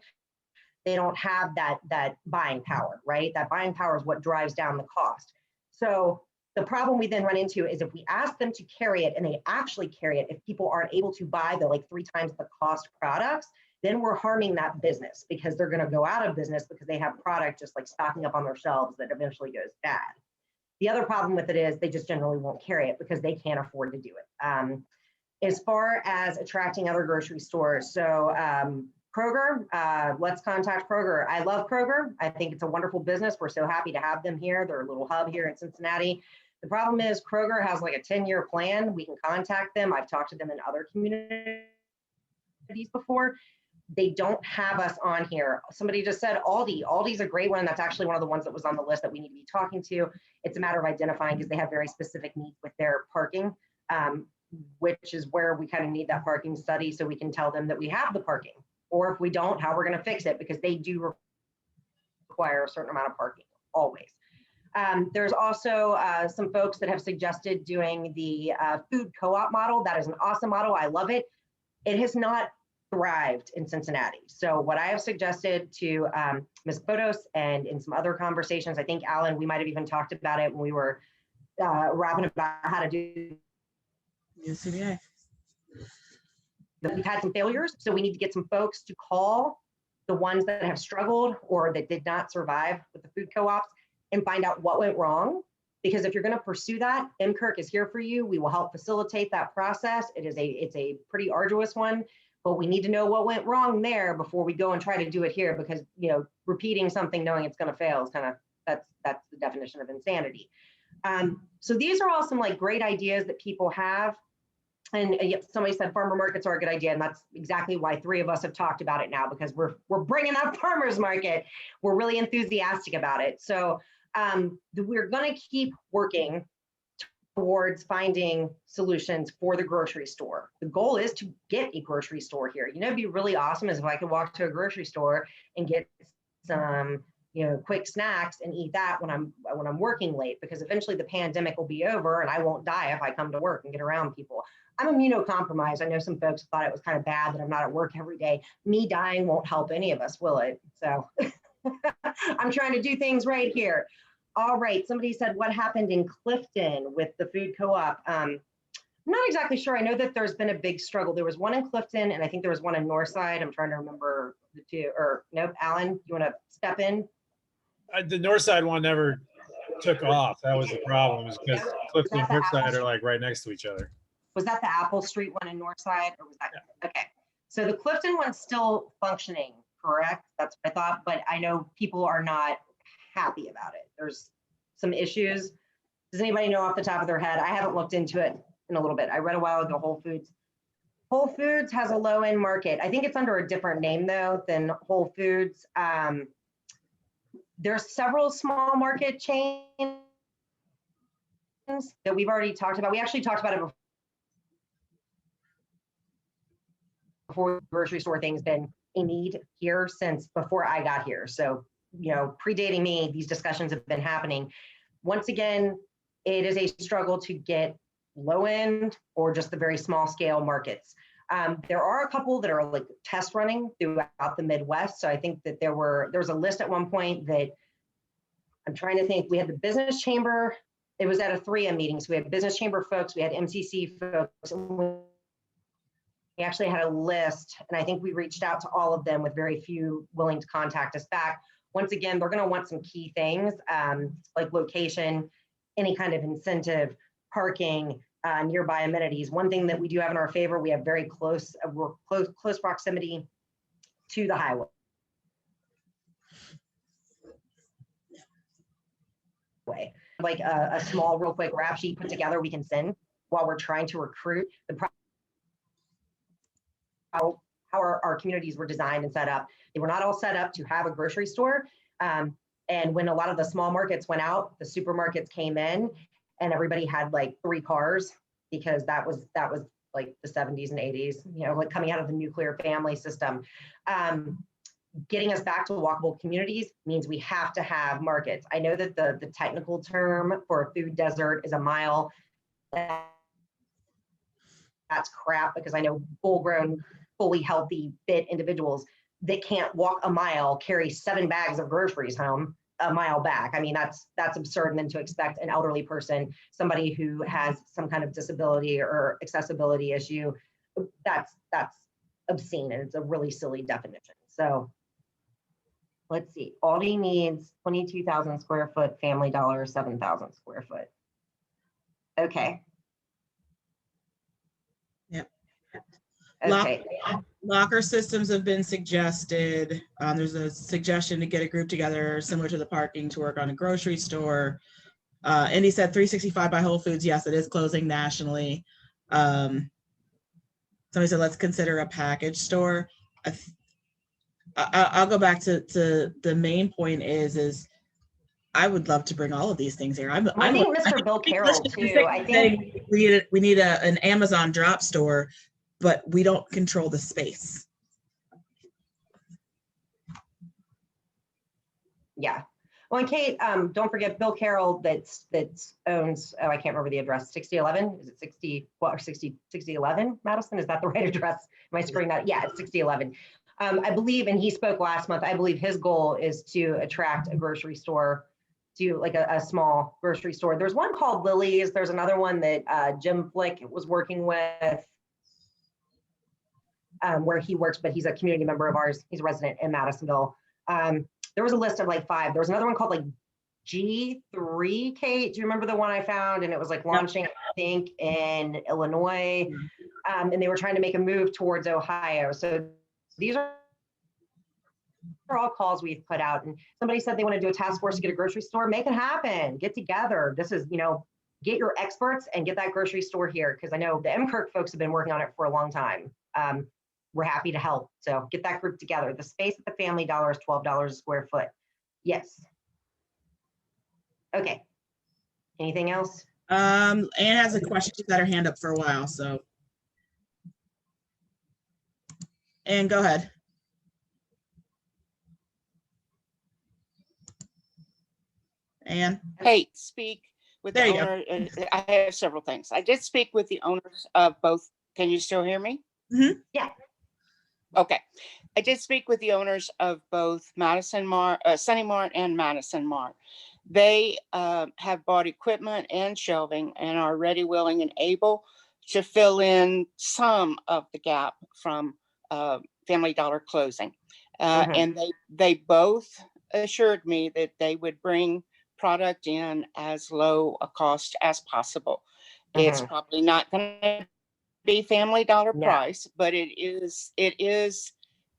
They don't have that buying power, right? That buying power is what drives down the cost. So the problem we then run into is if we ask them to carry it and they actually carry it, if people aren't able to buy the 3 times the cost products, then we're harming that business, because they're going to go out of business because they have product just stocking up on their shelves that eventually goes bad. The other problem with it is they just generally won't carry it because they can't afford to do it. As far as attracting other grocery stores, so Kroger, let's contact Kroger. I love Kroger. I think it's a wonderful business. We're so happy to have them here. They're a little hub here in Cincinnati. The problem is Kroger has a 10-year plan. We can contact them. I've talked to them in other communities before. They don't have us on here. Somebody just said Aldi. Aldi's a great one. That's actually one of the ones that was on the list that we need to be talking to. It's a matter of identifying, because they have very specific needs with their parking, which is where we kind of need that parking study so we can tell them that we have the parking. Or if we don't, how we're going to fix it, because they do require a certain amount of parking, always. There's also some folks that have suggested doing the food co-op model. That is an awesome model. I love it. It has not thrived in Cincinnati. So what I have suggested to Ms. Bodos, and in some other conversations, I think Alan, we might have even talked about it when we were rapping about how to do CBA. We've had some failures, so we need to get some folks to call the ones that have struggled or that did not survive with the food co-ops and find out what went wrong. Because if you're going to pursue that, Clerk is here for you. We will help facilitate that process. It's a pretty arduous one, but we need to know what went wrong there before we go and try to do it here, because repeating something knowing it's going to fail is that's the definition of insanity. So these are all some great ideas that people have. And somebody said farmer markets are a good idea, and that's exactly why 3 of us have talked about it now, because we're bringing up farmers market. We're really enthusiastic about it. So we're going to keep working towards finding solutions for the grocery store. The goal is to get a grocery store here. You know, it'd be really awesome is if I could walk to a grocery store and get some, you know, quick snacks and eat that when I'm working late, because eventually the pandemic will be over and I won't die if I come to work and get around people. I'm immunocompromised. I know some folks thought it was kind of bad that I'm not at work every day. Me dying won't help any of us, will it? So I'm trying to do things right here. All right, somebody said what happened in Clifton with the food co-op. I'm not exactly sure. I know that there's been a big struggle. There was one in Clifton and I think there was one in Northside. I'm trying to remember the 2, or nope, Alan, you wanna step in? The north side one never took off. That was the problem, is because Clifton and Northside are like right next to each other. Was that the Apple Street one in Northside, or was that, okay. So the Clifton one's still functioning, correct? That's what I thought, but I know people are not happy about it. There's some issues. Does anybody know off the top of their head? I haven't looked into it in a little bit. I read a while ago, Whole Foods. Whole Foods has a low-end market. I think it's under a different name though than Whole Foods. There's several small market chains that we've already talked about. We actually talked about it before the grocery store thing's been a need here since before I got here. So, you know, predating me, these discussions have been happening. Once again, it is a struggle to get low end or just the very small scale markets. There are a couple that are like test running throughout the Midwest. So I think that there was a list at one point that I'm trying to think. We had the business chamber. It was at a 3M meeting. So we had business chamber folks, we had MCC folks, and we actually had a list, and I think we reached out to all of them with very few willing to contact us back. Once again, they're going to want some key things like location, any kind of incentive, parking, nearby amenities. One thing that we do have in our favor, we have very close proximity to the highway. Like a small, real quick rap sheet put together we can send while we're trying to recruit. How our communities were designed and set up. They were not all set up to have a grocery store. And when a lot of the small markets went out, the supermarkets came in and everybody had like 3 cars, because that was like the 70s and 80s, you know, like coming out of the nuclear family system. Getting us back to walkable communities means we have to have markets. I know that the technical term for a food desert is a mile. That's crap, because I know full-grown, fully healthy, fit individuals that can't walk a mile carry 7 bags of groceries home a mile back. I mean, that's absurd. And then to expect an elderly person, somebody who has some kind of disability or accessibility issue, that's obscene, and it's a really silly definition. So let's see. Aldi needs 22,000 square foot, Family Dollar 7,000 square foot. Okay. Yep. Okay. Locker systems have been suggested. There's a suggestion to get a group together similar to the parking to work on a grocery store. Indy said 365 by Whole Foods. Yes, it is closing nationally. Somebody said, let's consider a package store. I'll go back to the main point is I would love to bring all of these things here. I think Mr. Bill Carroll too. I think we need an Amazon drop store, but we don't control the space. Yeah. Well, and Kate, don't forget Bill Carroll that owns, I can't remember the address, 6011. Is it 6011 Madison? Is that the right address? Am I screwing that? Yeah, it's 6011. I believe, and he spoke last month, I believe his goal is to attract a grocery store, to like a small grocery store. There's one called Lily's. There's another one that Jim Flick was working with, where he works, but he's a community member of ours. He's a resident in Madisonville. There was a list of like 5. There was another one called like G3, Kate. Do you remember the one I found? And it was like launching, I think, in Illinois. And they were trying to make a move towards Ohio. So these are all calls we've put out. And somebody said they want to do a task force to get a grocery store. Make it happen. Get together. This is, you know, get your experts and get that grocery store here, because I know the Kirk folks have been working on it for a long time. We're happy to help. So get that group together. The space at the Family Dollar is $12 a square foot. Yes. Okay. Anything else? Anne has a question. She's had her hand up for a while, so. Anne, go ahead. Anne? Hey, speak with There the you go. owner. I have several things. I did speak with the owners of both. Can you still hear me? Mm-hmm. Yeah. Okay. I did speak with the owners of both Sunny Mart and Madison Mart. They have bought equipment and shelving and are ready, willing, and able to fill in some of the gap from Family Dollar closing. And they both assured me that they would bring product in as low a cost as possible. It's probably not going to be Family Dollar price, but it is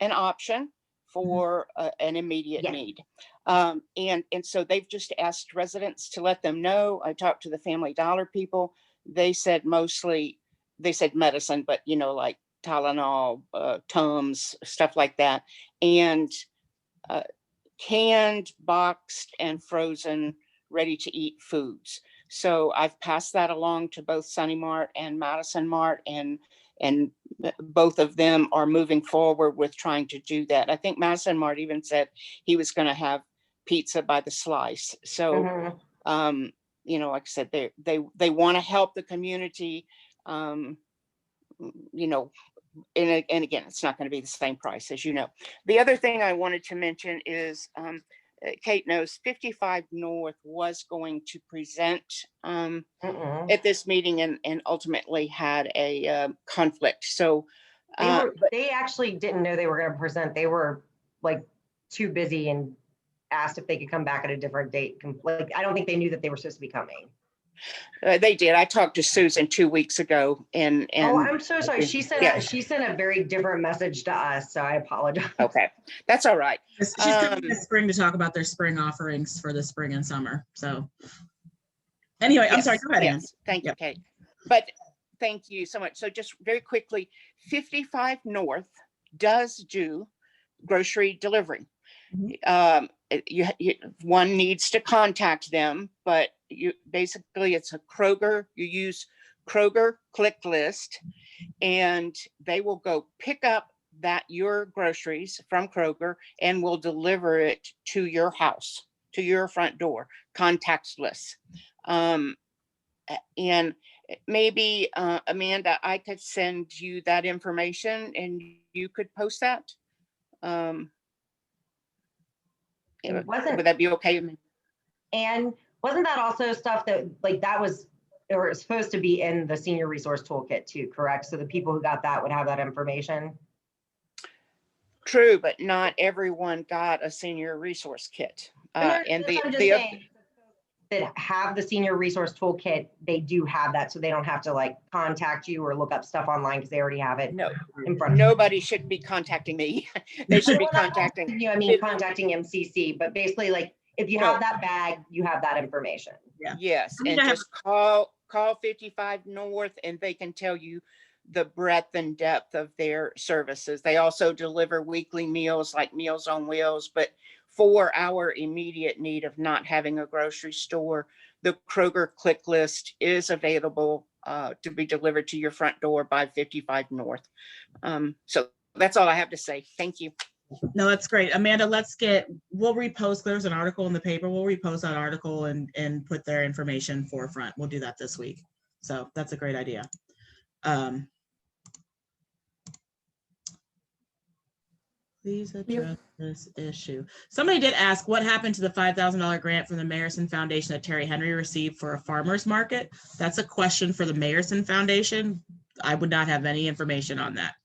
an option for an immediate need. And so they've just asked residents to let them know. I talked to the Family Dollar people. They said medicine, but like Tylenol, Tums, stuff like that. And canned, boxed, and frozen, ready to eat foods. So I've passed that along to both Sunny Mart and Madison Mart, and both of them are moving forward with trying to do that. I think Madison Mart even said he was going to have pizza by the slice. So, like I said, they want to help the community. And again, it's not going to be the same price, as you know. The other thing I wanted to mention is Kate knows 55 North was going to present at this meeting and ultimately had a conflict. So they actually didn't know they were going to present. They were like too busy and asked if they could come back at a different date. Like, I don't think they knew that they were supposed to be coming. They did. I talked to Susan 2 weeks ago, and oh, I'm so sorry. She sent a very different message to us, so I apologize. Okay, that's all right. She's coming this spring to talk about their spring offerings for the spring and summer. So anyway, I'm sorry. Go ahead, Ann. Thank you, Kate. But thank you so much. So just very quickly, 55 North does do grocery delivery. One needs to contact them, but basically it's a Kroger. You use Kroger Click List, and they will go pick up your groceries from Kroger and will deliver it to your house, to your front door, contactless. And maybe Amanda, I could send you that information and you could post that. Would that be okay with me? And wasn't that also stuff that was supposed to be in the senior resource toolkit too, correct? So the people who got that would have that information? True, but not everyone got a senior resource kit. I'm just saying that have the senior resource toolkit, they do have that, so they don't have to contact you or look up stuff online because they already have it. No, in front of nobody should be contacting me. They should be contacting you. I mean, contacting MCC, but basically, if you have that bag, you have that information. Yeah. Yes, and just call 55 North, and they can tell you the breadth and depth of their services. They also deliver weekly meals like Meals on Wheels, but for our immediate need of not having a grocery store, the Kroger Click List is available to be delivered to your front door by 55 North. So that's all I have to say. Thank you. No, that's great. Amanda, we'll repost, there's an article in the paper. We'll repost that article and put their information forefront. We'll do that this week. So that's a great idea. Please address this issue. Somebody did ask what happened to the $5,000 grant from the Mayerson Foundation that Terry Henry received for a farmer's market. That's a question for the Mayerson Foundation. I would not have any information on that.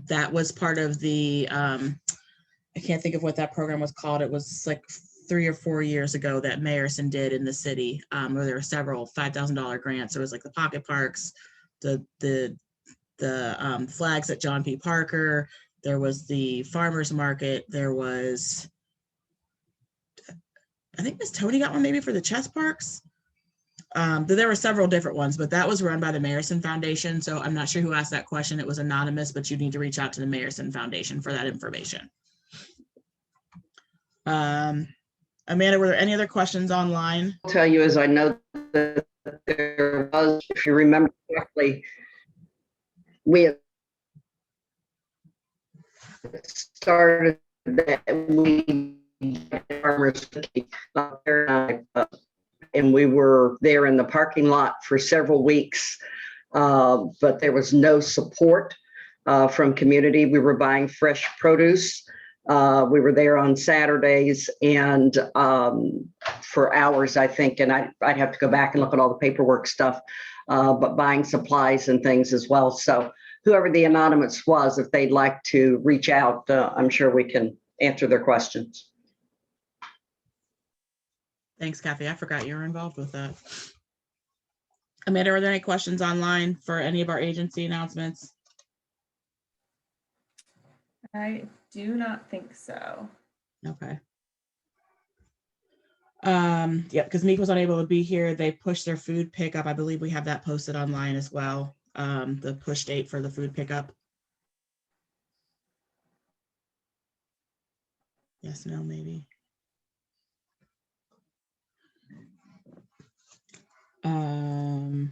That was part of the, I can't think of what that program was called. It was like 3 or 4 years ago that Mayerson did in the city, where there were several $5,000 grants. There was like the pocket parks, the flags at John P. Parker. There was the farmer's market. There was, I think Miss Tony got one maybe for the chess parks. There were several different ones, but that was run by the Mayerson Foundation. So I'm not sure who asked that question. It was anonymous, but you need to reach out to the Mayerson Foundation for that information. Amanda, were there any other questions online? I'll tell you, as I know that there was, if you remember correctly, we had started that we farmers and we were there in the parking lot for several weeks, but there was no support from community. We were buying fresh produce. We were there on Saturdays and for hours, I think, and I'd have to go back and look at all the paperwork stuff, but buying supplies and things as well. So whoever the anonymous was, if they'd like to reach out, I'm sure we can answer their questions. Thanks, Kathy. I forgot you were involved with that. Amanda, are there any questions online for any of our agency announcements? I do not think so. Okay. Yeah, because Meek was unable to be here. They pushed their food pickup. I believe we have that posted online as well. The push date for the food pickup. Yes, no, maybe. All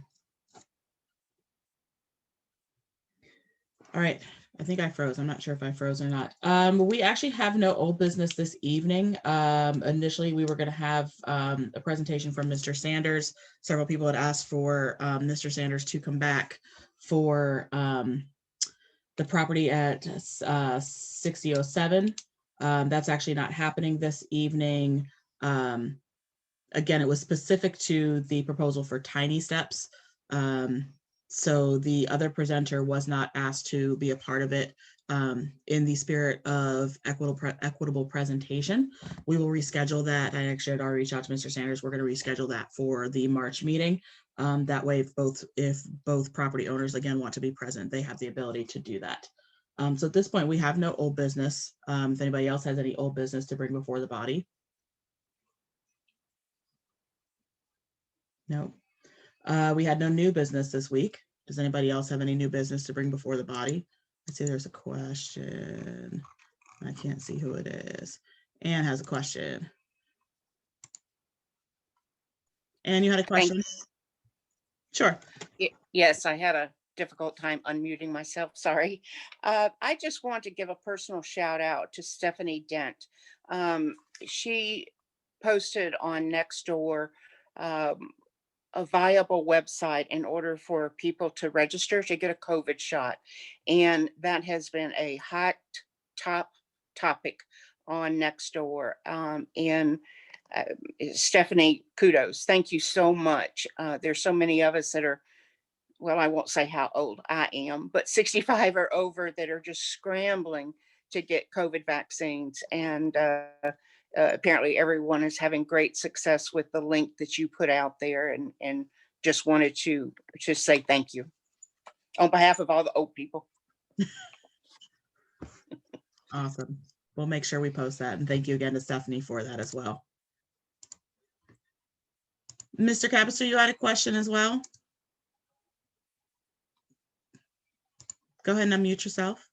right, I think I froze. I'm not sure if I froze or not. We actually have no old business this evening. Initially, we were going to have a presentation from Mr. Sanders. Several people had asked for Mr. Sanders to come back for the property at 6007. That's actually not happening this evening. Again, it was specific to the proposal for tiny steps. So the other presenter was not asked to be a part of it. In the spirit of equitable presentation, we will reschedule that. I actually had already reached out to Mr. Sanders. We're going to reschedule that for the March meeting. That way, if both property owners again want to be present, they have the ability to do that. So at this point, we have no old business. If anybody else has any old business to bring before the body. No. We had no new business this week. Does anybody else have any new business to bring before the body? I see there's a question. I can't see who it is. Anne has a question. Anne, you had a question? Sure. Yes, I had a difficult time unmuting myself. Sorry. I just want to give a personal shout out to Stephanie Dent. She posted on Nextdoor a viable website in order for people to register to get a COVID shot. And that has been a hot topic on Nextdoor. Stephanie, kudos. Thank you so much. There's so many of us that are, well, I won't say how old I am, but 65 or over that are just scrambling to get COVID vaccines. And apparently everyone is having great success with the link that you put out there, and just wanted to just say thank you on behalf of all the old people. Awesome. We'll make sure we post that. And thank you again to Stephanie for that as well. Mr. Capister, you had a question as well? Go ahead and unmute yourself.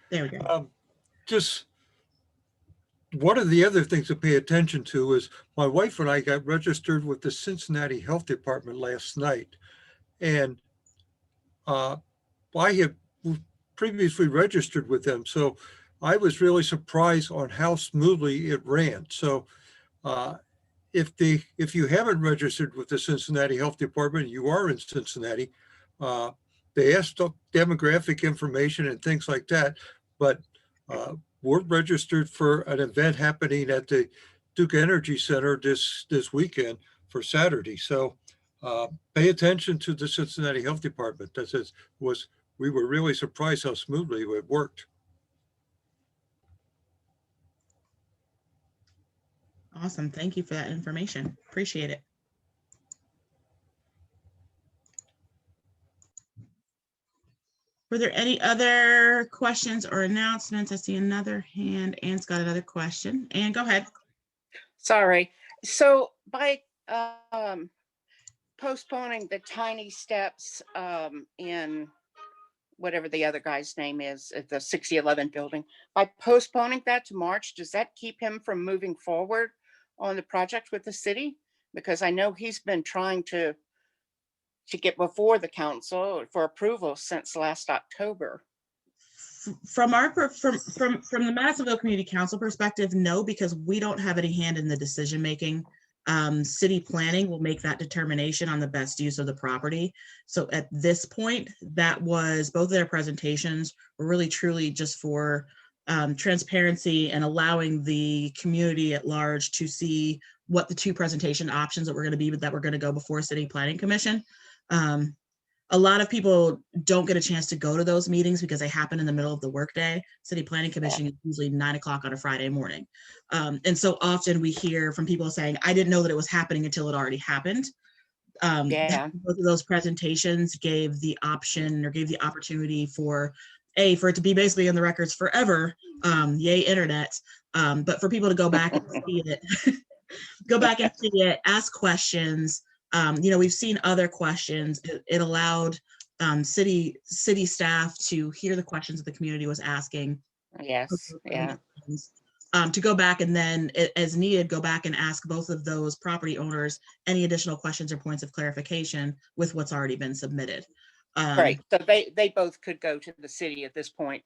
There we go. Just one of the other things to pay attention to is my wife and I got registered with the Cincinnati Health Department last night. And I have previously registered with them. So I was really surprised on how smoothly it ran. So if you haven't registered with the Cincinnati Health Department, you are in Cincinnati, they ask demographic information and things like that, but we're registered for an event happening at the Duke Energy Center this weekend for Saturday. So pay attention to the Cincinnati Health Department. We were really surprised how smoothly it worked. Awesome. Thank you for that information. Appreciate it. Were there any other questions or announcements? I see another hand. Anne's got another question. Anne, go ahead. Sorry. So by postponing the tiny steps in whatever the other guy's name is at the 6011 building, by postponing that to March, does that keep him from moving forward on the project with the city? Because I know he's been trying to get before the council for approval since last October. From the Madisonville Community Council perspective, no, because we don't have any hand in the decision making. City planning will make that determination on the best use of the property. So at this point, that was both of their presentations were really truly just for transparency and allowing the community at large to see what the two presentation options that were going to be, that were going to go before City Planning Commission. A lot of people don't get a chance to go to those meetings because they happen in the middle of the workday. City Planning Commission is usually 9 o'clock on a Friday morning. And so often we hear from people saying, I didn't know that it was happening until it already happened. Yeah. Both of those presentations gave the option or gave the opportunity for it to be basically in the records forever, yay internet, but for people to go back and see it, go back and see it, ask questions. We've seen other questions. It allowed city staff to hear the questions that the community was asking. Yes, yeah. To go back and then, as needed, go back and ask both of those property owners any additional questions or points of clarification with what's already been submitted. Right. So they both could go to the city at this point,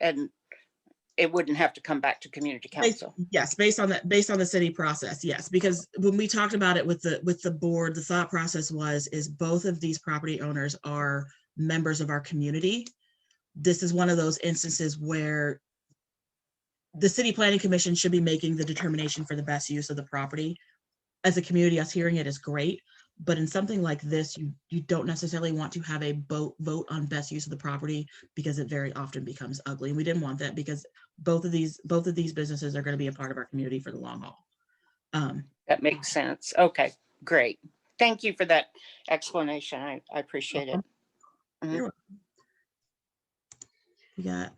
and it wouldn't have to come back to community council. Yes, based on the city process, yes, because when we talked about it with the board, the thought process is both of these property owners are members of our community. This is one of those instances where the City Planning Commission should be making the determination for the best use of the property. As a community, us hearing it is great, but in something like this, you don't necessarily want to have a vote on best use of the property because it very often becomes ugly. And we didn't want that because both of these businesses are going to be a part of our community for the long haul. That makes sense. Okay, great. Thank you for that explanation. I appreciate it. Mhm. We got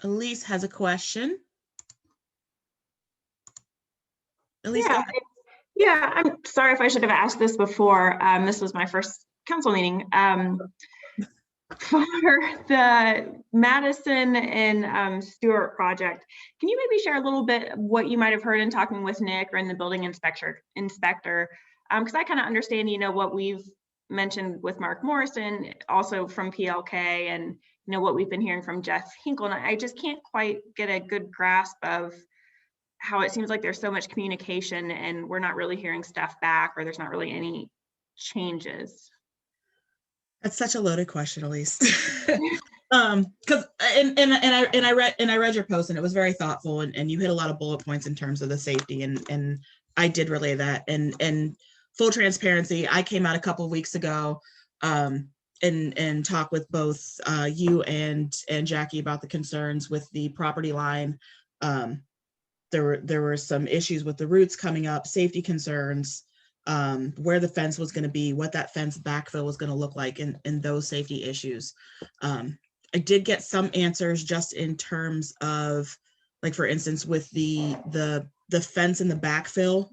Elise has a question. Elise, yeah, I'm sorry if I should have asked this before. This was my first council meeting. For the Madison and Stewart project, can you maybe share a little bit of what you might have heard in talking with Nick or in the building inspector? Because I kind of understand, what we've mentioned with Mark Morrison, also from PLK, and what we've been hearing from Jeff Hinkle. And I just can't quite get a good grasp of how it seems like there's so much communication and we're not really hearing stuff back, or there's not really any changes. That's such a loaded question, Elise. Because I read your post and it was very thoughtful, and you hit a lot of bullet points in terms of the safety, and I did relay that. And full transparency, I came out a couple of weeks ago and talked with both you and Jackie about the concerns with the property line. There were some issues with the roots coming up, safety concerns, where the fence was going to be, what that fence backfill was going to look like, and those safety issues. I did get some answers just in terms of, like, for instance, with the fence and the backfill.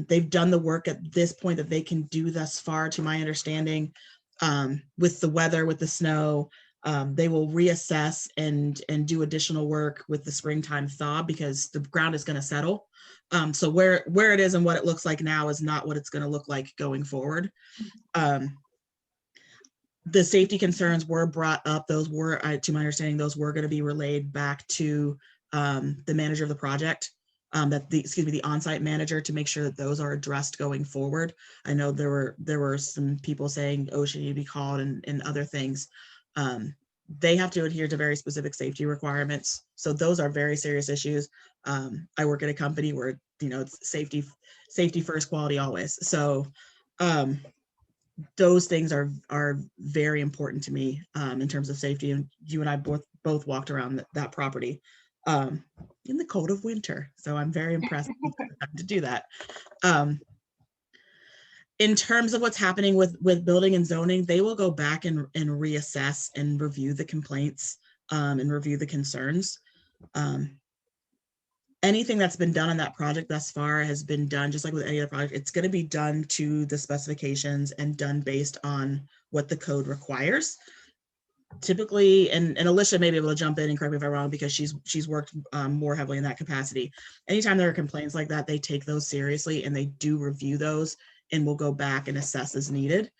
They've done the work at this point that they can do thus far, to my understanding. With the weather, with the snow, they will reassess and do additional work with the springtime thaw, because the ground is going to settle. So where it is and what it looks like now is not what it's going to look like going forward. The safety concerns were brought up. Those were, to my understanding, those were going to be relayed back to the manager of the project, the on-site manager, to make sure that those are addressed going forward. I know there were some people saying OSHA need to be called and other things. They have to adhere to very specific safety requirements. So those are very serious issues. I work at a company where, it's safety first, quality always. So those things are very important to me in terms of safety. And you and I both walked around that property in the cold of winter. So I'm very impressed to do that. in terms of what's happening with building and zoning, they will go back and reassess and review the complaints and review the concerns. Anything that's been done on that project thus far has been done just like with any other project. It's going to be done to the specifications and done based on what the code requires. Typically, and Alicia may be able to jump in and correct me if I'm wrong, because she's worked more heavily in that capacity. Anytime there are complaints like that, they take those seriously and they do review those and will go back and assess as needed.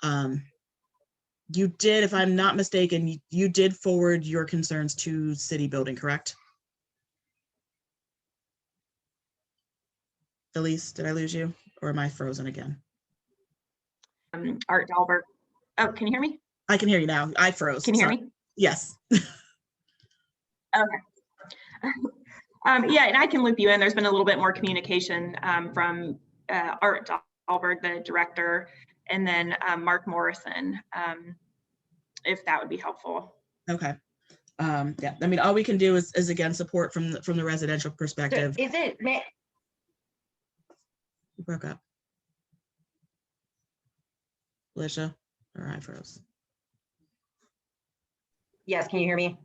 You did, if I'm not mistaken, you did forward your concerns to city building, correct? Elise, did I lose you or am I frozen again? Art Dahlberg. Oh, can you hear me? I can hear you now. I froze. Can you hear Sorry. me? Yes. Okay. Yeah, and I can loop you in. There's been a little bit more communication from Art Dahlberg, the director, and then Mark Morrison, if that would be helpful. Okay. Yeah, I mean, all we can do is again support from the residential perspective. So is it? You broke up. Alicia, or I froze. Yes, can you hear me?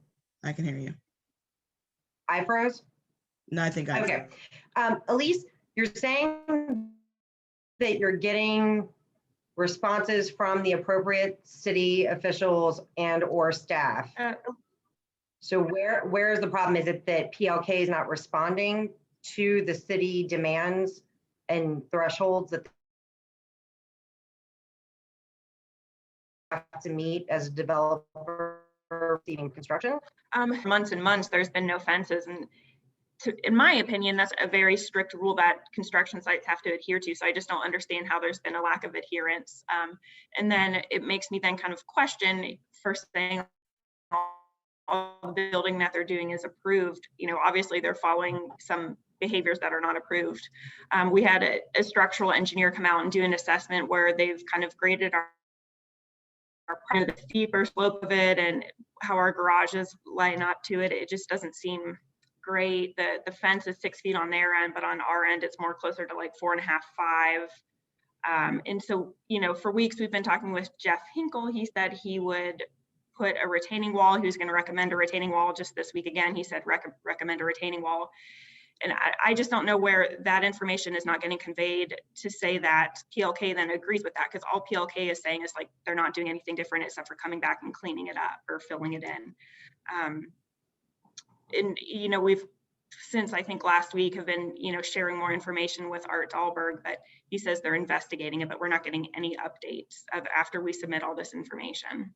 I can hear you. I froze? No, I think I okay. Elise, you're saying that you're getting responses from the appropriate city officials and or staff. So where is the problem? Is it that PLK is not responding to the city demands and thresholds that they have to meet as a developer receiving construction? For months and months, there's been no fences, and in my opinion, that's a very strict rule that construction sites have to adhere to. So I just don't understand how there's been a lack of adherence. And then it makes me then kind of question, first thing, all the building that they're doing is approved. You know, obviously they're following some behaviors that are not approved. We had a structural engineer come out and do an assessment where they've kind of graded our the steeper slope of it and how our garages line up to it. It just doesn't seem great. The fence is 6 feet on their end, but on our end, it's more closer to like 4.5, 5. And so, you know, for weeks we've been talking with Jeff Hinkle. He said he would put a retaining wall. He was going to recommend a retaining wall. Just this week again, he said recommend a retaining wall. And I just don't know where that information is not getting conveyed to say that PLK then agrees with that, because all PLK is saying is like they're not doing anything different except for coming back and cleaning it up or filling it in. And, you know, we've since I think last week have been, you know, sharing more information with Art Dahlberg, but he says they're investigating it, but we're not getting any updates after we submit all this information.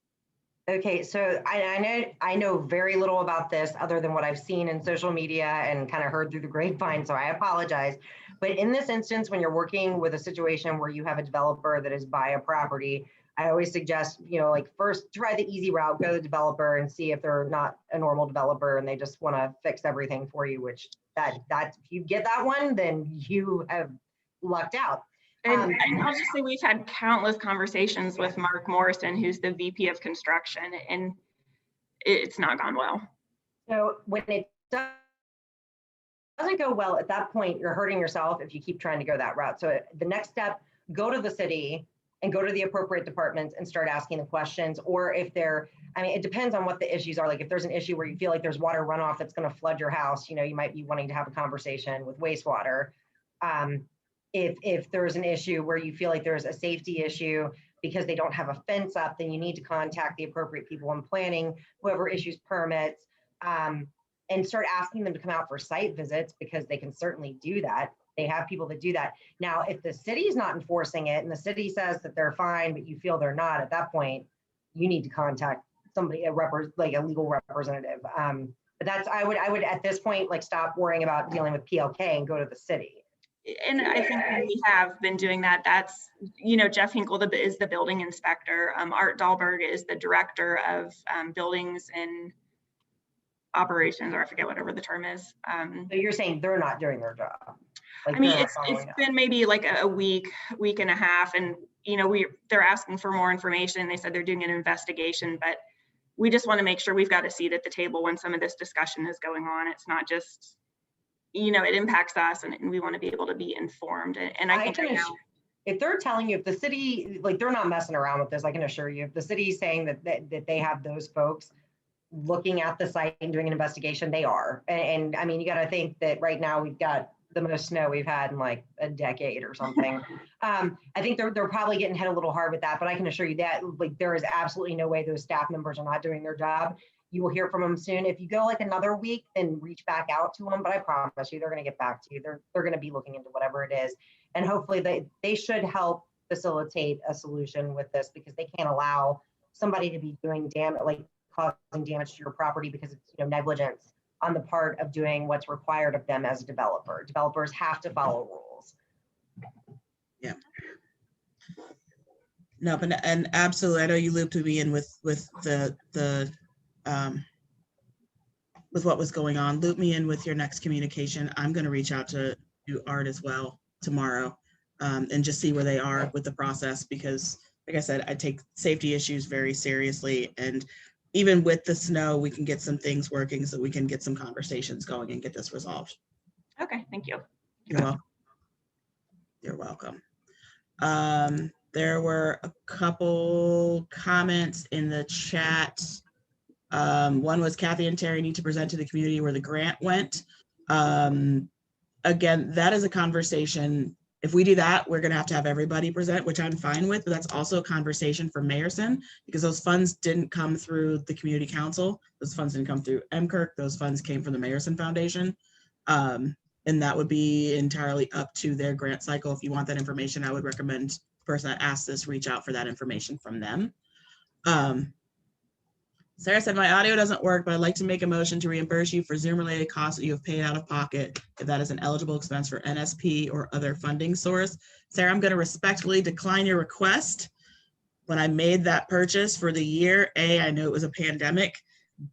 Okay, so I know very little about this other than what I've seen in social media and kind of heard through the grapevine, so I apologize. But in this instance, when you're working with a situation where you have a developer that is buy a property, I always suggest, you know, like first try the easy route, go to the developer and see if they're not a normal developer and they just want to fix everything for you, which that if you get that one, then you have lucked out. And I'll just say we've had countless conversations with Mark Morrison, who's the VP of construction, and it's not gone well. So when it doesn't go well, at that point, you're hurting yourself if you keep trying to go that route. So the next step, go to the city and go to the appropriate departments and start asking the questions. Or if they're, I mean, it depends on what the issues are. Like if there's an issue where you feel like there's water runoff that's going to flood your house, you know, you might be wanting to have a conversation with wastewater. If there's an issue where you feel like there's a safety issue because they don't have a fence up, then you need to contact the appropriate people in planning, whoever issues permits, and start asking them to come out for site visits, because they can certainly do that. They have people that do that. Now, if the city's not enforcing it and the city says that they're fine, but you feel they're not, at that point, you need to contact somebody, like a legal representative. But that's, I would at this point, like stop worrying about dealing with PLK and go to the city. And I think we have been doing that. That's, you know, Jeff Hinkle is the building inspector. Art Dahlberg is the director of buildings and operations, or I forget whatever the term is. So you're saying they're not doing their job? Like I mean, it's been maybe like a week and a half, and you know, they're asking for more information. They said they're doing an investigation, but we just want to make sure we've got a seat at the table when some of this discussion is going on. It's not just, you know, it impacts us, and we want to be able to be informed. And I think right now, if they're telling you, if the city, like they're not messing around with this, I can assure you, if the city is saying that they have those folks looking at the site and doing an investigation, they are. And I mean, you got to think that right now we've got the most snow we've had in like a decade or something. I think they're probably getting hit a little hard with that, but I can assure you that like there is absolutely no way those staff members are not doing their job. You will hear from them soon. If you go like another week, then reach back out to them. But I promise you, they're going to get back to you. They're going to be looking into whatever it is, and hopefully they should help facilitate a solution with this, because they can't allow somebody to be doing damage, like causing damage to your property because it's negligence on the part of doing what's required of them as a developer. Developers have to follow rules. Yeah. No, but and absolutely, I know you looped me in with the with what was going on. Loop me in with your next communication. I'm going to reach out to Art as well tomorrow, and just see where they are with the process, because like I said, I take safety issues very seriously, and even with the snow, we can get some things working so we can get some conversations going and get this resolved. Okay, thank you. You're welcome. You're welcome. There were a couple comments in the chat. One was Kathy and Terry need to present to the community where the grant went. Again, that is a conversation. If we do that, we're going to have everybody present, which I'm fine with, but that's also a conversation for Mayerson, because those funds didn't come through the community council. Those funds didn't come through MCirc. Those funds came from the Mayerson Foundation. And that would be entirely up to their grant cycle. If you want that information, I would recommend the person that asked this reach out for that information from them. Sarah said, my audio doesn't work, but I'd like to make a motion to reimburse you for Zoom-related costs that you have paid out of pocket, if that is an eligible expense for NSP or other funding source. Sarah, I'm going to respectfully decline your request. When I made that purchase for the year, A, I knew it was a pandemic.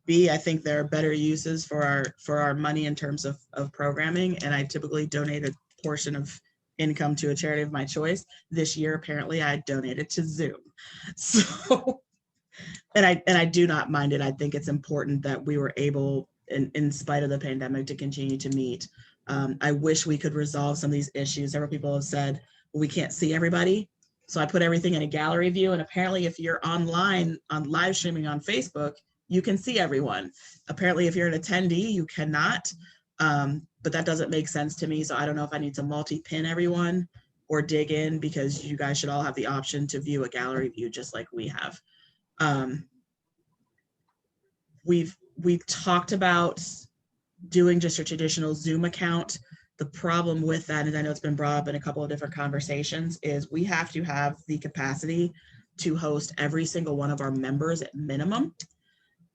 B, I think there are better uses for our money in terms of programming, and I typically donate a portion of income to a charity of my choice. This year, apparently, I donated to Zoom. So. And I do not mind it. I think it's important that we were able, in spite of the pandemic, to continue to meet. I wish we could resolve some of these issues. Several people have said, well, we can't see everybody. So I put everything in a gallery view. And apparently if you're online on live streaming on Facebook, you can see everyone. Apparently if you're an attendee, you cannot. But that doesn't make sense to me. So I don't know if I need to multi-pin everyone or dig in, because you guys should all have the option to view a gallery view just like we have. We've talked about doing just a traditional Zoom account. The problem with that, and I know it's been brought up in a couple of different conversations, is we have to have the capacity to host every single one of our members at minimum.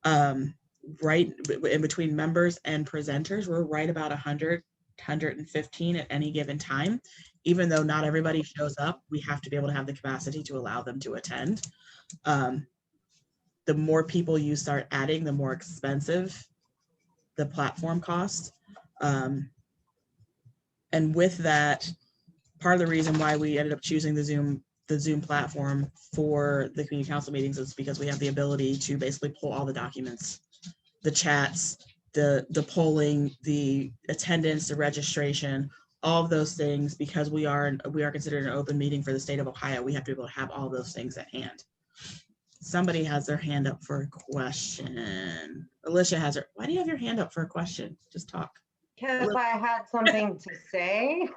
Right in between members and presenters, we're right about 100, 115 at any given time. Even though not everybody shows up, we have to be able to have the capacity to allow them to attend. The more people you start adding, the more expensive the platform costs. And with that, part of the reason why we ended up choosing the Zoom platform for the community council meetings is because we have the ability to basically pull all the documents, the chats, the polling, the attendance, the registration, all of those things. Because we are considered an open meeting for the state of Ohio, we have to be able to have all those things at hand. Somebody has their hand up for a question. Alicia has her. Why do you have your hand up for a question? Just talk. Because I had something to say.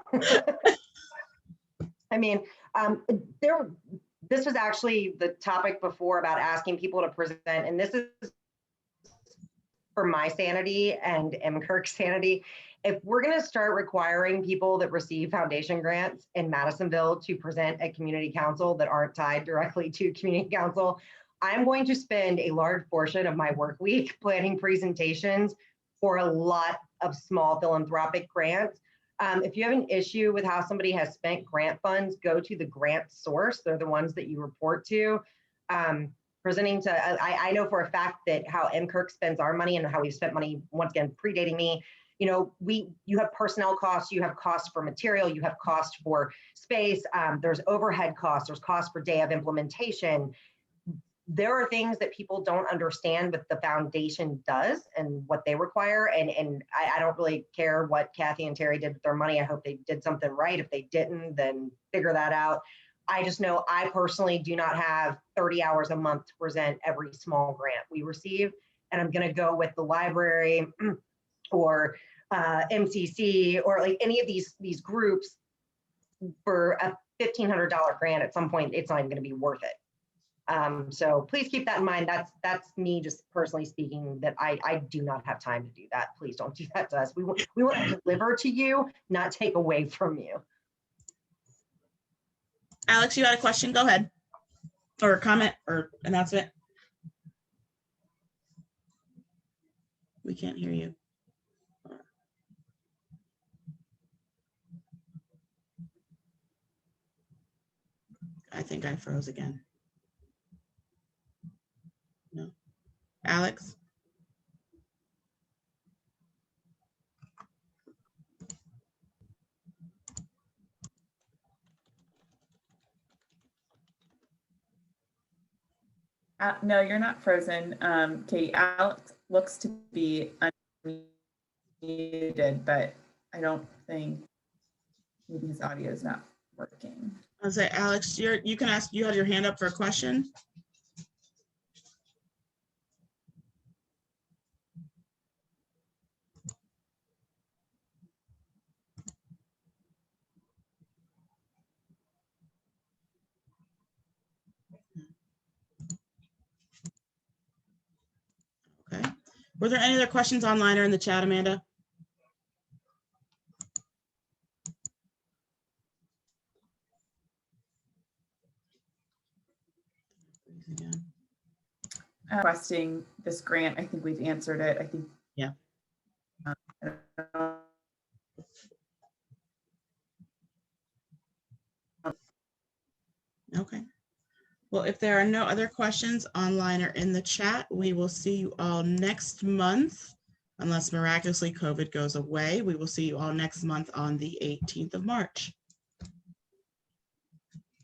I mean, this was actually the topic before about asking people to present, and this is for my sanity and MCirc's sanity. If we're going to start requiring people that receive foundation grants in Madisonville to present at community council that aren't tied directly to community council, I'm going to spend a large portion of my work week planning presentations for a lot of small philanthropic grants. If you have an issue with how somebody has spent grant funds, go to the grant source. They're the ones that you report to. Presenting to, I know for a fact that how MCirc spends our money and how we've spent money, once again, predating me, you know, you have personnel costs, you have costs for material, you have costs for space, there's overhead costs, there's costs for day of implementation. there are things that people don't understand what the foundation does and what they require. And I don't really care what Kathy and Terry did with their money. I hope they did something right. If they didn't, then figure that out. I just know I personally do not have 30 hours a month to present every small grant we receive. And I'm going to go with the library or MCC or like any of these groups for a $1,500 grant. At some point, it's not even going to be worth it. So please keep that in mind. That's me just personally speaking, that I do not have time to do that. Please don't do that to us. We want to deliver to you, not take away from you. Alex, you had a question? Go ahead. Or a comment or announcement. We can't hear you. I think I froze again. No. Alex? No, you're not frozen. Katie, Alex looks to be unmuted, but I don't think maybe his audio is not working. I'll say, Alex, you can ask, you had your hand up for a question. Okay. Were there any other questions online or in the chat, Amanda? Requesting this grant, I think we've answered it. I think. Yeah. Okay. Well, if there are no other questions online or in the chat, we will see you all next month. Unless miraculously COVID goes away, we will see you all next month on the 18th of March.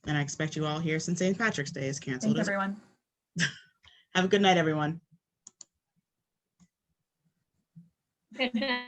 And I expect you all here since St. Patrick's Day is canceled. Thanks, everyone. Have a good night, everyone. Good night.